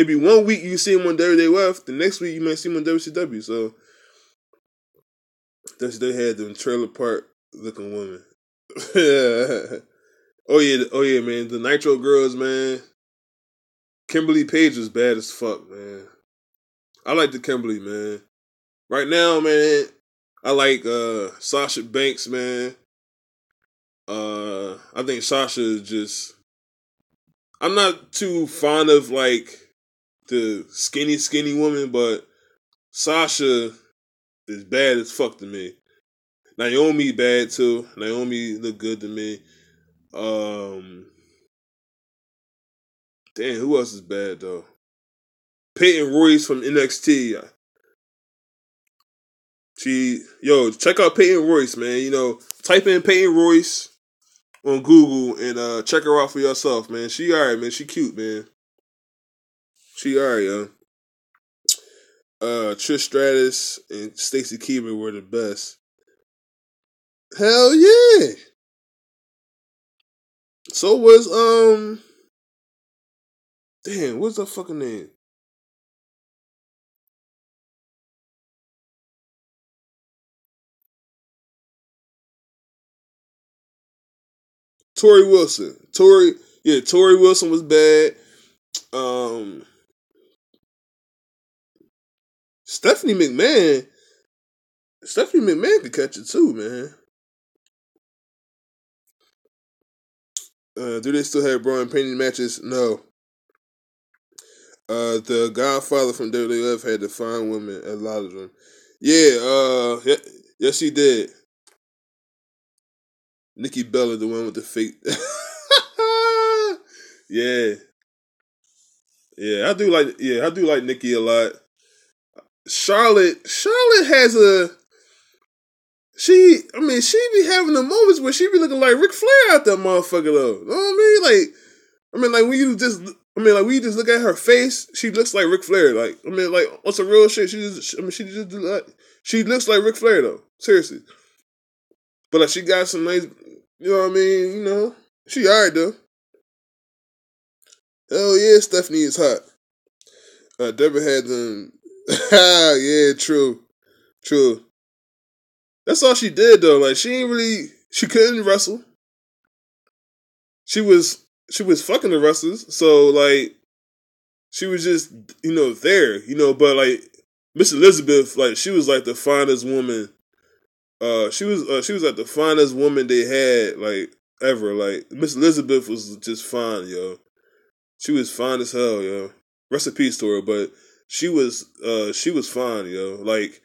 be 1 week you see him on WWF, the next week you might see him on WCW. So they had them trailer park looking women. Oh yeah, man. The Nitro girls, man. Kimberly Page was bad as fuck, man. I like the Kimberly, man. Right now, man, I like Sasha Banks, man. I think Sasha is just. I'm not too fond of like the skinny woman, but Sasha is bad as fuck to me. Naomi bad too. Naomi look good to me. Damn, who else is bad though? Peyton Royce from NXT. Check out Peyton Royce, man. Type in Peyton Royce on Google and check her out for yourself, man. She alright, man. She cute, man. She alright, yo. Trish Stratus and Stacy Keibler were the best. Hell yeah. So was damn, what's the fucking name? Tori Wilson. Tori Wilson was bad. Stephanie McMahon could catch it too, man. Do they still have bra and painting matches? No. The Godfather from WWF had to find women, a lot of them. Yeah, yes he did. Nikki Bella, the one with the fake. Yeah. Yeah, I do like Nikki a lot. Charlotte has she be having the moments where she be looking like Ric Flair out that motherfucker though. You know what I mean? Like when you just look at her face, she looks like Ric Flair. Like on some real shit, she looks like Ric Flair though. Seriously. But like she got some nice, you know what I mean? You know, she alright though. Hell yeah, Stephanie is hot. Deborah had them. Yeah, true. That's all she did though. Like she couldn't wrestle. She was fucking the wrestlers, so like she was just there, But like Miss Elizabeth, like she was like the finest woman. She was like the finest woman they had like ever. Like Miss Elizabeth was just fine, yo. She was fine as hell, yo. Rest in peace to her, but she was fine, yo. Like,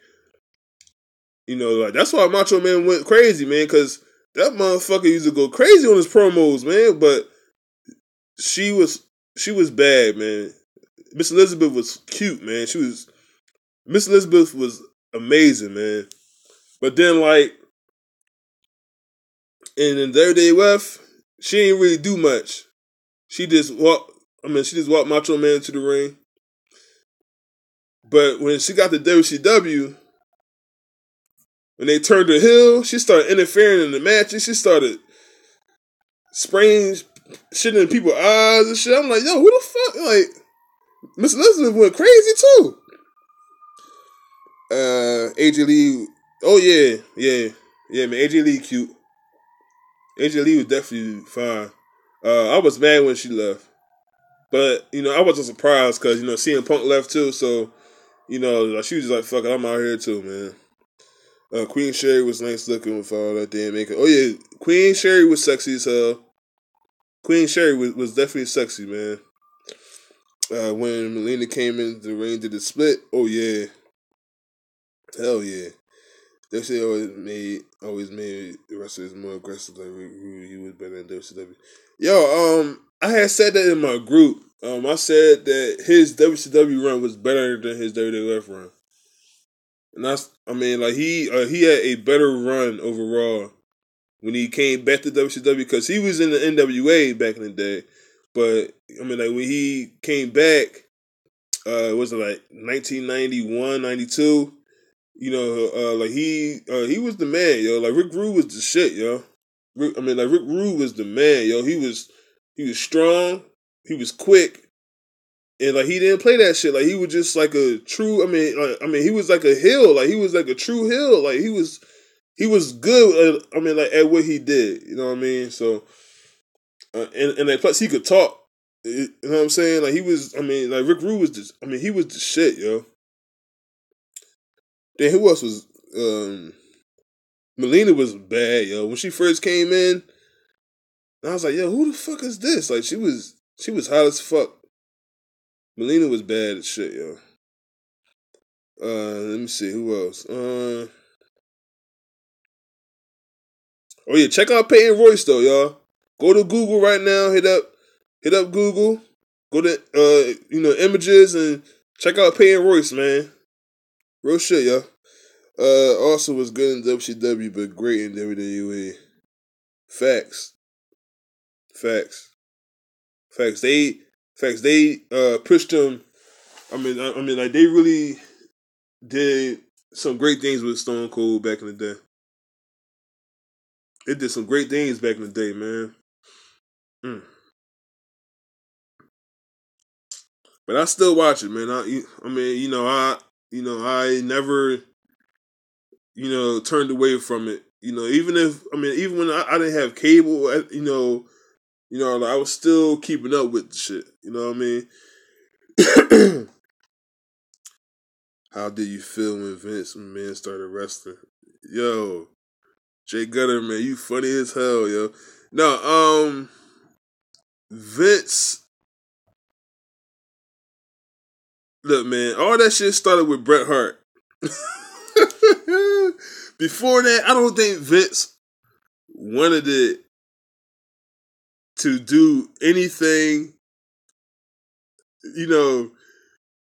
like that's why Macho Man went crazy, man, because that motherfucker used to go crazy on his promos, man. But she was bad, man. Miss Elizabeth was cute, man. Miss Elizabeth was amazing, man. But then like in WWF, she ain't really do much. She just walked Macho Man to the ring. But when she got to WCW, when they turned her heel, she started interfering in the matches. She started spraying shit in people's eyes and shit. I'm like, yo, who the fuck? Like, Miss Elizabeth went crazy too. AJ Lee. Oh yeah, man. AJ Lee cute. AJ Lee was definitely fine. I was mad when she left, but I wasn't surprised because CM Punk left too. So like, she was just like, fuck it, I'm out here too, man. Queen Sherry was nice looking with all that damn makeup. Oh yeah, Queen Sherry was sexy as hell. Queen Sherry was definitely sexy, man. When Melina came in the ring, did the split. Oh yeah, hell yeah. They say always made the wrestlers more aggressive. Like he was better than WCW. Yo, I had said that in my group. I said that his WCW run was better than his WWF run, and he had a better run overall when he came back to WCW because he was in the NWA back in the day. But like when he came back, was it like 1991, 92? Like he was the man, yo. Like Rick Rude was the shit, yo. Rick Rude was the man, yo. He was strong, he was quick, and like he didn't play that shit. Like he was just like a true. He was like a heel. Like he was like a true heel. Like he was good. At what he did. You know what I mean? So, and like plus he could talk. You know what I'm saying? Like he was. Rick Rude was just. He was the shit, yo. Then who else was? Melina was bad, yo. When she first came in, I was like, yo, who the fuck is this? Like she was hot as fuck. Melina was bad as shit, yo. Let me see who else. Oh yeah, check out Peyton Royce though, y'all. Go to Google right now. Hit up Google. Go to images and check out Peyton Royce, man. Real shit, y'all. Also was good in WCW, but great in WWE. Facts. They pushed him. Like they really did some great things with Stone Cold back in the day. It did some great things back in the day, man. Mm. But I still watch it, man. I mean, I never, turned away from it. Even when I didn't have cable, I was still keeping up with the shit. You know what I mean? How did you feel when Vince McMahon started wrestling? Yo, Jay Gutter, man, you funny as hell, yo. No, Vince. Look, man, all that shit started with Bret Hart. Before that, I don't think Vince wanted it to do anything.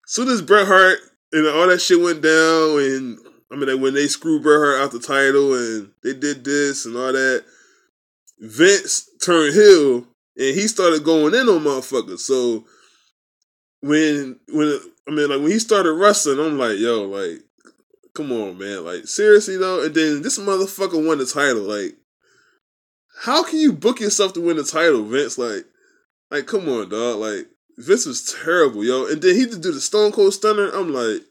Soon as Bret Hart and all that shit went down, and like when they screwed Bret Hart out the title and they did this and all that, Vince turned heel and he started going in on motherfuckers. So when he started wrestling, I'm like, yo, like, come on, man, like, seriously though. And then this motherfucker won the title. Like, how can you book yourself to win the title, Vince? Like, come on, dog. Like, Vince was terrible, yo. And then he just do the Stone Cold Stunner. I'm like,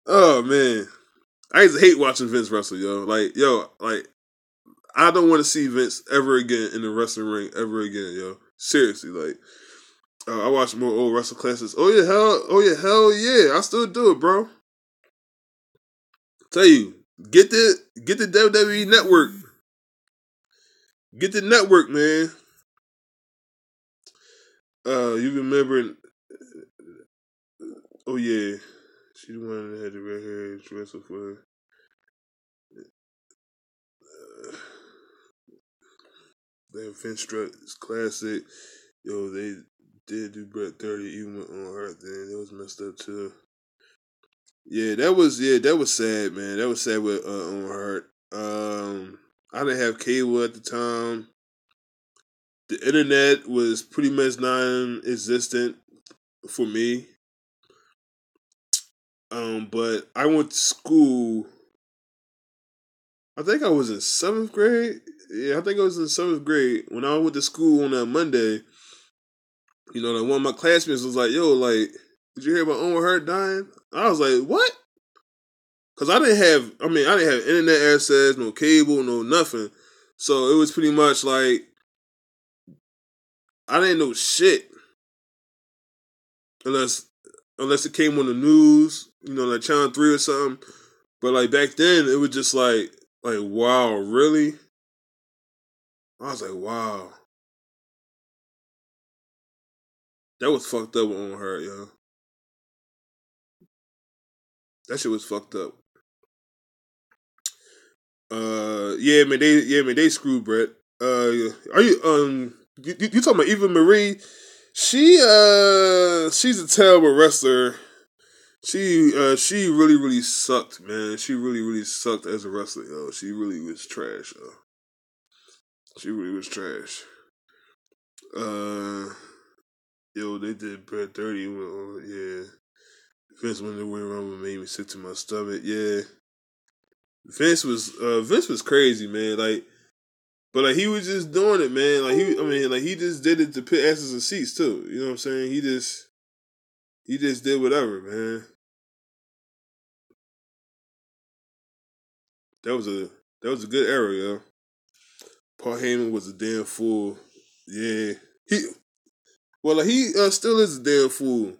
oh man, I used to hate watching Vince wrestle, yo. Like, I don't want to see Vince ever again in the wrestling ring ever again, yo. Seriously, like, I watch more old wrestle classics. Oh yeah, hell yeah, I still do it, bro. Tell you, get the WWE network, get the network, man. You remember? Oh yeah, she the one that had the red hair wrestle for her. That Vince Strut is classic. Yo, they did do Bret 30 even on Hurt. Then it was messed up too. Yeah, that was sad, man. That was sad with on Hurt. I didn't have cable at the time. The internet was pretty much non-existent for me. But I went to school. I think I was in 7th grade. Yeah, I think I was in 7th grade when I went to school on that Monday. Like one of my classmates was like, "Yo, like, did you hear about Owen Hart dying?" I was like, "What?" Because I didn't have internet access, no cable, no nothing. So it was pretty much like I didn't know shit unless it came on the news, like Channel 3 or something. But like back then, it was just like wow, really? I was like, wow, that was fucked up on her, yo. That shit was fucked up. They screwed Brett. Are you talking about Eva Marie? She's a terrible wrestler. She really really sucked, man. She really really sucked as a wrestler, yo. She really was trash, yo. She really was trash. Yo, they did Brett 30. Yeah, Vince when they went around made me sick to my stomach. Yeah, Vince was crazy, man. Like, but like he was just doing it, man. He just did it to put asses in seats too. You know what I'm saying? He just did whatever, man. That was a good era, yo. Paul Heyman was a damn fool. Yeah, he still is a damn fool.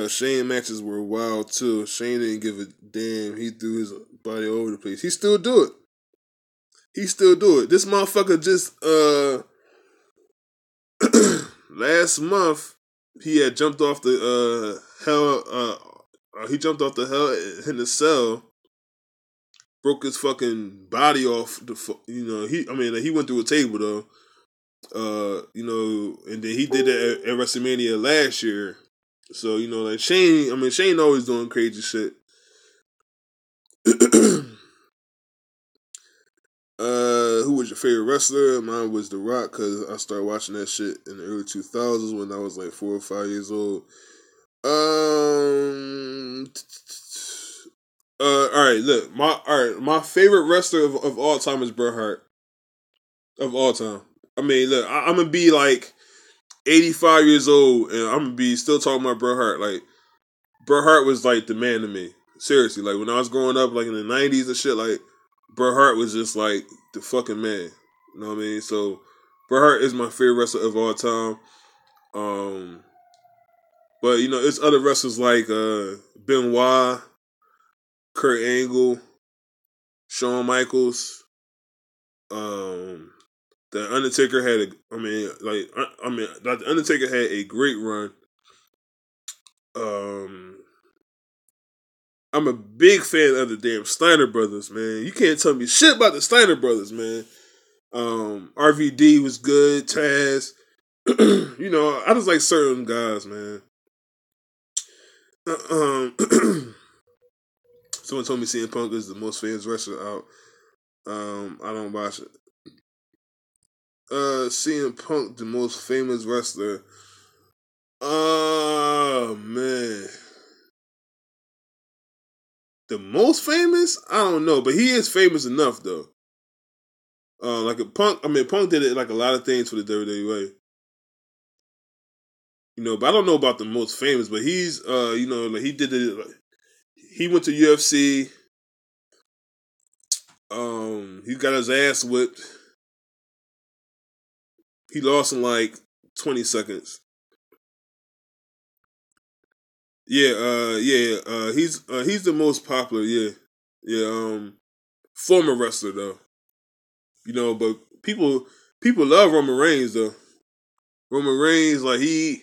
Shane matches were wild too. Shane didn't give a damn. He threw his body all over the place. He still do it. This motherfucker just last month he had jumped off the hell. He jumped off the hell in the cell. Broke his fucking body off. He went through a table though. And then he did that at WrestleMania last year. So, like Shane always doing crazy shit. Who was your favorite wrestler? Mine was The Rock because I started watching that shit in the early 2000s when I was like 4 or 5 years old. All right, look, my favorite wrestler of all time is Bret Hart. of all time. I mean, look, I'm gonna be like 85 years old, and I'm gonna be still talking about Bret Hart. Like, Bret Hart was like the man to me. Seriously, like when I was growing up, like in the '90s and shit, like Bret Hart was just like the fucking man. You know what I mean? So Bret Hart is my favorite wrestler of all time. But you know, it's other wrestlers like Benoit, Kurt Angle, Shawn Michaels. The Undertaker had the Undertaker had a great run. I'm a big fan of the damn Steiner brothers, man. You can't tell me shit about the Steiner brothers, man. RVD was good, Taz. You know, I just like certain guys, man. Someone told me CM Punk is the most famous wrestler out. I don't watch it. CM Punk, the most famous wrestler. Oh man. The most famous? I don't know, but he is famous enough though. Like a Punk, I mean Punk did it like a lot of things for the WWE. You know, but I don't know about the most famous, but he's you know, like he did it, like, he went to UFC. He got his ass whipped. He lost in like 20 seconds. Yeah, he's the most popular, yeah. Yeah, former wrestler though. You know, but people love Roman Reigns though. Roman Reigns, like he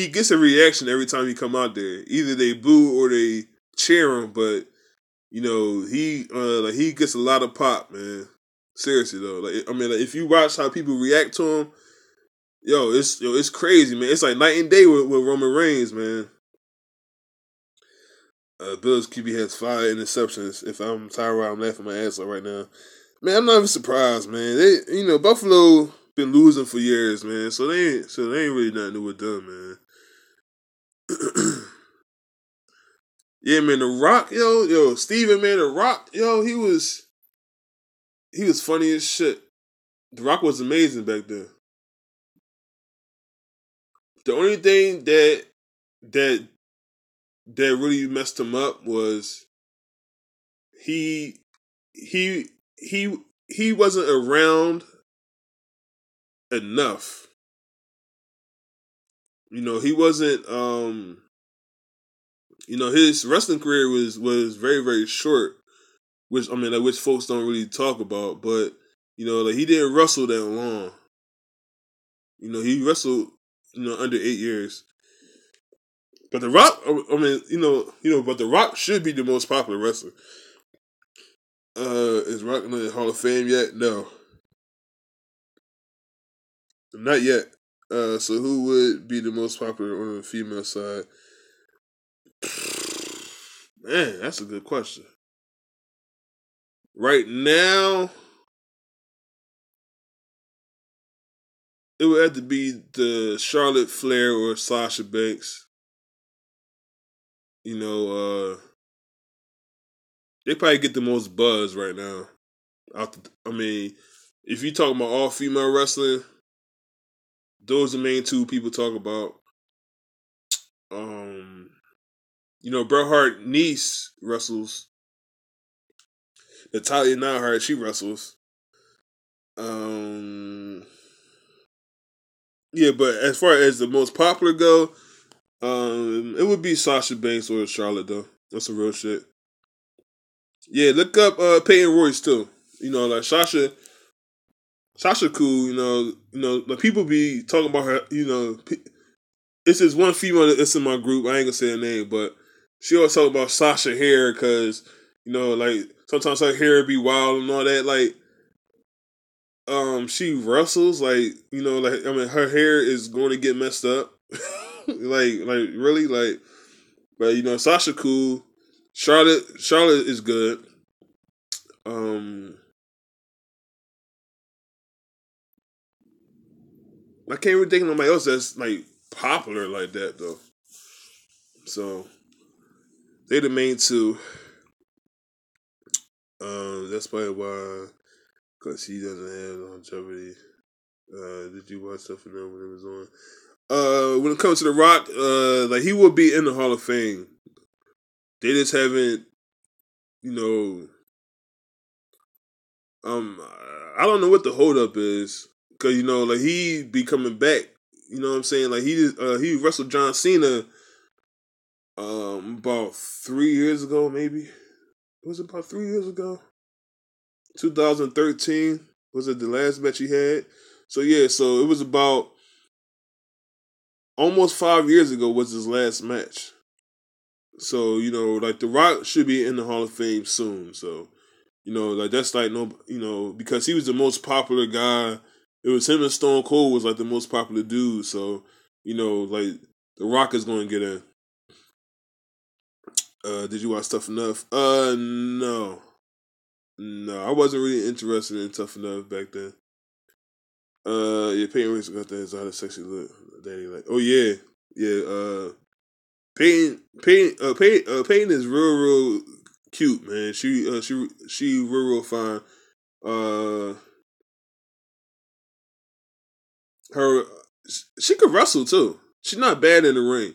gets a reaction every time he come out there. Either they boo or they cheer him, but you know, he gets a lot of pop, man. Seriously though. Like I mean, like, if you watch how people react to him, it's crazy, man. It's like night and day with Roman Reigns, man. Bills QB has 5 interceptions. If I'm Tyrod, I'm laughing my ass off right now. Man, I'm not even surprised, man. Buffalo been losing for years, man. So they ain't really nothing new with them, man. Yeah, man, The Rock, Steven, man, The Rock, he was funny as shit. The Rock was amazing back then. The only thing that really messed him up was he wasn't around enough. You know, he wasn't his wrestling career was very, very short, which which folks don't really talk about, but you know, like he didn't wrestle that long. You know, he wrestled, under 8 years. But The Rock, but The Rock should be the most popular wrestler. Is Rock in the Hall of Fame yet? No. Not yet. So who would be the most popular on the female side? Man, that's a good question. Right now, it would have to be the Charlotte Flair or Sasha Banks. You know, they probably get the most buzz right now. If you talking about all female wrestling, those are the main two people talk about. Bret Hart niece wrestles. Natalya Neidhart, she wrestles. Yeah, but as far as the most popular go, it would be Sasha Banks or Charlotte though. That's some real shit. Yeah, look up Peyton Royce too. You know, like Sasha cool. Like people be talking about her. It's this one female that's in my group. I ain't gonna say her name, but she always talk about Sasha hair because like sometimes her hair be wild and all that. Like, she wrestles her hair is going to get messed up. like really but Sasha cool. Charlotte is good. I can't really think of nobody else that's like popular like that though. So they the main two. That's probably why. because he doesn't have longevity. Did you watch stuff from them when it was on? When it comes to The Rock, like he will be in the Hall of Fame. They just haven't, you know, I don't know what the holdup is, cause you know, like he be coming back. You know what I'm saying? Like he wrestled John Cena, about 3 years ago, maybe. Was it about 3 years ago? 2013 was it the last match he had? So yeah, so it was about almost 5 years ago was his last match. So you know, like The Rock should be in the Hall of Fame soon. So you know, like that's like no, you know, because he was the most popular guy. It was him and Stone Cold was like the most popular dude. So you know, like The Rock is going to get in. Did you watch Tough Enough? No, I wasn't really interested in Tough Enough back then. Yeah, Peyton Royce got that exotic, sexy look. Daddy like, oh yeah, yeah. Peyton is real cute, man. She real fine. Uh, her she could wrestle too. She's not bad in the ring.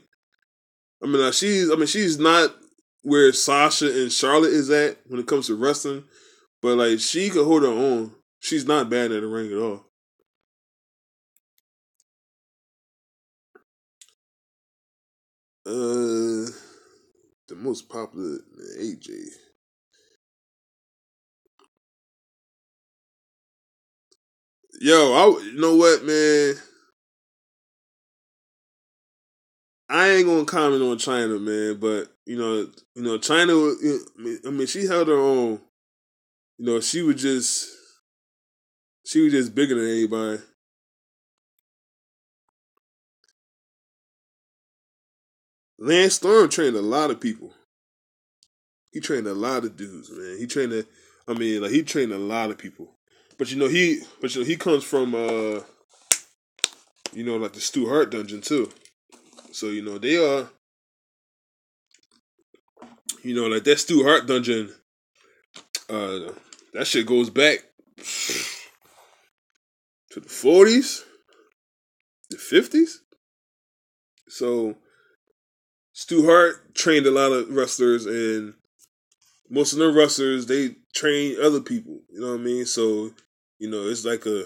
I mean, she's not where Sasha and Charlotte is at when it comes to wrestling, but like she could hold her own. She's not bad in the ring at all. The most popular AJ. Yo, you know what, man? I ain't gonna comment on China, man, but China. I mean, she held her own. You know, she was just bigger than anybody. Lance Storm trained a lot of people. He trained a lot of dudes, man. He trained a lot of people. But he comes from like the Stu Hart dungeon too. So they are, like that Stu Hart dungeon. That shit goes back to the 40s, the 50s. So Stu Hart trained a lot of wrestlers, and most of them wrestlers they train other people. You know what I mean? So it's like a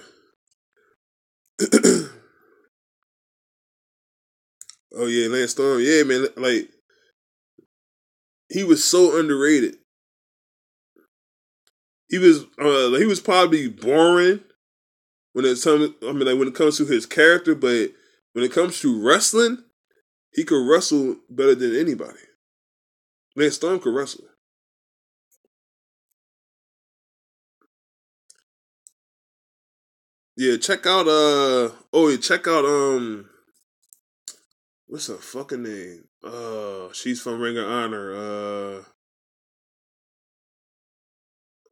oh yeah, Lance Storm, yeah, man. Like he was so underrated. He was probably boring when when it comes to his character, but when it comes to wrestling, he could wrestle better than anybody. Lance Storm could wrestle. Yeah, check out what's her fucking name? She's from Ring of Honor.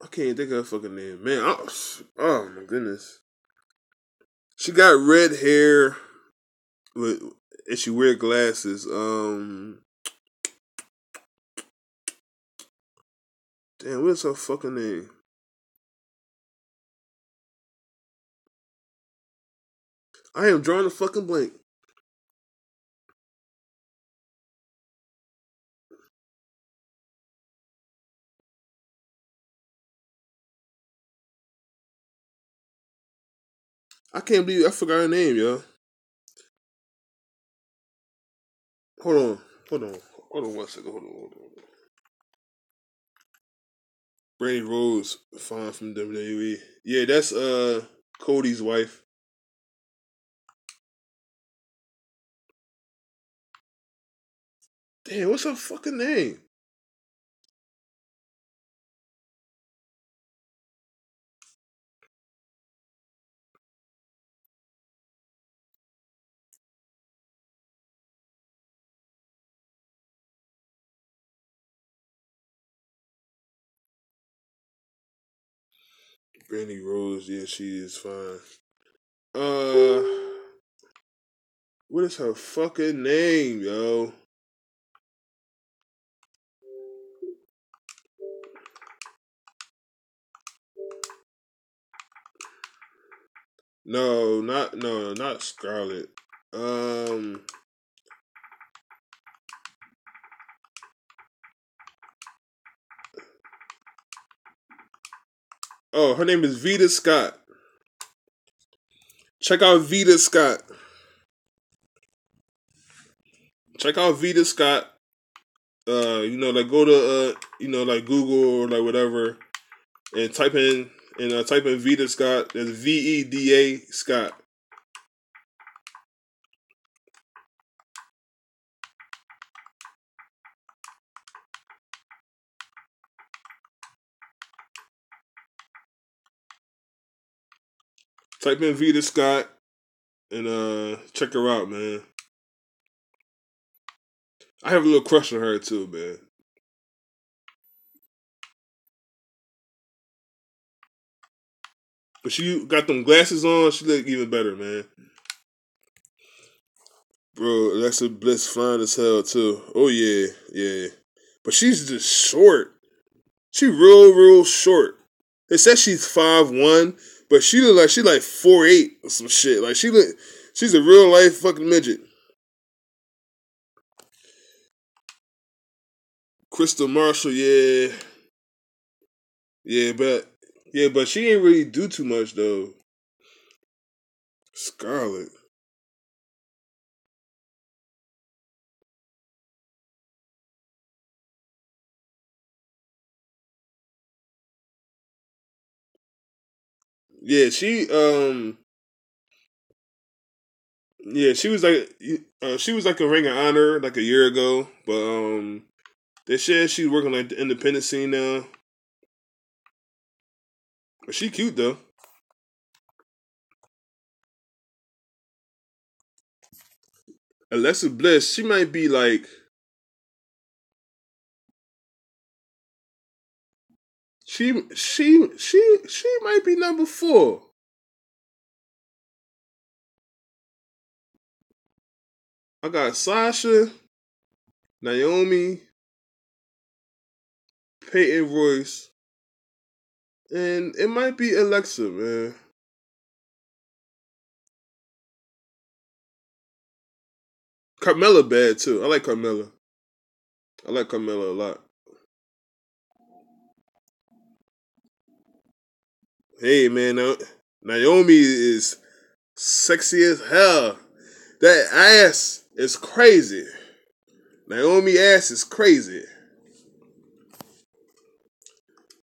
I can't think of her fucking name. Man, oh my goodness. She got red hair and she wear glasses. Damn, what's her fucking name? I am drawing a fucking blank. I can't believe I forgot her name, yo. Hold on. Hold on 1 second. Hold on. Brandy Rose, fine from WWE. Yeah, that's Cody's wife. Damn, what's her fucking name? Brandy Rose, yeah, she is fine. Uh, what is her fucking name, yo? not Scarlett. Oh, her name is Vita Scott. Check out Vita Scott. Check out Vita Scott. Like go to like Google or like whatever, and type in Vita Scott. That's VEDA Scott. Type in Vita Scott and check her out, man. I have a little crush on her too, man. But she got them glasses on, she look even better, man. Bro, Alexa Bliss fine as hell too. Oh yeah. But she's just short. She real short. They said she's 5'1", but she look like she like 4'8" or some shit. Like she's a real life fucking midget. Crystal Marshall, yeah, but she ain't really do too much though. Scarlett. Yeah, she she was like a Ring of Honor like a year ago, but they said she's working like the independent scene now. But she cute though. Alexa Bliss, she might be like she might be number 4. I got Sasha, Naomi, Peyton Royce, and it might be Alexa, man. Carmella bad too. I like Carmella. I like Carmella a lot. Hey man, Naomi is sexy as hell. That ass is crazy. Naomi ass is crazy.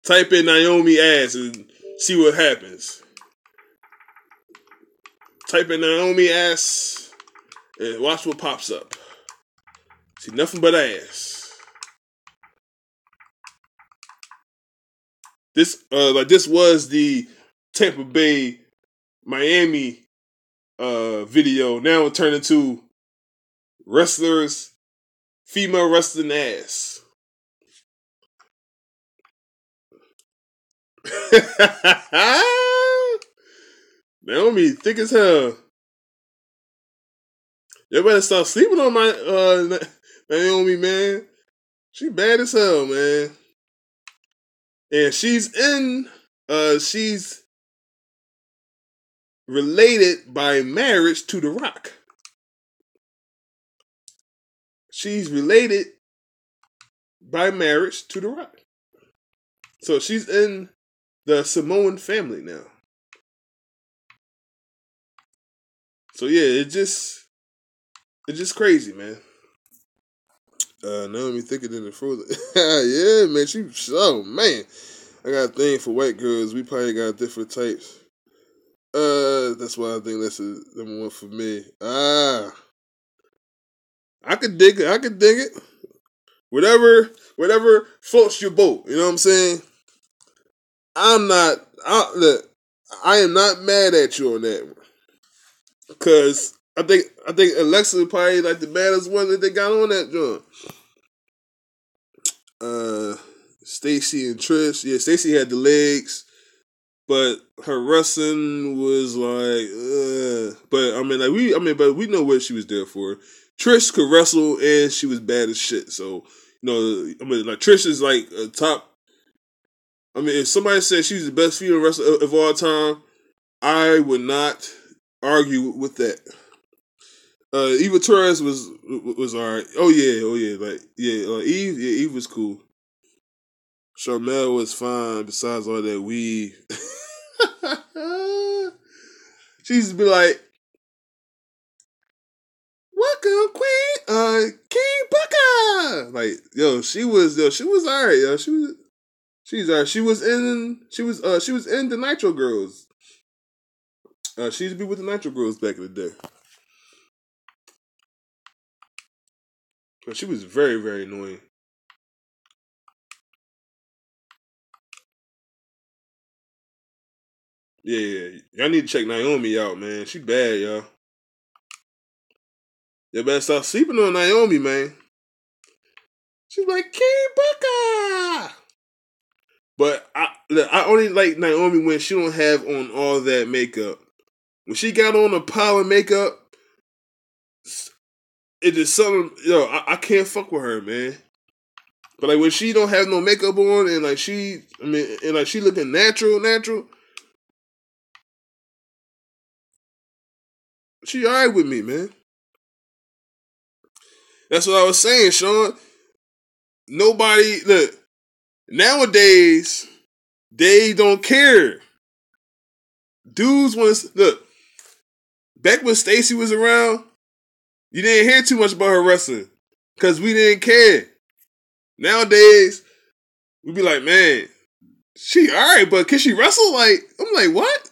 Type in Naomi ass and see what happens. Type in Naomi ass and watch what pops up. See nothing but ass. This was the Tampa Bay Miami video. Now it turned into wrestlers, female wrestling ass. Naomi thick as hell. You better stop sleeping on my Naomi, man. She bad as hell, man. And she's related by marriage to The Rock. She's related by marriage to The Rock. So she's in the Samoan family now. So yeah, it's just crazy, man. Naomi thicker than the frozen. Yeah, man. Man. I got a thing for white girls. We probably got different types. That's why I think that's the number 1 for me. I could dig it. Whatever floats your boat. You know what I'm saying? I am not mad at you on that. Cause I think Alexa probably like the baddest one that they got on that joint. Stacy and Trish. Yeah, Stacy had the legs, but her wrestling was like, but we know what she was there for. Trish could wrestle and she was bad as shit. So, like Trish is like a top. If somebody said she's the best female wrestler of all time, I would not argue with that. Eva Torres was alright. Oh yeah, Eve was cool. Charmel was fine. Besides all that weed, she used to be like, "Welcome, Queen, King Booker." Like, she was alright, yo. She's alright. She was in the Nitro Girls. She used to be with the Nitro Girls back in the day. But she was very, very annoying. Yeah. Y'all need to check Naomi out, man. She bad, y'all. You better stop sleeping on Naomi, man. She's like, King Booker. But I only like Naomi when she don't have on all that makeup. When she got on a pile of makeup, it is something, I can't fuck with her, man. But like when she don't have no makeup on and like she looking natural, she alright with me, man. That's what I was saying, Sean. Nowadays, they don't care. Dudes want to look. Back when Stacey was around, you didn't hear too much about her wrestling because we didn't care. Nowadays, we be like, man, she alright, but can she wrestle? Like, I'm like, what?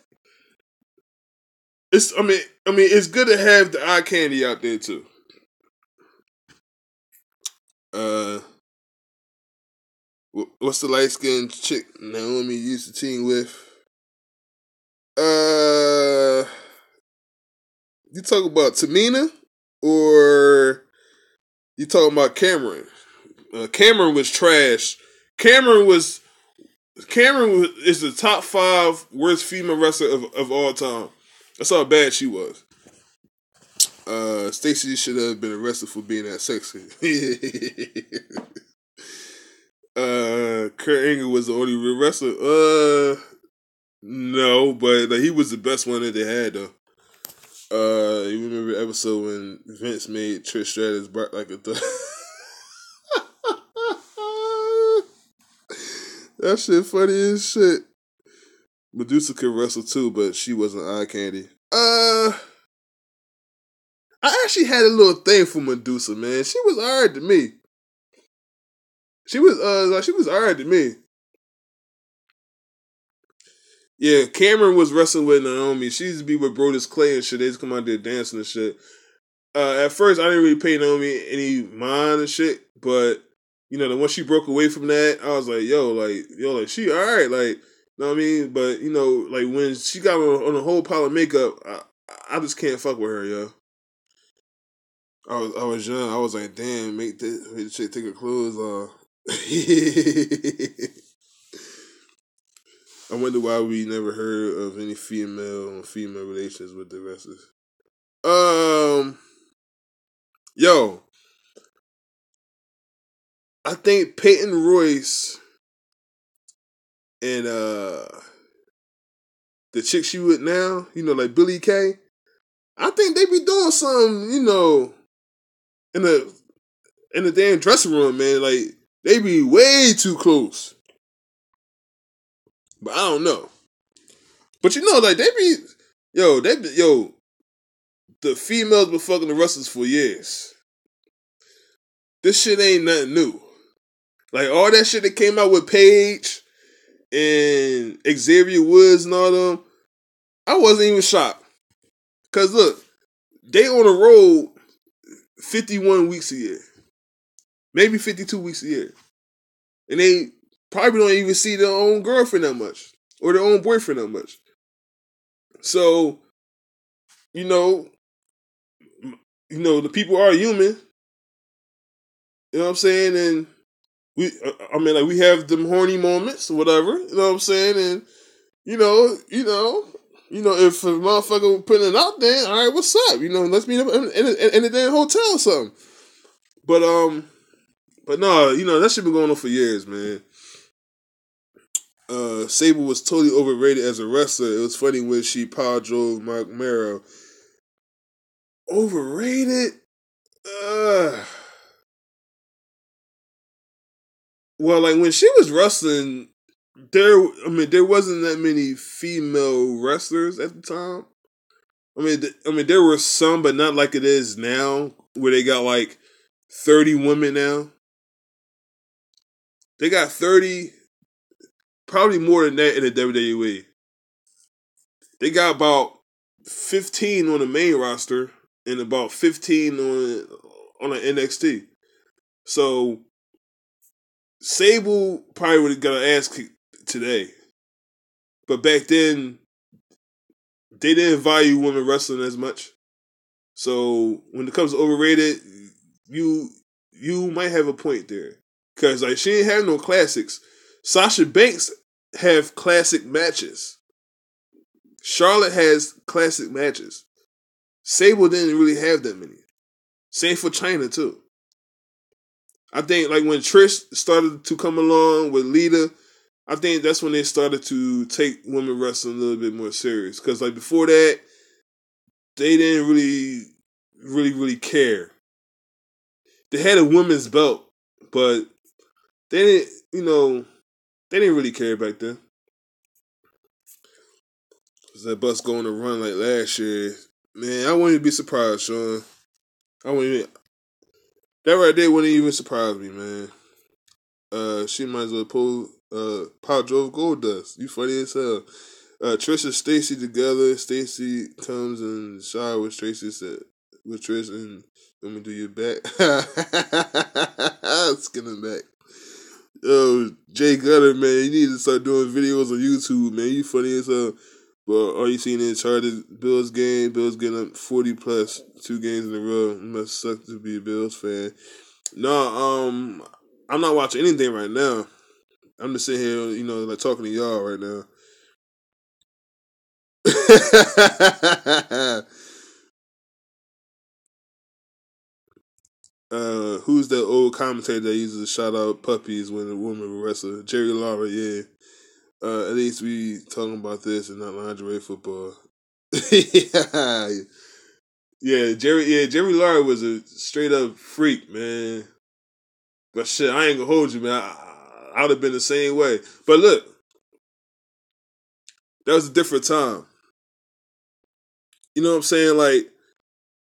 It's good to have the eye candy out there too. What's the light skinned chick Naomi used to team with? You talk about Tamina or you talking about Cameron? Cameron was trash. Cameron is the top 5 worst female wrestler of all time. That's how bad she was. Stacey should have been arrested for being that sexy. Kurt Angle was the only real wrestler. No, but he was the best one that they had though. You remember the episode when Vince made Trish Stratus bark like a dog? That shit funny as shit. Medusa could wrestle too, but she wasn't eye candy. I actually had a little thing for Medusa, man. She was alright to me. She was alright to me. Yeah, Cameron was wrestling with Naomi. She used to be with Brodus Clay and shit. They just come out there dancing and shit. At first, I didn't really pay Naomi any mind and shit, but once she broke away from that, I was like, she alright, like, you know what I mean? But like when she got on a whole pile of makeup, I just can't fuck with her, yo. I was young. I was like, damn, make the chick take her clothes off. I wonder why we never heard of any female relations with the wrestlers. I think Peyton Royce and the chick she with now, like Billie Kay, I think they be doing something, in the damn dressing room, man. Like they be way too close. But I don't know. But like they be the females been fucking the wrestlers for years. This shit ain't nothing new. Like all that shit that came out with Paige and Xavier Woods and all them, I wasn't even shocked. Cause look, they on the road 51 weeks a year. Maybe 52 weeks a year. And they probably don't even see their own girlfriend that much. Or their own boyfriend that much. So, the people are human. You know what I'm saying? And we have them horny moments or whatever. You know what I'm saying? And, if a motherfucker putting it out there, all right, what's up? Let's meet up in a damn hotel or something. But no, that shit been going on for years, man. Sable was totally overrated as a wrestler. It was funny when she power drove Mark Mero. Overrated? Well, like when she was wrestling, there wasn't that many female wrestlers at the time. There were some, but not like it is now, where they got like 30 women now. They got 30, probably more than that in the WWE. They got about 15 on the main roster and about 15 on the NXT. So Sable probably would have got an ass kick today. But back then, they didn't value women wrestling as much. So when it comes to overrated, you might have a point there. Because like she ain't have no classics. Sasha Banks have classic matches. Charlotte has classic matches. Sable didn't really have that many. Same for China too. I think like when Trish started to come along with Lita, I think that's when they started to take women wrestling a little bit more serious. Because like before that, they didn't really care. They had a women's belt, but they didn't really care back then. Was that Bucs going to run like last year? Man, I wouldn't be surprised, Sean. That right there wouldn't even surprise me, man. She might as well pull Pop drove Gold Dust. You funny as hell. Trish and Stacy together. Stacy comes and shower with Tracy said with Trish and let me do your back. Skinning back. Yo, Jay Gutter, man, you need to start doing videos on YouTube, man. You funny as hell. But all you seen in Chargers Bills game, Bills getting up 40 plus 2 games in a row. It must suck to be a Bills fan. No, I'm not watching anything right now. I'm just sitting here, like talking to y'all right now. Who's that old commentator that uses to shout out puppies when a woman wrestles? Jerry Lawler, yeah. At least we talking about this and not lingerie football. Jerry Lawler was a straight up freak, man. But shit, I ain't gonna hold you, man. I would have been the same way. But look, that was a different time. You know what I'm saying? Like,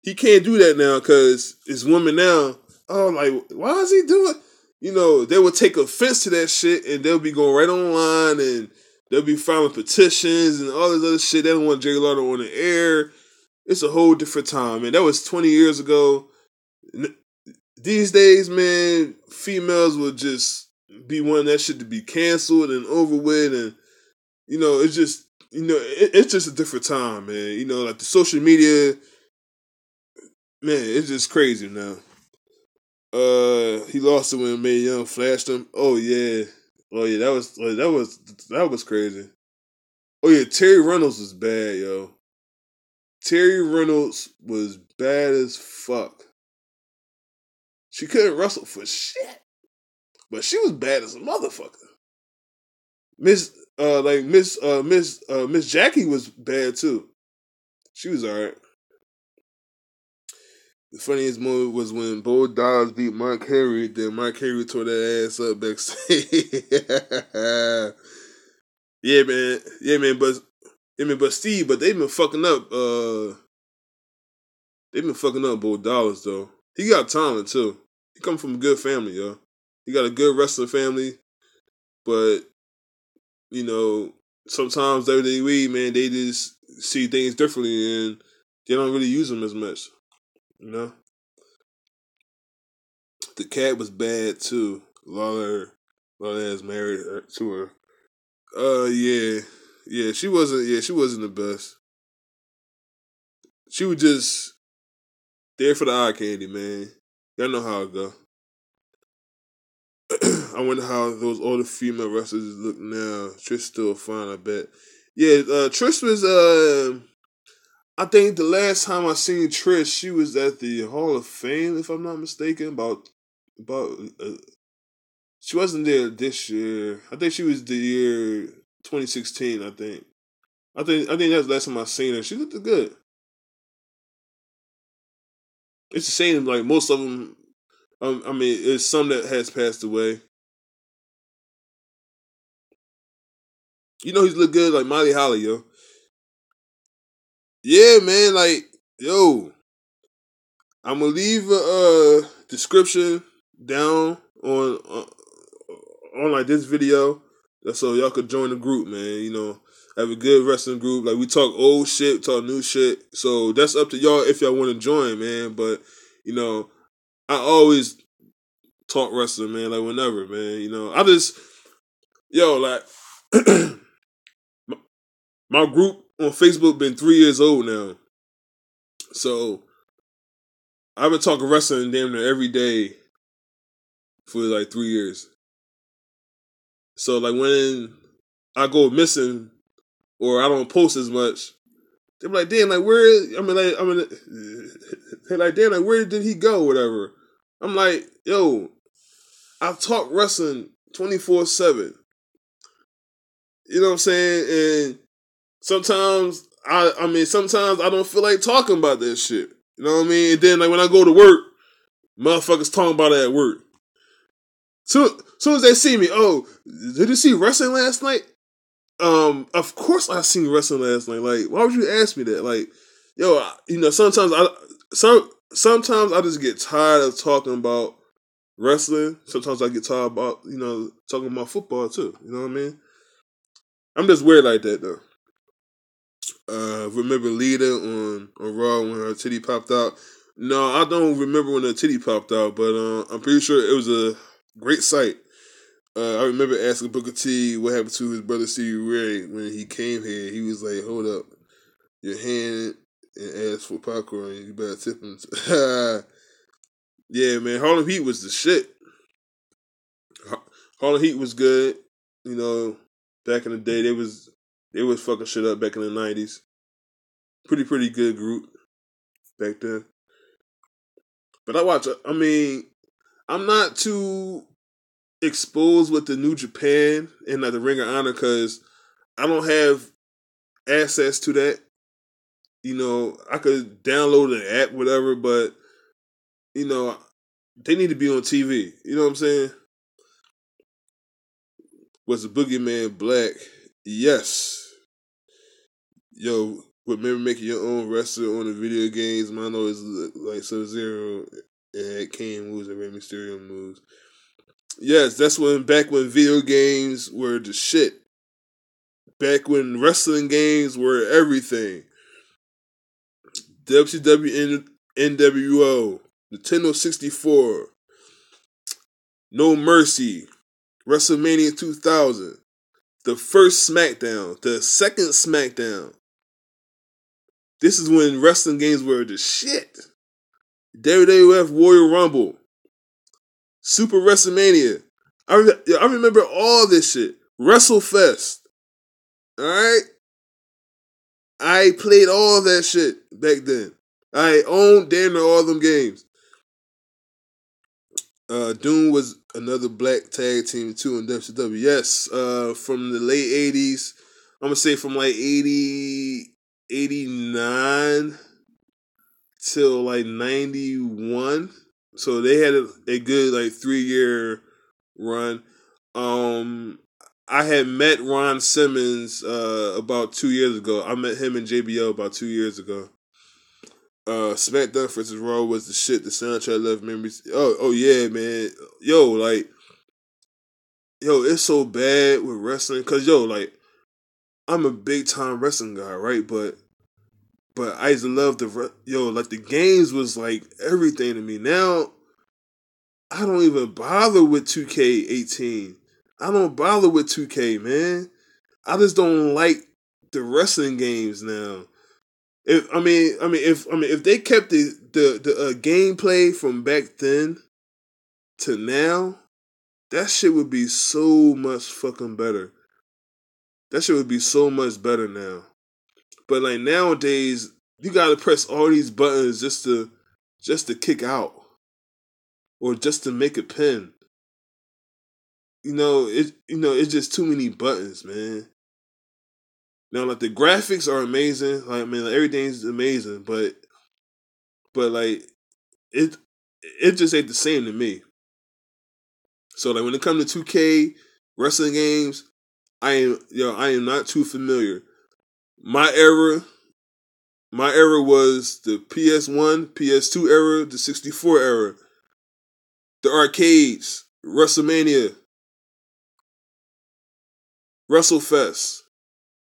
he can't do that now because it's women now. Oh, like, why is he doing? They would take offense to that shit and they'll be going right online and they'll be filing petitions and all this other shit. They don't want Jerry Lawler on the air. It's a whole different time, man. That was 20 years ago. These days, man, females would just be wanting that shit to be canceled and over with, and it's just it's just a different time, man. Like the social media, man, it's just crazy now. He lost it when Mae Young flashed him. Oh yeah, that was crazy. Oh yeah, Terry Reynolds was bad, yo. Terry Reynolds was bad as fuck. She couldn't wrestle for shit, but she was bad as a motherfucker. Miss Jackie was bad too. She was alright. The funniest moment was when Bo Dallas beat Mark Henry, then Mark Henry tore that ass up backstage. But Steve, they've been fucking up. They've been fucking up Bo Dallas though. He got talent too. He come from a good family, yo. He got a good wrestling family, but sometimes WWE, man, they just see things differently and they don't really use them as much. The cat was bad too. Lawler has married to her. She wasn't the best. She was just there for the eye candy, man. Y'all know how it go. I wonder how those older female wrestlers look now. Trish still fine, I bet. Yeah, Trish was. I think the last time I seen Trish, she was at the Hall of Fame, if I'm not mistaken. About She wasn't there this year. I think she was the year 2016. I think that's the last time I seen her. She looked good. It's a shame, like most of them. I mean, it's some that has passed away. You know, he's look good, like Molly Holly, yo. Yeah, man, like yo, I'm gonna leave a description down on like this video, so y'all could join the group, man. You know, have a good wrestling group. Like we talk old shit, talk new shit. So that's up to y'all if y'all want to join, man. But you know, I always talk wrestling, man. Like whenever, man. You know, I just like my group on Facebook been 3 years old now, so I've been talking wrestling damn near every day for like 3 years. So like when I go missing or I don't post as much, they're like, damn, like where? They're like, damn, like where did he go? Whatever. I'm like, yo, I talk wrestling 24/7. You know what I'm saying? And sometimes sometimes I don't feel like talking about that shit. You know what I mean? And then like when I go to work, motherfuckers talking about it at work. Soon as they see me, oh, did you see wrestling last night? Of course I seen wrestling last night. Like, why would you ask me that? Like, yo, you know, sometimes I just get tired of talking about wrestling. Sometimes I get tired about, you know, talking about football too. You know what I mean? I'm just weird like that though. Remember Lita on Raw when her titty popped out? No, I don't remember when her titty popped out, but I'm pretty sure it was a great sight. I remember asking Booker T what happened to his brother Stevie Ray when he came here. He was like, "Hold up, your hand and ask for popcorn. You better tip him." Yeah, man, Harlem Heat was the shit. Harlem Heat was good. You know, back in the day, they was fucking shit up back in the '90s. Pretty good group back then. But I mean, I'm not too exposed with the New Japan and like the Ring of Honor because I don't have access to that. You know, I could download an app, whatever, but you know, they need to be on TV. You know what I'm saying? Was the Boogeyman black? Yes. Yo, remember making your own wrestler on the video games? Mine always like Sub-Zero and had Kane moves and Rey Mysterio moves. Yes, that's back when video games were the shit. Back when wrestling games were everything. WCW NWO, Nintendo 64, No Mercy, WrestleMania 2000, the first SmackDown, the second SmackDown. This is when wrestling games were the shit. WWF Royal Rumble, Super WrestleMania. I remember all this shit. WrestleFest. Alright? I played all that shit back then. I owned damn near all them games. Doom was another black tag team too in WCW. Yes, from the late 80s. I'm going to say from like 89 till like 91. So they had a good like 3-year run. I had met Ron Simmons about 2 years ago. I met him and JBL about 2 years ago. SmackDown vs. Raw was the shit. The soundtrack left memories. Oh yeah, man. Yo, it's so bad with wrestling. Cause like, I'm a big time wrestling guy, right? But I used to love like the games was like everything to me. Now, I don't even bother with 2K18. I don't bother with 2K, man. I just don't like the wrestling games now. If they kept the gameplay from back then to now, that shit would be so much fucking better. That shit would be so much better now. But like nowadays, you gotta press all these buttons just to kick out or just to make a pin. it's just too many buttons, man. Now, like the graphics are amazing. Like, I mean, like, everything's amazing, but like it just ain't the same to me. So like when it comes to 2K wrestling games, I am not too familiar. My era was the PS1, PS2 era, the 64 era, the arcades, WrestleMania, WrestleFest,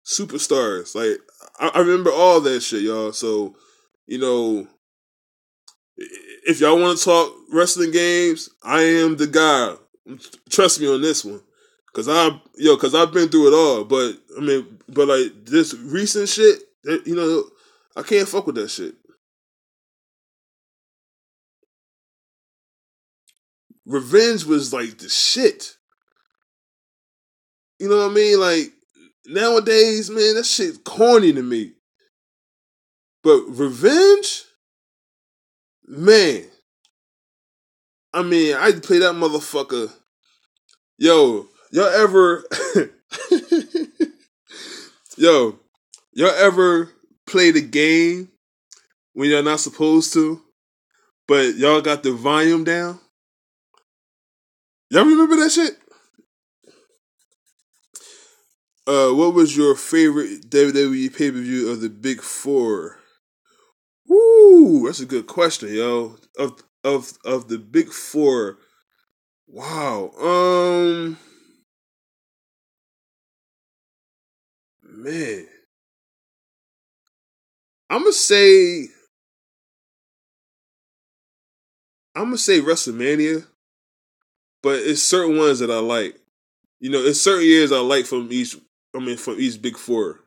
Superstars. Like I remember all that shit, y'all. So, if y'all want to talk wrestling games, I am the guy. Trust me on this one. Cause I've been through it all. But like this recent shit, I can't fuck with that shit. Revenge was like the shit. You know what I mean? Like nowadays, man, that shit corny to me. But Revenge, man. I mean, I play that motherfucker. Yo, y'all ever Yo, y'all ever play the game when y'all not supposed to, but y'all got the volume down? Y'all remember that shit? What was your favorite WWE pay-per-view of the Big Four? Woo, that's a good question, yo. Of the Big Four. Wow. Man. I'm gonna say WrestleMania, but it's certain ones that I like. It's certain years I like from each Big Four.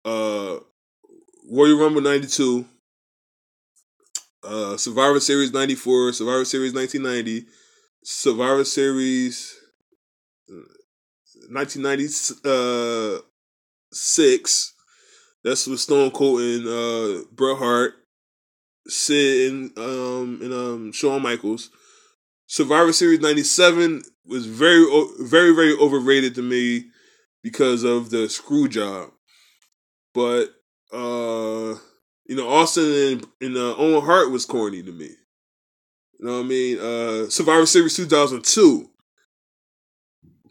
Royal Rumble 92, Survivor Series 94, Survivor Series 1990, Survivor Series 1996. That's with Stone Cold and Bret Hart, Sid and Shawn Michaels. Survivor Series 97 was very, very, very overrated to me because of the screw job. But Austin and Owen Hart was corny to me. You know what I mean? Survivor Series 2002,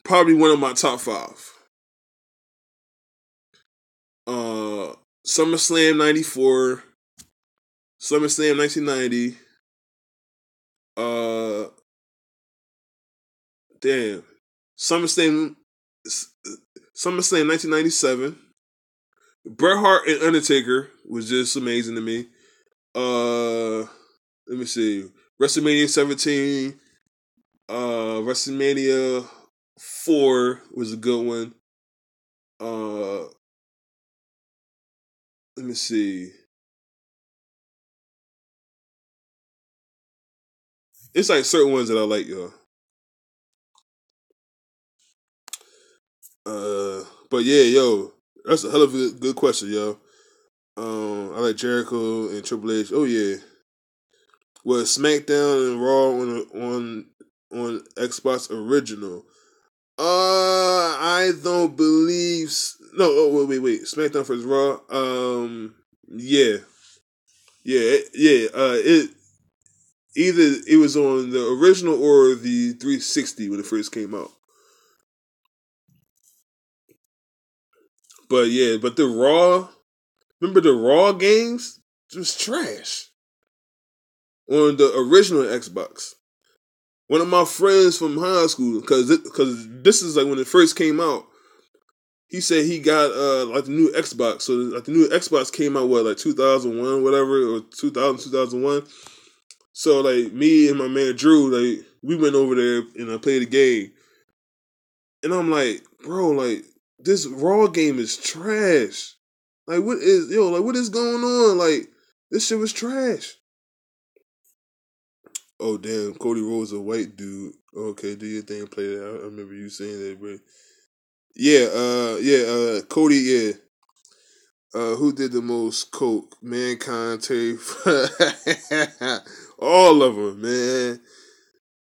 probably one of my top 5. SummerSlam 94, SummerSlam 1990, damn, SummerSlam 1997. Bret Hart and Undertaker was just amazing to me. Let me see. WrestleMania 17, WrestleMania 4 was a good one. Let me see. It's like certain ones that I like, y'all. But yeah, yo, that's a hell of a good question, yo. I like Jericho and Triple H. Oh yeah. Was SmackDown and Raw on Xbox original? I don't believe. No. Oh wait. SmackDown versus Raw. Yeah. It either it was on the original or the 360 when it first came out. But yeah, the Raw. Remember the Raw games? It was trash on the original Xbox. One of my friends from high school, because this is like when it first came out. He said he got like the new Xbox. So like the new Xbox came out like 2001, whatever, or 2001. So like me and my man Drew, like we went over there and I played the game. And I'm like, bro, like this Raw game is trash. Like what is going on? Like this shit was trash. Oh damn, Cody Rhodes a white dude. Okay, do your thing, play that. I remember you saying that, bro. Yeah, Cody, yeah. Who did the most coke? Mankind, Terry. All of them, man.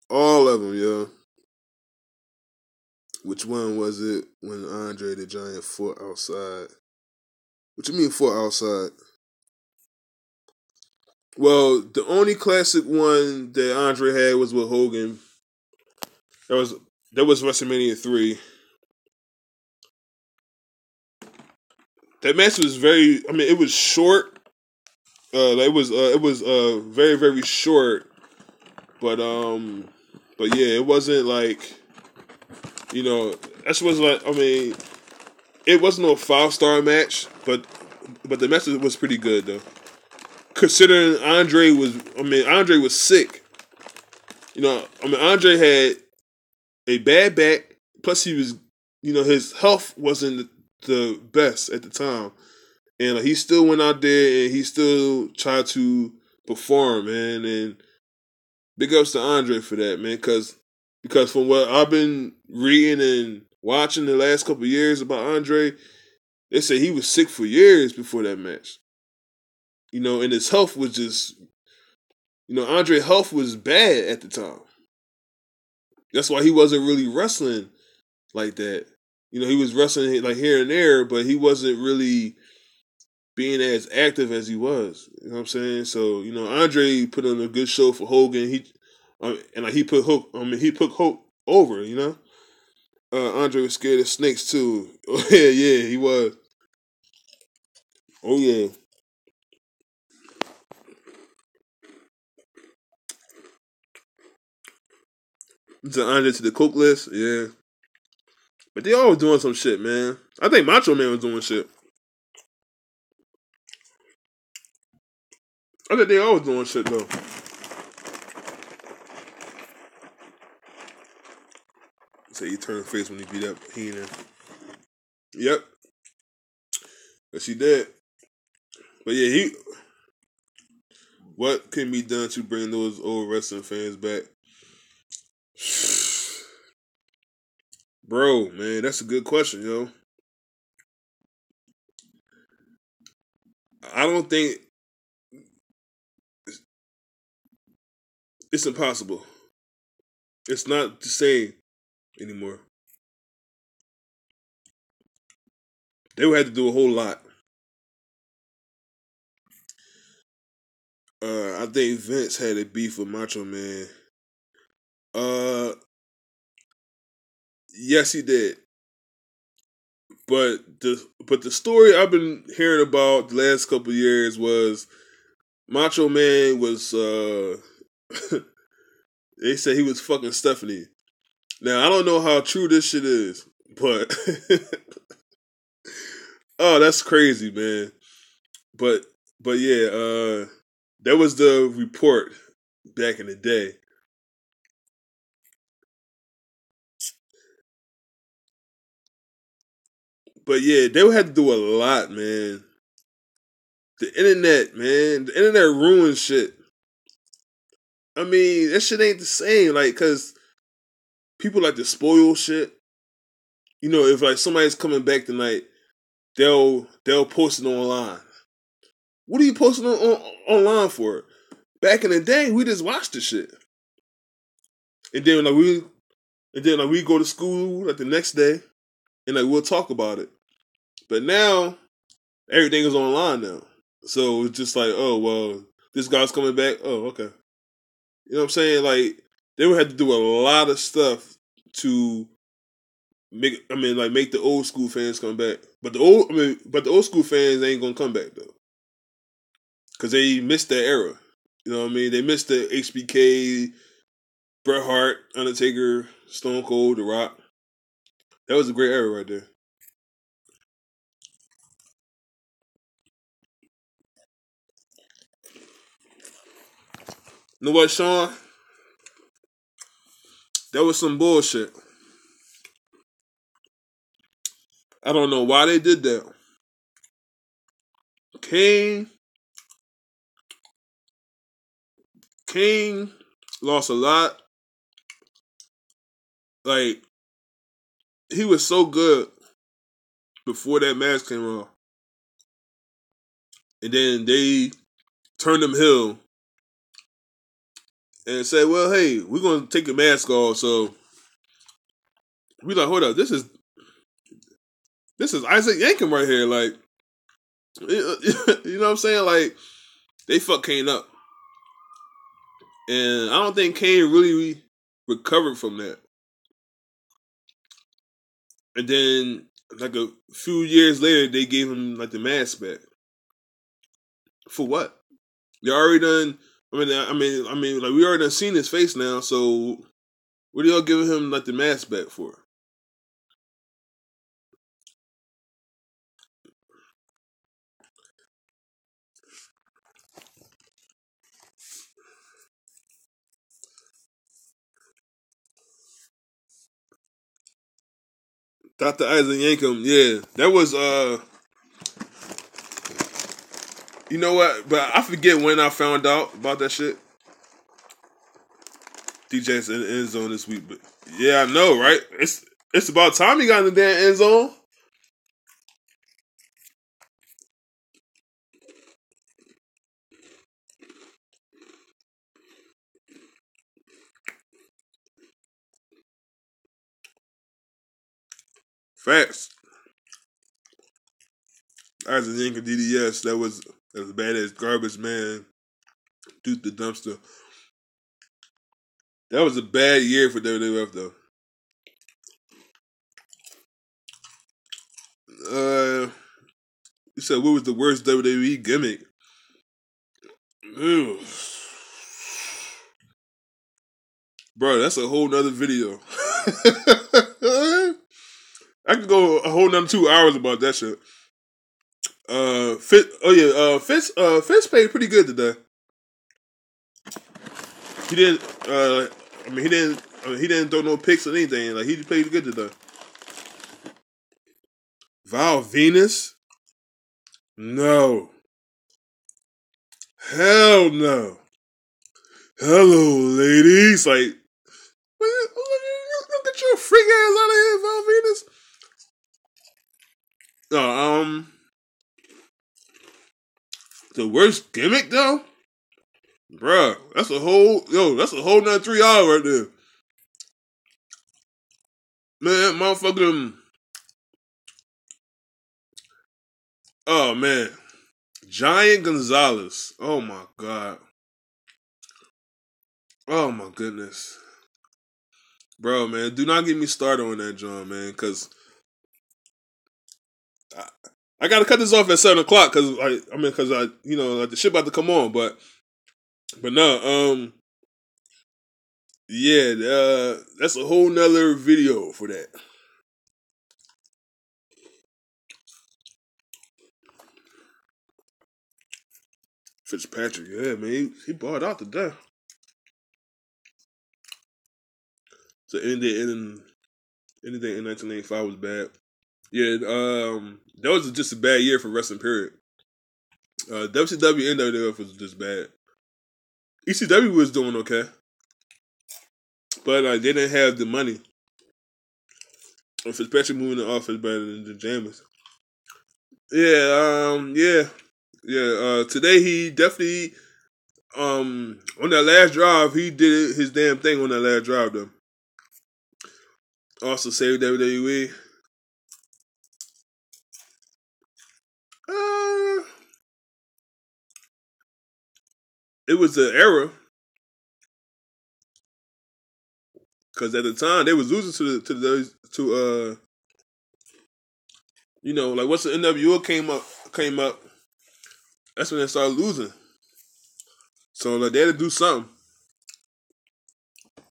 All of them, yo. Which one was it when Andre the Giant fought outside? What you mean fought outside? Well, the only classic one that Andre had was with Hogan. That was WrestleMania 3. That match was it was short. It was very very short, but yeah, it wasn't like, that was like, it wasn't no 5-star match, but the match was pretty good though. Considering Andre was sick. Andre had a bad back. Plus, he was, his health wasn't the best at the time, and he still went out there and he still tried to perform, man. And big ups to Andre for that, man. Because from what I've been reading and watching the last couple of years about Andre, they say he was sick for years before that match. And his health was just, Andre's health was bad at the time. That's why he wasn't really wrestling like that. He was wrestling like here and there, but he wasn't really being as active as he was. You know what I'm saying? So, Andre put on a good show for Hogan. He put Hook over, Andre was scared of snakes too. yeah, he was. Oh yeah. To Andre to the Coke list, yeah. But they always doing some shit, man. I think Macho Man was doing shit. I think they always doing shit though. Say he turned face when he beat up Heenan. Yep. Yes, he did. But yeah, what can be done to bring those old wrestling fans back? Bro, man, that's a good question, yo. I don't think it's impossible. It's not the same anymore. They would have to do a whole lot. I think Vince had a beef with Macho Man. Yes, he did. But the story I've been hearing about the last couple of years was Macho Man was they said he was fucking Stephanie. Now I don't know how true this shit is, but oh, that's crazy, man. But yeah, that was the report back in the day. But yeah, they would have to do a lot, man. The internet, man. The internet ruins shit. That shit ain't the same. Like, cause people like to spoil shit. If like somebody's coming back tonight, they'll post it online. What are you posting online for? Back in the day, we just watched the shit. And then we go to school like the next day and like we'll talk about it. But now everything is online now. So it's just like, oh well, this guy's coming back. Oh, okay. You know what I'm saying? Like they would have to do a lot of stuff to make the old school fans come back. But the old school fans ain't gonna come back though. Cause they missed that era. You know what I mean? They missed the HBK, Bret Hart, Undertaker, Stone Cold, The Rock. That was a great era right there. You know what, Sean? That was some bullshit. I don't know why they did that. King lost a lot. Like, he was so good before that match came on. And then they turned him heel and said, well, hey, we're going to take the mask off, so We like, hold up, this is Isaac Yankem right here. Like, you know what I'm saying? Like, they fucked Kane up. And I don't think Kane really recovered from that. And then, like a few years later, they gave him like the mask back. For what? They already done. I mean, like we already done seen his face now. So, what are y'all giving him like the mask back for? Dr. Isaac Yankem, yeah, that was you know what? But I forget when I found out about that shit. DJ's in the end zone this week, but yeah, I know, right? It's about time he got in the damn end zone. Facts. Isaac Yankem DDS, that was as bad as Garbage Man, Duke the Dumpster. That was a bad year for WWF though. You said what was the worst WWE gimmick? Ew. Bro, that's a whole nother video. I could go a whole nother 2 hours about that shit. Fitz played pretty good today. He didn't. He didn't throw no picks or anything. Like he played good today. Val Venus? No. Hell no. Hello, ladies. Like, get your freak ass out of here, Val Venus. The worst gimmick though, bruh. That's a whole nother 3 hours right there, man. Motherfucking, oh man, Giant Gonzalez. Oh my god. Oh my goodness, bro, man. Do not get me started on that, John, man, because I gotta cut this off at 7 o'clock because like the shit about to come on, but no, yeah, that's a whole nother video for that. Fitzpatrick, yeah, man, he bought out to death. So anything in 1985 was bad. Yeah, that was just a bad year for wrestling. Period. WCW and WWF was just bad. ECW was doing okay, but they didn't have the money. Fitzpatrick moving the office better than the Jammers. Yeah. Today he definitely on that last drive he did his damn thing on that last drive though. Also saved WWE. It was an era because at the time they was losing to like once the NWO came up, that's when they started losing. So like they had to do something.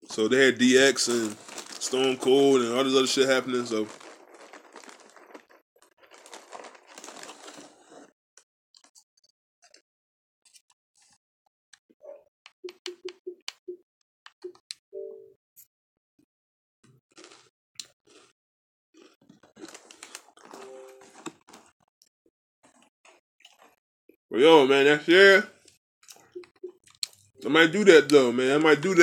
So they had DX and Stone Cold and all this other shit happening. So well, yo, man, next year I might do that though, man. I might do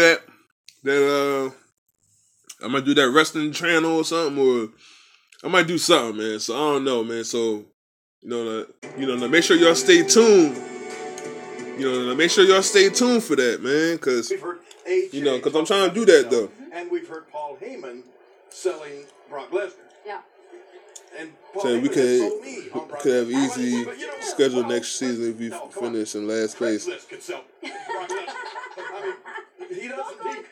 that wrestling channel or something, or I might do something, man. So I don't know, man. So make sure y'all stay tuned. Make sure y'all stay tuned for that, man, because I'm trying to do that though. And we've heard Paul Heyman selling Brock Lesnar. Yeah. And So we could have easy schedule next season if we finish in last place. Craigslist could sell Brock Lesnar. I mean, he doesn't need.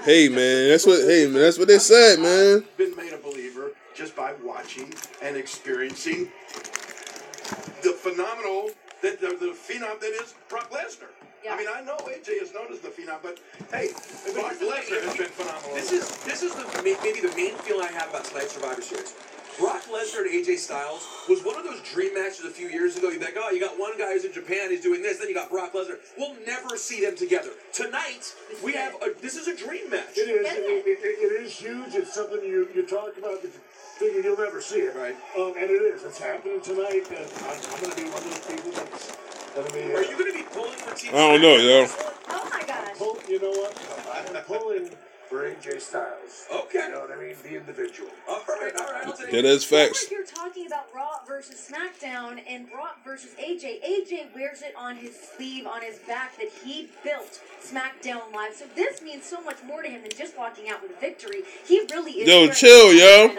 Hey man, that's what they said, man. I've been made a believer just by watching and experiencing the phenomenal the phenom that is Brock Lesnar. Yeah. I mean, I know AJ is known as the phenom, but hey, Brock Lesnar has been phenomenal. This is maybe the main feeling I have about tonight's Survivor Series. Brock Lesnar and AJ Styles was one of those dream matches a few years ago. You'd be like, oh, you got one guy who's in Japan, he's doing this, then you got Brock Lesnar. We'll never see them together. Tonight, this is a dream match. It is. It is huge. It's something you talk about, but you figure you'll never see it. Right. And it is. It's happening tonight, and I'm going to be one of those people that's going to be... Are you going to be pulling for Team I don't know, yo. Oh my gosh. You know what? I'm pulling for AJ Styles. Okay. You know what I mean? The individual. All right. I'll take That is facts. You're talking about Raw versus SmackDown and Brock versus AJ. AJ wears it on his sleeve, on his back, that he built SmackDown Live. So this means so much more to him than just walking out with a victory. He really is. Yo, chill, yo.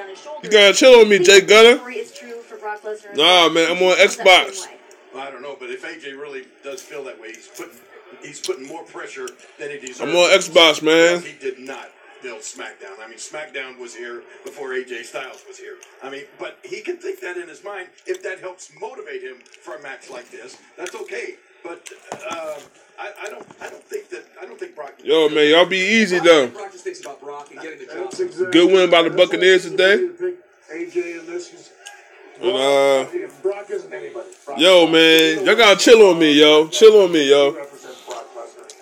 You gotta chill with me, Jay Gunner. Is true for Brock Lesnar. Nah, man, I'm on Xbox. Well, I don't know, but if AJ really does feel that way, he's putting more pressure than he deserves. I'm on Xbox, man. He did not build SmackDown. I mean, SmackDown was here before AJ Styles was here. I mean, but he can think that in his mind. If that helps motivate him for a match like this, that's okay. But I don't think Brock. Yo, man, y'all be easy though. Brock just thinks about Brock and getting the job. Exactly. Good win by the Buccaneers today. AJ in this. And Brock isn't anybody. yo, man, y'all gotta chill on me, yo. Chill on me, yo.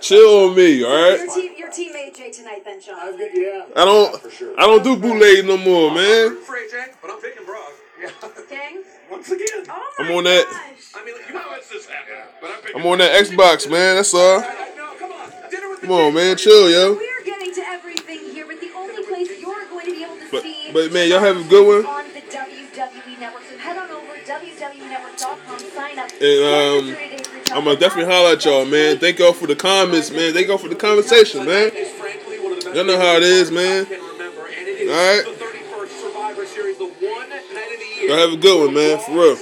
Chill on me, all right? Your team AJ tonight, then, Sean. I don't do bootleg no more, man. For AJ, but I'm picking Brock. Yeah. King? Once again. Oh I'm my on that. gosh. I mean, you know what's this happen? But I'm picking. I'm on that Xbox, man. That's all. No, come on. Dinner with the Come on, man. Chill, yo. We're getting to everything here, but the only place you're going to be able to see. But man, y'all have a good one. On the WWE Network. So head on over WWEnetwork.com, sign up. And I'm gonna definitely holler at y'all, man. Thank y'all for the comments, man. Thank y'all for the conversation, man. Y'all know how it is, man. All right. Y'all have a good one, man. For real.